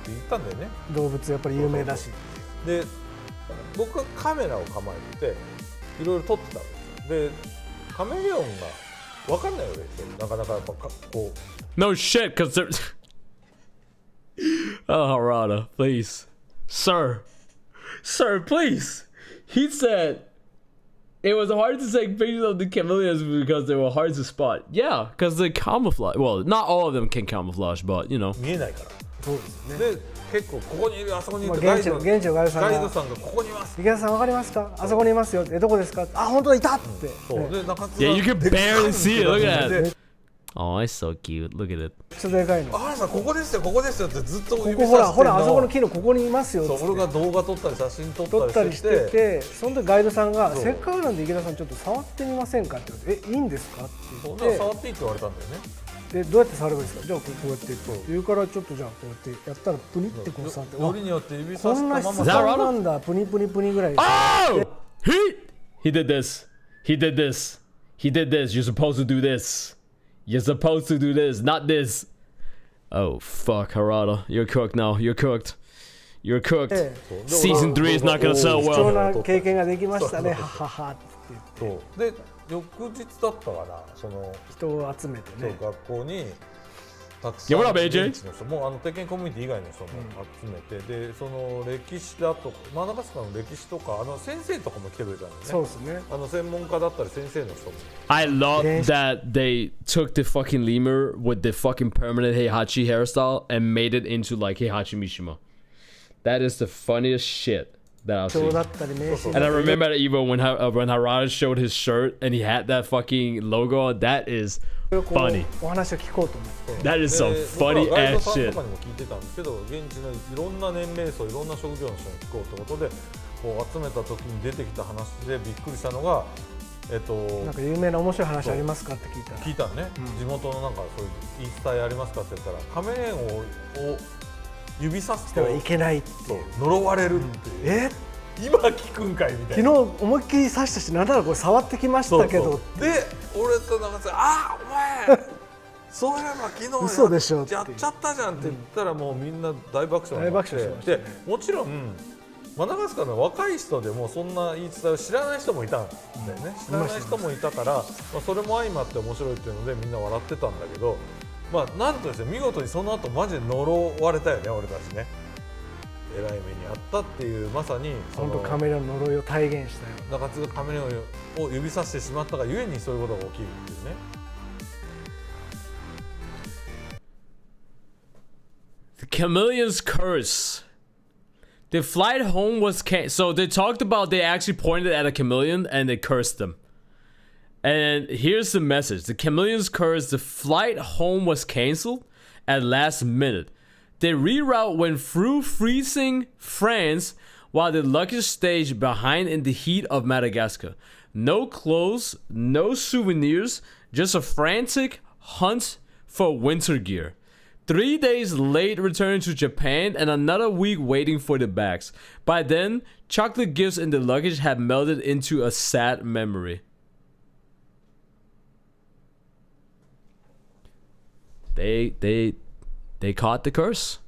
て言ったんだよね。動物やっぱり有名だし。で僕はカメラを構えていろいろ撮ってたんですよ。でカメレオンが分かんないわけですよ。なかなかやっぱこう No shit, cause they're. Oh, Harada, please, sir, please. He said it was hard to take pictures of the chameleons because they were hard to spot. Yeah, because they camouflage. Well, not all of them can camouflage, but you know. 見えないから。そうですよね。で結構ここにいるあそこにいまあ、る現地のガイドさんがガイドさんがここにいます。池田さんわかりますか、あそこにいますよ、どこですか、あ本当だいたって、そうで中津 Yeah, you can でっかい barely see it. Look at で that. Oh, it's so cute. Look at it. めっちゃでかいの、あさんここですよここですよってずっとこ指さしてんの。こほらほらあそこの木のここにいますよっつってそう俺が動画撮ったり写真撮撮ったりしてったりしてて、その時ガイドさんがそうせっかくなんで池田さんちょっと触ってみませんかって言われて、いいんですかってそん言って、な触っていいって言われたんだよね。でどうやって触ればいいですか、じゃあこうやって言うからちょっとじゃあこうやってやったらプニってこう触って、よりによって指さこんなしたまま質感なんだ、プニプニプニぐらい。 Oh! He did this. He did this. He did this. You're supposed to do this. You're supposed to do this, not this. Oh, fuck, Harada. You're cooked now. You're cooked. You're cooked. Season 3 is not gonna sell 貴重 well. な経験ができましたね、はははって言ってそうで翌日だったからその人を集めてね、学校にたくさん Yeah, what up, AJ? 現地の人もテッケンコミュニティ以外の人も集めて、でその歴史だとマダガスカルの歴史とか先生とかも来てくれたんだよね。そうですね、専門家だったり先生の人も I love that they took the fucking lemur with the fucking permanent Heihachi hairstyle and made it into like Heihachi Mishima. That is the funniest shit that I've 貴重 seen. だったり名シーン And I だったり remember even when Harada showed his shirt and he had that fucking logo on, that is こう funny. お話を聞こうと思って、 That is some で funny 僕はガイド ass さん shit. とかにも聞いてたんですけど、現地のいろんな年齢層いろんな職業の人に聞こうってことでこう集めた時に出てきた話でびっくりしたのがなんか有名な面白い話ありますかって聞いたら、聞いたのね、地元のなんかそういう言い伝えありますかって言ったらカメレーンを指さすとしてはいけないっていう、呪われるっていう、今聞くんかいみたい昨な。日思いっきり刺したし、なんならこれ触ってきましたけど、そうそうで俺と長瀬あお前そういえば昨日嘘でしょってやっちゃったじゃんって言ったらもうみんな大爆笑になって大爆笑しましたねでもちろんマダガスカルの若い人でもそんな言い伝えを知らない人もいたんだよね、知らない人もいたから、それも相まって面白いっていうのでみんな笑ってたんだけど、なんとですね見事にその後マジで呪われたよね俺たちね。えらい目にあったっていう、まさにその本当カメレオンの呪いを体現したような。中津がカメレオンを指さしてしまったがゆえにそういうことが起きるっていうね。The Chameleon's Curse. The flight home was so they talked about they actually pointed at a chameleon and they cursed them. And here's the message. The Chameleon's Curse, the flight home was canceled at last minute. The reroute went through freezing France while the luggage stayed behind in the heat of Madagascar. No clothes, no souvenirs, just a frantic hunt for winter gear. 3 days late returning to Japan and another week waiting for the bags. By then, chocolate gifts in the luggage had melted into a sad memory. They caught the curse.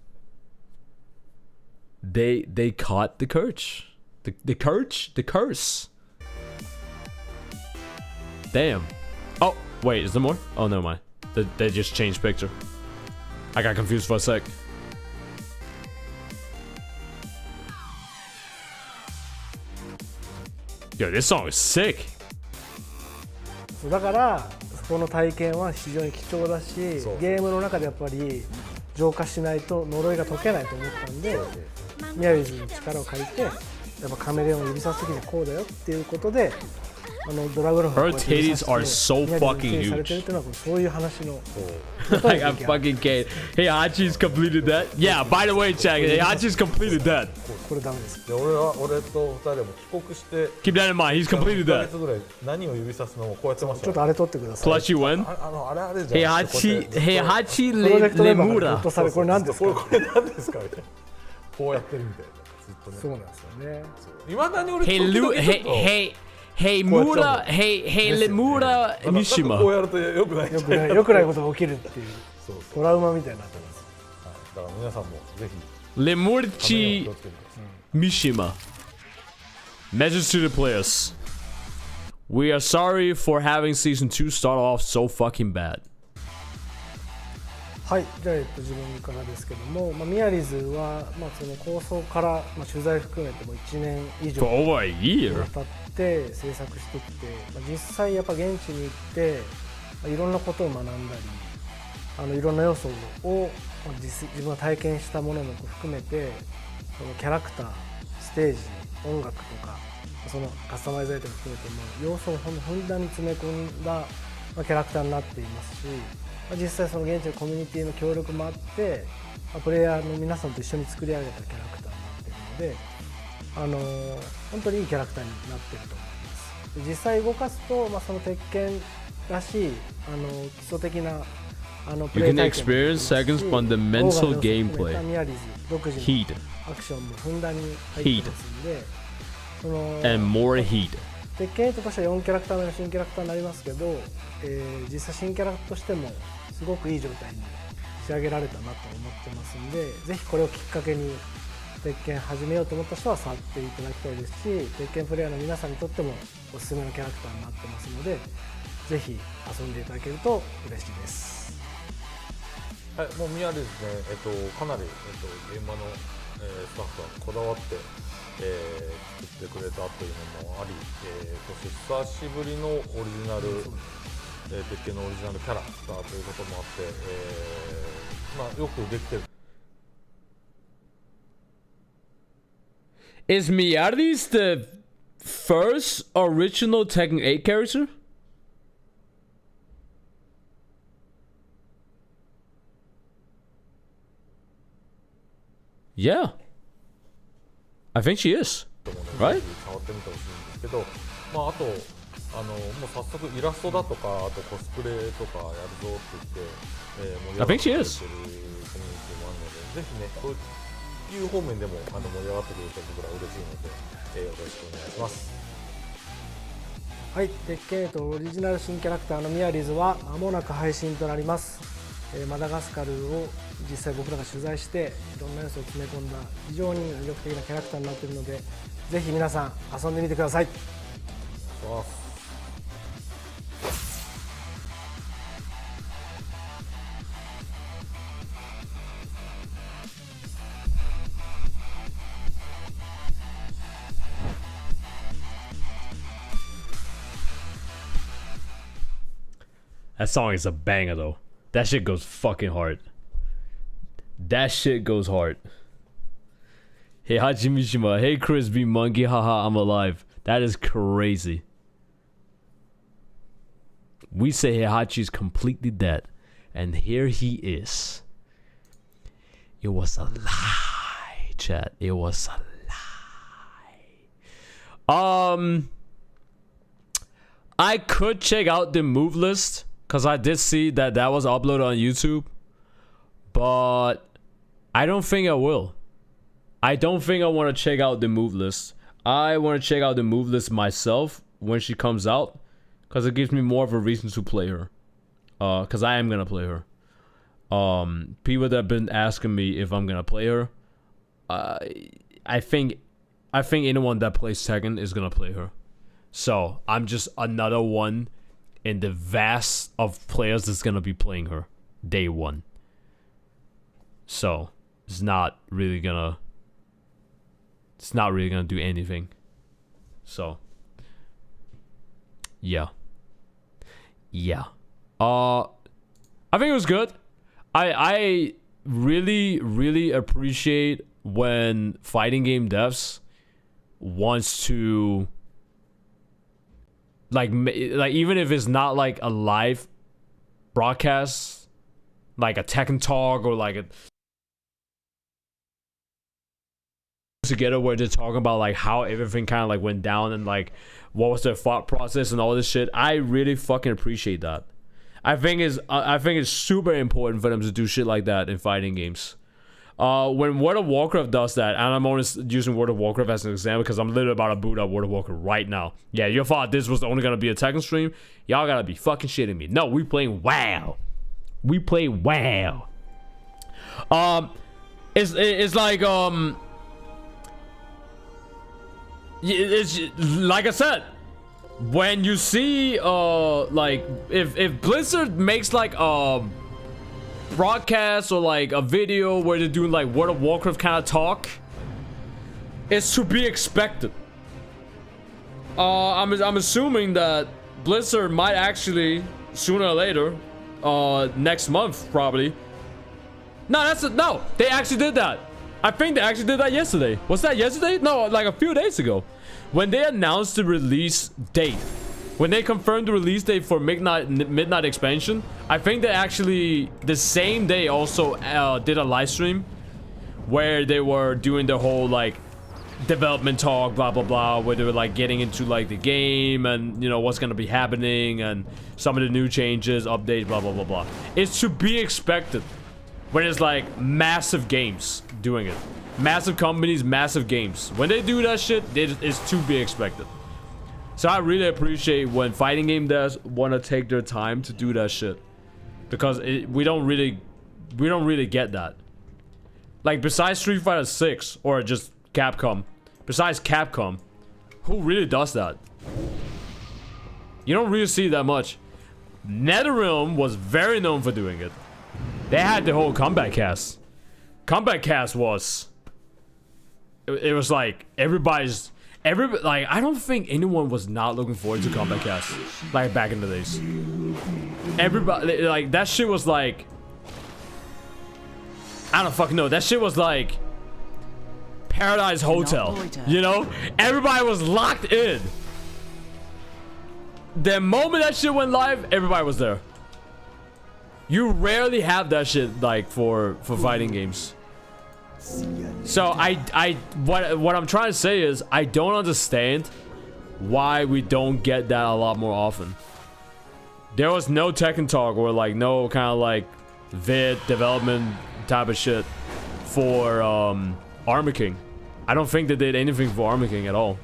They caught the curse. The curse. Damn. Oh, wait, is there more? Oh, never mind. They just changed picture. I got confused for a sec. Yo, this song is sick. そうだからそこの体験は非常に貴重だし、ゲームの中でやっぱり浄化しないと呪いが解けないと思ったんで、ミヤリーズの力を借りてやっぱカメレオンを指さす時にはこうだよっていうことで、ドラグロン Her titties are so fucking huge. されてるっていうのはそういう話の。Like I'm fucking gay. Hey, Hachi's completed that. Yeah, by the way, check. Hey, Hachi's completed that. これダメです。で俺と2人でも帰国して Keep that in mind. He's completed 1ヶ that. 月ぐらい何を指さすのをこうやってましたよ。ちょっとあれ取ってください。 Plus you win. あれじゃん。 Hey, Hachi プロジェクトレバーがグッ Lemura. とされ、これ何ですか。これ何ですかみたいな。こうやってるみたいな。ずっとね。そうなんですよね。いまだに俺 Hey, 時々 Hey, Mura. Hey, Lemura こう Mishima. やるとよくないんじゃない。よくないことが起きるっていうそうそう。トラウマみたいになってます。だから皆さんもぜひ Lemurchi 気をつけてください。 Mishima. Message to the players. We are sorry for having season 2 start off so fucking bad. はい、じゃあ、自分からですけども、ミヤリーズは、その構想から、取材含めても1年以上 For over a に year. わたって制作してきて、実際やっぱ現地に行って、いろんなことを学んだり、いろんな要素を自分が体験したものも含めて、そのキャラクター、ステージ、音楽とか、そのカスタマイズアイテム含めても要素をふんだんに詰め込んだキャラクターになっていますし、実際その現地のコミュニティの協力もあって、プレイヤーの皆さんと一緒に作り上げたキャラクターになっているので、本当にいいキャラクターになっていると思います。実際動かすと、その鉄拳らしい基礎的なプレイ You can 体験もでき experience ますし、 Teken's fundamental オーガンを含めた gameplay. ミヤリーズ独自の Heat アクションもふんだんに入ってますんで、その and more heat. 鉄拳8としては4キャラクター目の新キャラクターになりますけど、実際新キャラとしてもすごくいい状態に仕上げられたなと思ってますんで、ぜひこれをきっかけに鉄拳始めようと思った人は触っていただきたいですし、鉄拳プレイヤーの皆さんにとってもおすすめのキャラクターになってますので、ぜひ遊んでいただけると嬉しいです。はい、もう宮ですね、かなり、現場の、スタッフがこだわって、作ってくれたというのもあり、そして久しぶりのオリジナル、鉄拳のオリジナルキャラクターということもあって、よくできてる。Is Miyaris the first original Tekken 8 character? Yeah. I think she is. Right? 触ってみてほしいんですけど、あともう早速イラストだとか、あとコスプレとかやるぞって言って、盛り上がってくれてるコミュニティもあるので、ぜひね、そういう方面でも盛り上がってくれると僕ら嬉しいので、よろしくお願いします。はい、鉄拳8オリジナル新キャラクターのミヤリーズは間もなく配信となります。マダガスカルを実際僕らが取材していろんな要素を詰め込んだ非常に魅力的なキャラクターになっているので、ぜひ皆さん遊んでみてください。お願いします。That song is a banger though. That shit goes fucking hard. That shit goes hard. Hey Hachimishima, hey Crispy Monkey, haha, I'm alive. That is crazy. We say Heihachi's completely dead, and here he is. It was a lie, chat. It was a lie. I could check out the move list, because I did see that was uploaded on YouTube, but I don't think I will. I don't think I want to check out the move list. I want to check out the move list myself when she comes out, because it gives me more of a reason to play her. Because I am going to play her. People that have been asking me if I'm going to play her, I think anyone that plays Tekken is going to play her. So, I'm just another one in the vast of players that's going to be playing her day one. So, it's not really gonna do anything. So, yeah. I think it was good. I really appreciate when fighting game devs wants to like even if it's not like a live broadcast, like a Tekken talk or like a together where they're talking about like how everything kind of like went down and like what was their thought process and all this shit. I really fucking appreciate that. I think it's super important for them to do shit like that in fighting games. When World of Warcraft does that, and I'm only using World of Warcraft as an example because I'm literally about to boot up World of Warcraft right now. Yeah, you thought this was only gonna be a Tekken stream? Y'all gotta be fucking shitting me. No, we playing WoW. We play WoW. It's like it's like I said, when you see like if Blizzard makes like a broadcast or like a video where they're doing like World of Warcraft kind of talk, it's to be expected. I'm assuming that Blizzard might actually sooner or later next month probably. No, they actually did that. I think they actually did that yesterday. Was that yesterday? No, like a few days ago. When they announced the release date. When they confirmed the release date for Midnight Expansion, I think they actually, the same day also did a live stream where they were doing the whole like development talk, blah blah blah, where they were like getting into like the game and, you know, what's gonna be happening and some of the new changes, updates, blah blah blah blah. It's to be expected when it's like massive games doing it. Massive companies, massive games. When they do that shit, it's to be expected. So I really appreciate when fighting game devs want to take their time to do that shit, because we don't really get that. Like besides Street Fighter 6 or just Capcom, besides Capcom, who really does that? You don't really see that much. NetherRealm was very known for doing it. They had the whole Combat Cast. Combat Cast was... It was like like I don't think anyone was not looking forward to Combat Cast like back in the days. Everybody, like, that shit was like, I don't fucking know. That shit was like Paradise Hotel, you know? Everybody was locked in. The moment that shit went live, everybody was there. You rarely have that shit like for fighting games. So what I'm trying to say is I don't understand why we don't get that a lot more often. There was no Tekken talk or like no kind of like vid development type of shit for Armor King. I don't think they did anything for Armor King at all.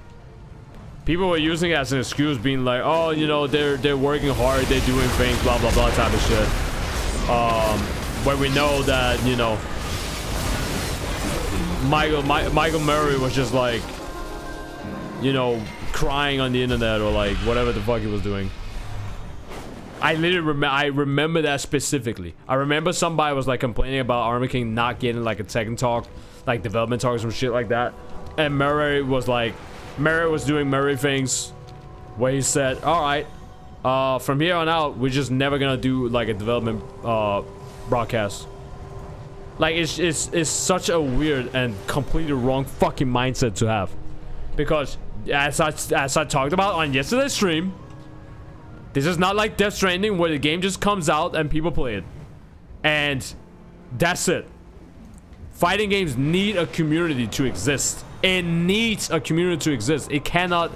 People were using it as an excuse, being like, oh, you know, they're working hard, they're doing things, blah blah blah type of shit. Where we know that, you know, Michael Miary was just like, you know, crying on the internet or like whatever the fuck he was doing. I literally remember that specifically. I remember somebody was like complaining about Armor King not getting like a Tekken talk, like development talks or shit like that. And Miary was doing Miary things where he said, all right, from here on out, we're just never gonna do like a development broadcast. Like, it's such a weird and completely wrong fucking mindset to have. Because, as I talked about on yesterday's stream, this is not like Death Stranding where the game just comes out and people play it. And that's it. Fighting games need a community to exist. It needs a community to exist. It cannot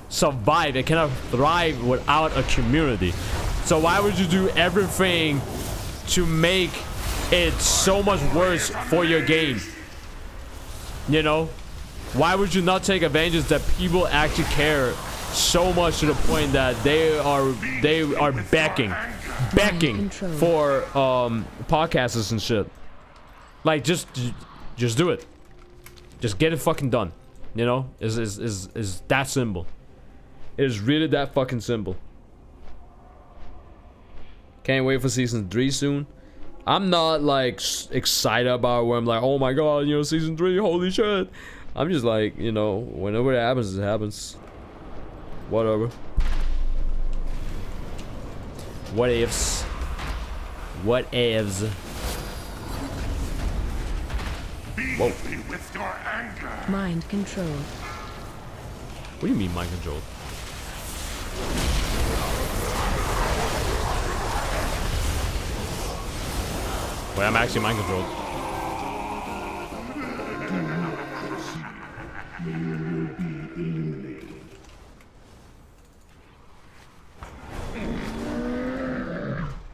survive, it cannot thrive without a community. So why would you do everything to make it's so much worse for your game? You know, why would you not take advantage that people actually care so much to the point that they are begging for podcasters and shit? Like, just do it. Just get it fucking done. You know, is that simple. It is really that fucking simple. Can't wait for season 3 soon. I'm not like excited about where I'm like, oh my god, you know, season 3, holy shit. I'm just like, you know, whenever it happens, it happens. Whatever. What ifs? What ifs? Whoa. With your anger. Mind control. What do you mean mind control? Wait, I'm actually mind controlled.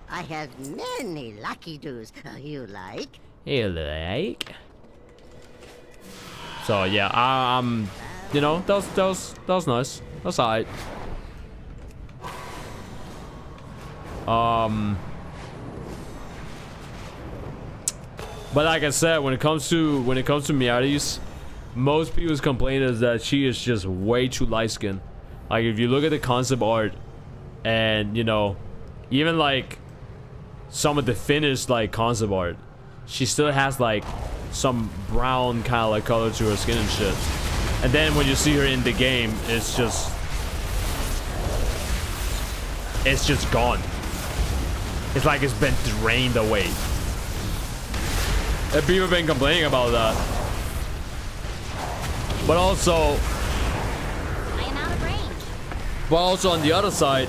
I have many lucky doos. You like? You like? So yeah, you know, that was nice. That's alright. But like I said, when it comes to Miari's, most people's complaint is that she is just way too light-skinned. Like, if you look at the concept art, and you know, even like some of the finished like concept art, she still has like some brown kind of like color to her skin and shit. And then when you see her in the game, it's just gone. it's like it's been drained away. And people have been complaining about that. But also, I am out of range. but also on the other side,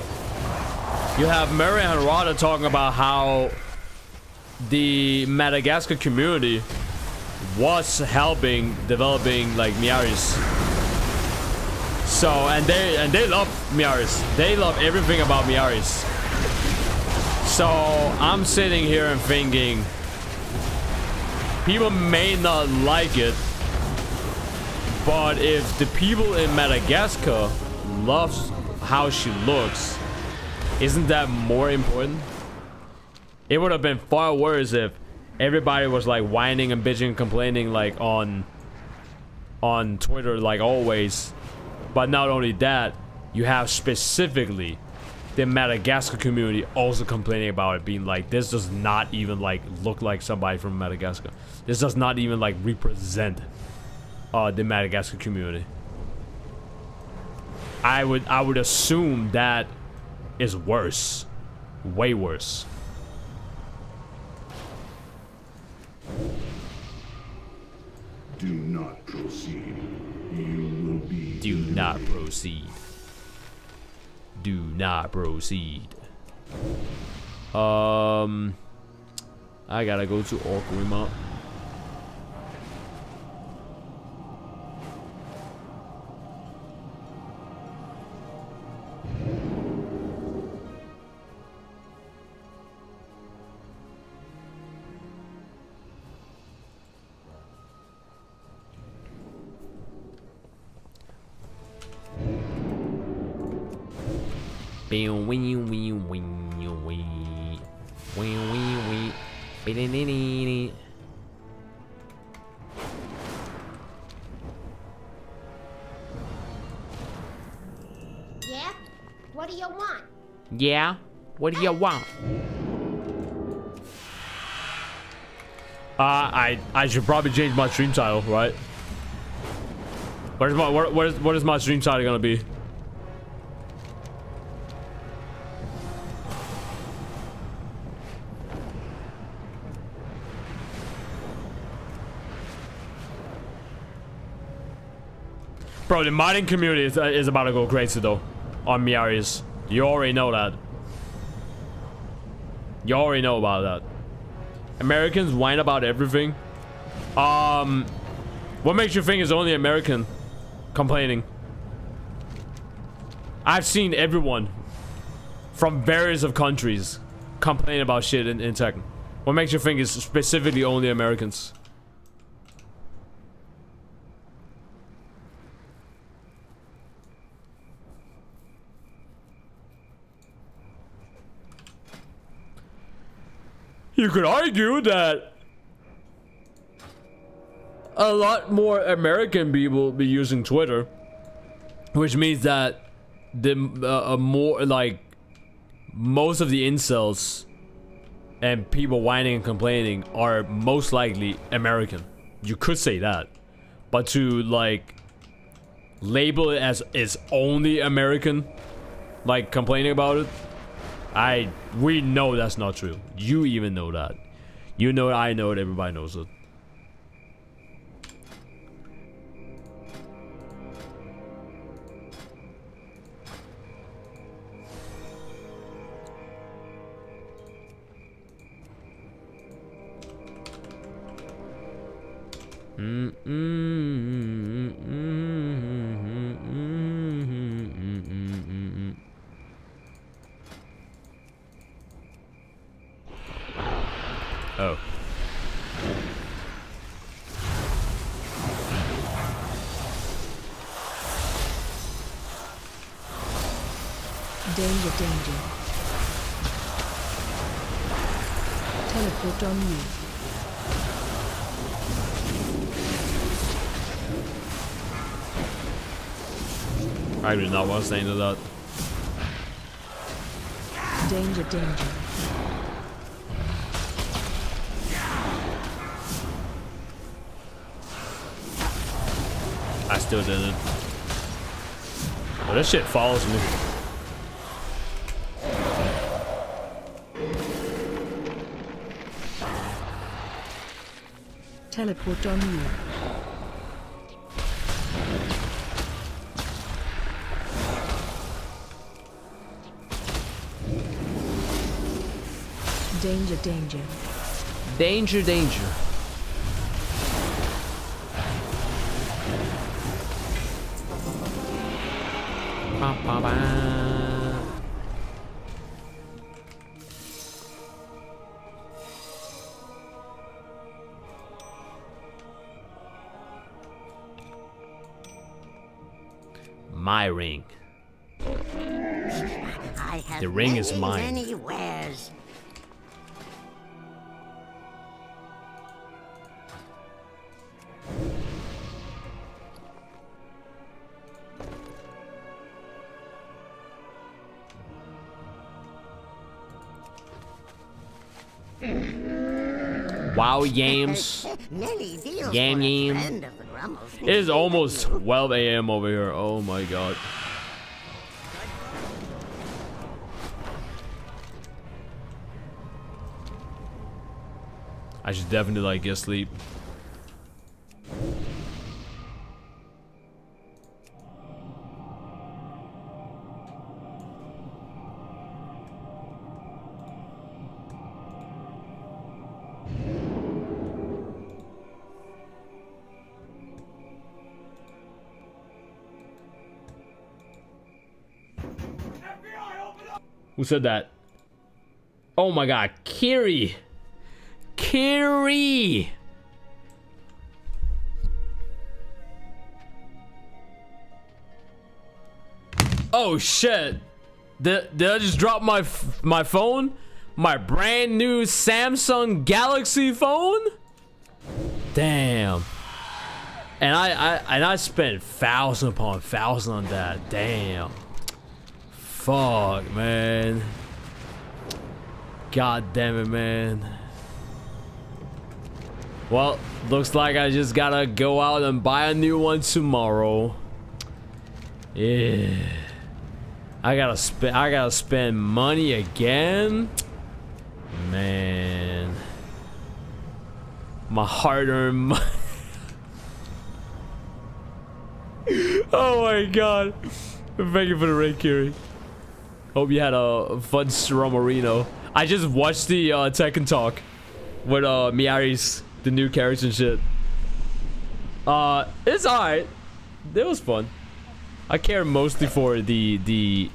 you have Murray and Harada talking about how the Madagascar community was helping developing like Miaris. So and they love Miaris. They love everything about Miaris. So I'm sitting here and thinking people may not like it, but if the people in Madagascar loves how she looks, isn't that more important? It would have been far worse if everybody was like whining and bitching and complaining like on Twitter like always. But not only that, you have specifically the Madagascar community also complaining about it, being like, this does not even like look like somebody from Madagascar. This does not even like represent the Madagascar community. I would assume that is worse, way worse. Do not proceed. You will be. Do not proceed. Do not proceed. I gotta go to Orkrima. Yeah? What do you want? Yeah? What do you want? I should probably change my stream title, right? What is my stream title gonna be? Bro, the modding community is about to go crazy though on Miaris. You already know that. You already know about that. Americans whine about everything. What makes you think it's only American complaining? I've seen everyone from various of countries complain about shit in Tekken. What makes you think it's specifically only Americans? You could argue that a lot more American people be using Twitter, which means that the more like most of the incels and people whining and complaining are most likely American. You could say that, but to like label it as it's only American, like complaining about it, we know that's not true. You even know that. You know it, I know it, everybody knows it. Oh. Danger, danger. Teleport on you. I did not want to say into that. Danger, danger. I still didn't. But this shit follows me. Teleport on you. Danger, danger. Danger, danger. Ba, ba, ba. My ring. I have The ring is many, mine. many wares. Wow, yams. Many deals Yam, for a yam. friend of the Grummels. It is almost 12 a.m. over here. Oh my god. I should definitely like get sleep. Who said that? Oh my god, Kiri! Kiri! Oh shit! Did I just drop my phone? My brand new Samsung Galaxy phone? Damn. And I spent thousand upon thousand on that. Damn. Fuck, man. God damn it, man. Well, looks like I just gotta go out and buy a new one tomorrow. Yeah. I gotta spend money again. Man. My hard-earned money. Oh my god. Thank you for the raid, Kiri. Hope you had a fun Marino. I just watched the Tekken talk with Miary's the new character and shit. It's alright. It was fun. I care mostly for the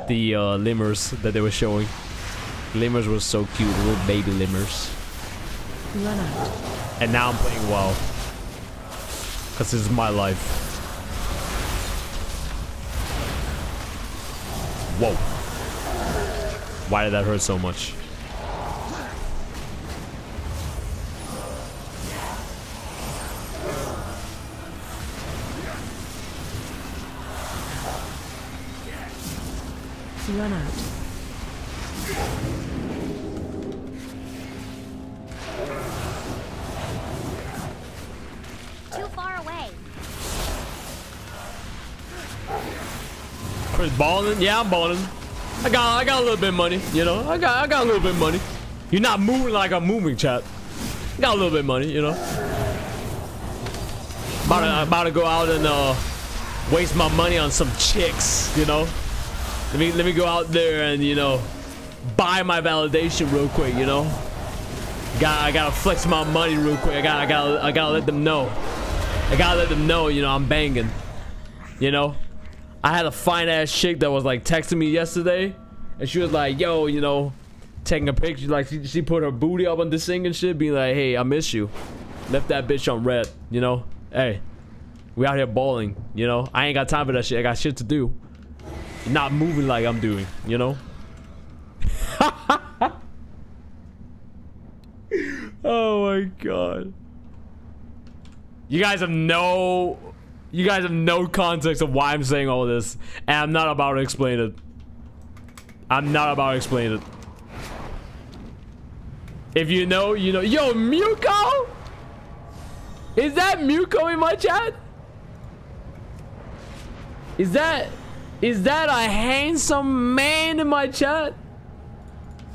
lemurs that they were showing. Lemurs were so cute, little baby lemurs. Run out. And now I'm playing WoW. Cause this is my life. Whoa. Why did that hurt so much? Run out. Too far away. Chris balling? Yeah, I'm balling. I got a little bit of money, you know. I got a little bit of money. You're not moving like I'm moving, chat. Got a little bit of money, you know. About to go out and waste my money on some chicks, you know. Let me go out there and, you know, buy my validation real quick, you know. I gotta flex my money real quick. I gotta let them know. I gotta let them know, you know, I'm banging. You know. I had a fine ass chick that was like texting me yesterday, and she was like, "Yo, you know, taking a picture." Like she put her booty up on this thing and shit, being like, "Hey, I miss you." Left that bitch on red, you know. Hey, we out here balling, you know. I ain't got time for that shit. I got shit to do. Not moving like I'm doing, you know. Oh my god. You guys have no context of why I'm saying all this, and I'm not about to explain it. I'm not about to explain it. If you know, you know. Yo, Muko? Is that Muko in my chat? Is that a handsome man in my chat?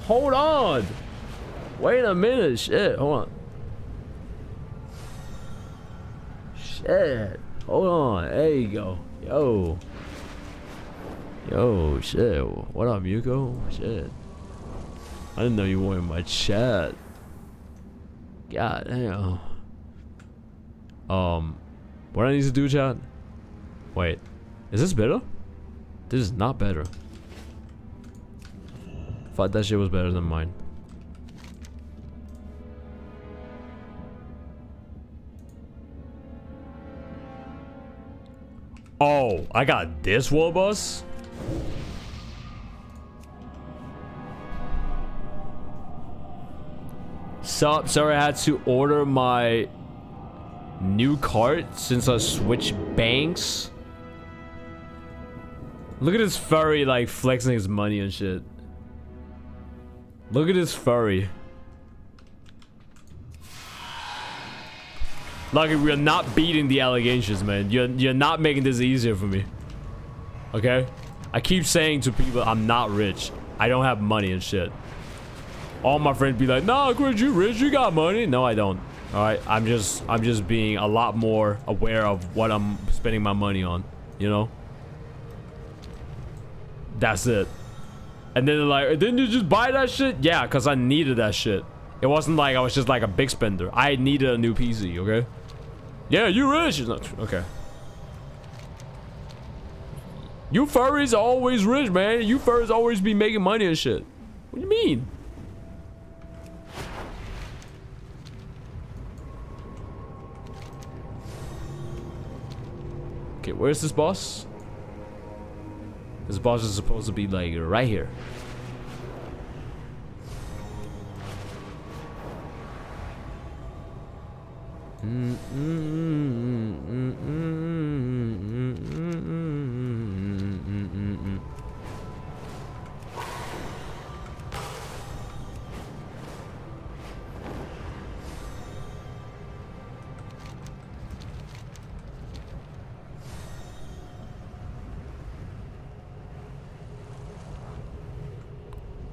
Hold on. Wait a minute. Shit, hold on. shit. Hold on. There you go. Yo. Yo, shit. What up, Yuko? Shit. I didn't know you were in my chat. God damn. What I need to do, chat? Wait. Is this better? This is not better. Thought that shit was better than mine. Oh, I got this wall bus? Sup, sorry I had to order my new cart since I switched banks. Look at this furry like flexing his money and shit. Look at this furry. Like we're not beating the allegations, man. You're not making this easier for me. Okay? I keep saying to people I'm not rich. I don't have money and shit. All my friends be like, "Nah, Chris, you rich, you got money." No, I don't. Alright? I'm just being a lot more aware of what I'm spending my money on. You know? That's it. And then they're like, "Didn't you just buy that shit?" Yeah, because I needed that shit. It wasn't like I was just like a big spender. I needed a new PC, okay? Yeah, you rich. Okay. You furries are always rich, man. You furries always be making money and shit. What do you mean? Okay, where's this boss? This boss is supposed to be like right here.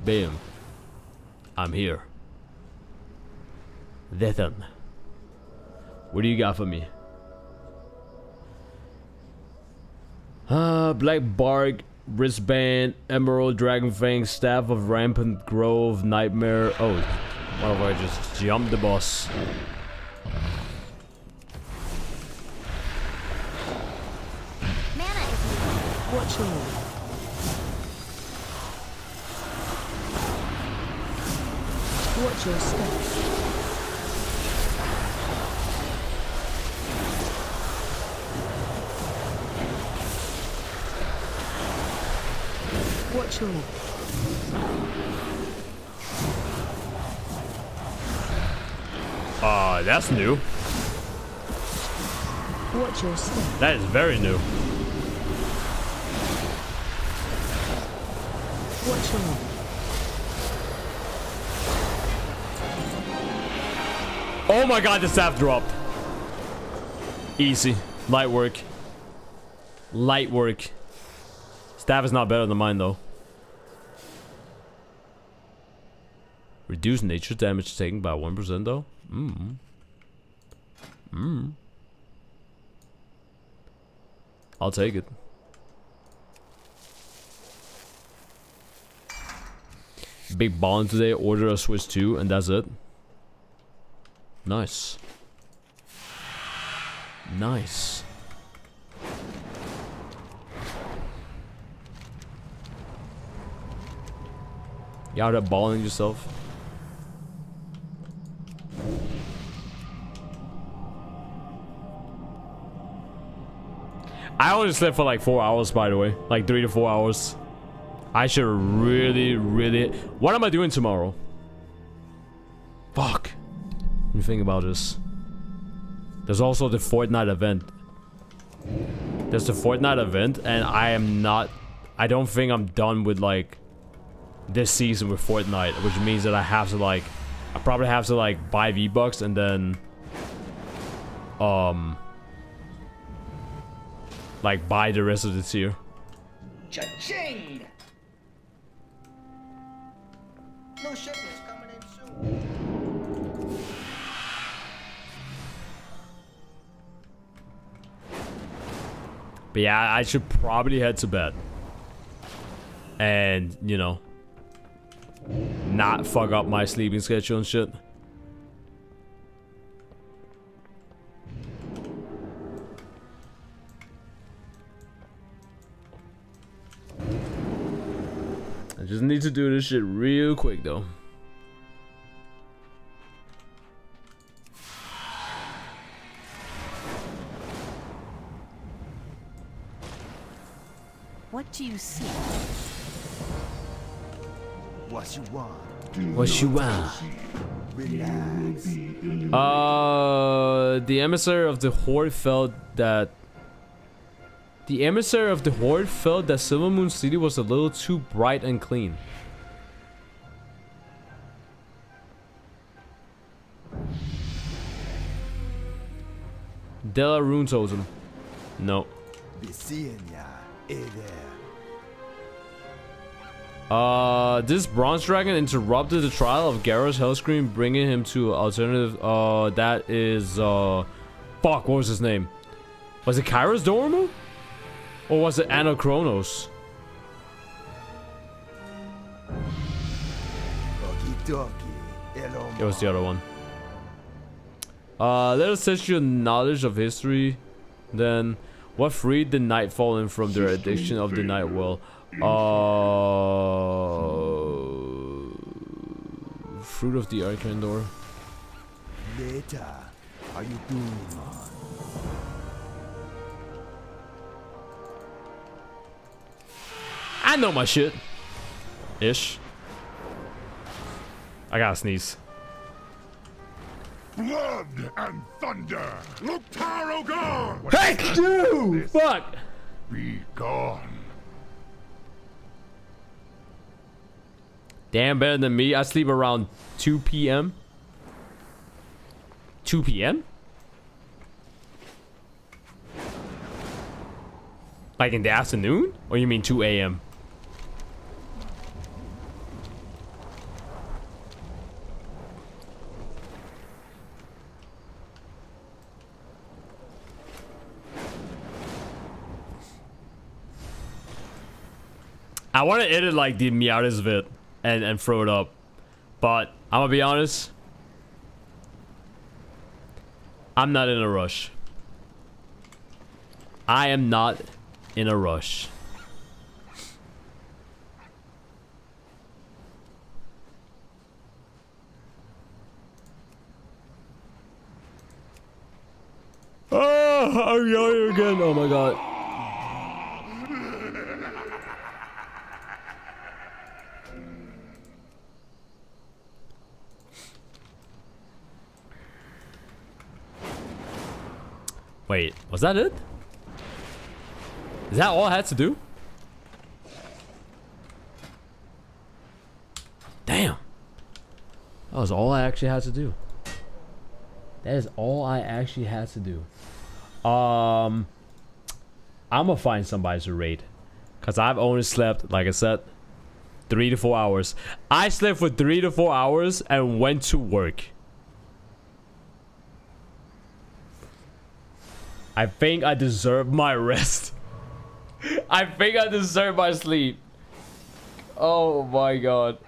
Bam. I'm here. Then. What do you got for me? Black bark, wristband, emerald, dragon fang, staff of rampant grove, nightmare. Oh, what if I just jumped the boss? Mana is needed. Watch your move. Watch your step. Watch your move. That's new. Watch your step. That is very new. Watch your move. Oh my god, the staff dropped. Easy. Light work. Light work. Staff is not better than mine though. Reduce nature damage taken by 1% though? I'll take it. Big bond today, order a Switch 2 and that's it. Nice. Nice. You out there balling yourself? I only slept for like 4 hours, by the way. Like 3 to 4 hours. I should really... What am I doing tomorrow? Fuck. Let me think about this. There's also the Fortnite event. There's the Fortnite event, and I don't think I'm done with like this season with Fortnite, which means that I probably have to like buy V-Bucks and then like buy the rest of the tier. Cha-ching! No shipments coming in soon. But yeah, I should probably head to bed. And, you know, not fuck up my sleeping schedule and shit. I just need to do this shit real quick though. What do you see? What you want? What you want? Relax. The emissary of the Horde felt that Silver Moon City was a little too bright and clean. Della Rune Totem. No. Be seeing ya. Hey there. This bronze dragon interrupted the trial of Garrus Hellscream, bringing him to alternative. That is fuck. What was his name? Was it Kairos Dormu? Or was it Anachronos? It was the other one. Let us test your knowledge of history. Then, what freed the Nightfallen from their addiction of the Night Well? Fruit of the Arcandor. Later. How you doing? I know my shit. Ish. I gotta sneeze. Blood and thunder! Luktaro God! Hey, dude! Fuck! Be gone. Damn, better than me. I sleep around 2 p.m. 2 p.m.? Like in the afternoon? Or you mean 2 a.m.? I want to edit like the Miary's vid and throw it up. But I'm gonna be honest. I'm not in a rush. I am not in a rush. Oh, I'm yawning again. Oh my god. Wait, was that it? Is that all I had to do? Damn. That was all I actually had to do. That is all I actually had to do. I'm gonna find somebody to raid. Cause I've only slept, like I said, 3 to 4 hours. I slept for 3 to 4 hours and went to work. I think I deserve my rest. I think I deserve my sleep. Oh my god.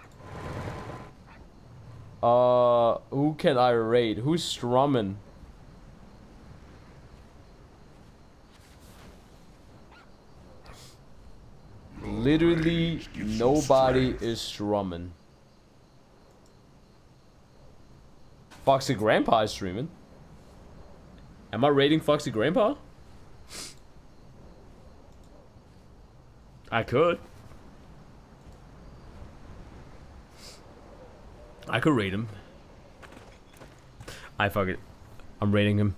Who can I raid? Who's strumming? Literally nobody is strumming. Foxy Grandpa is streaming. Am I raiding Foxy Grandpa? I could. I could raid him. I fuck it. I'm raiding him.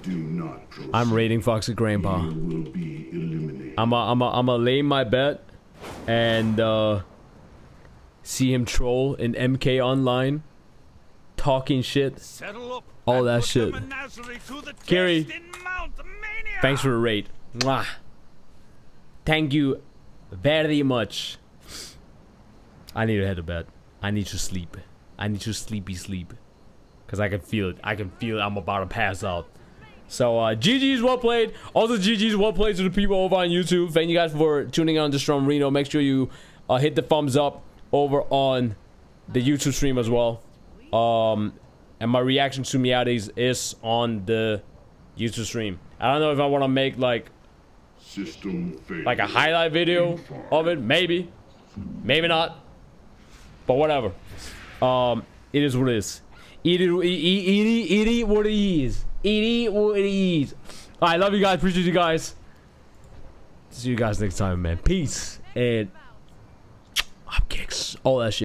Do not I'm raiding Foxy Grandpa. will be eliminated. I'm lay my bet and see him troll in MK Online, talking shit, all that shit. Carrie, thanks for the raid. Mwah. Thank you very much. I need to head to bed. I need to sleep. I need to sleep. Cause I can feel it. I can feel it. I'm about to pass out. So GG's well played. Also GG's well played to the people over on YouTube. Thank you guys for tuning on to Strum Reno. Make sure you hit the thumbs up over on the YouTube stream as well. And my reaction to Miary is on the YouTube stream. I don't know if I want to make like a highlight video of it. Maybe not, but whatever. It is what it is. It is what it is. It is what it is. Alright, love you guys. Appreciate you guys. See you guys next time, man. Peace and up kicks. All that shit.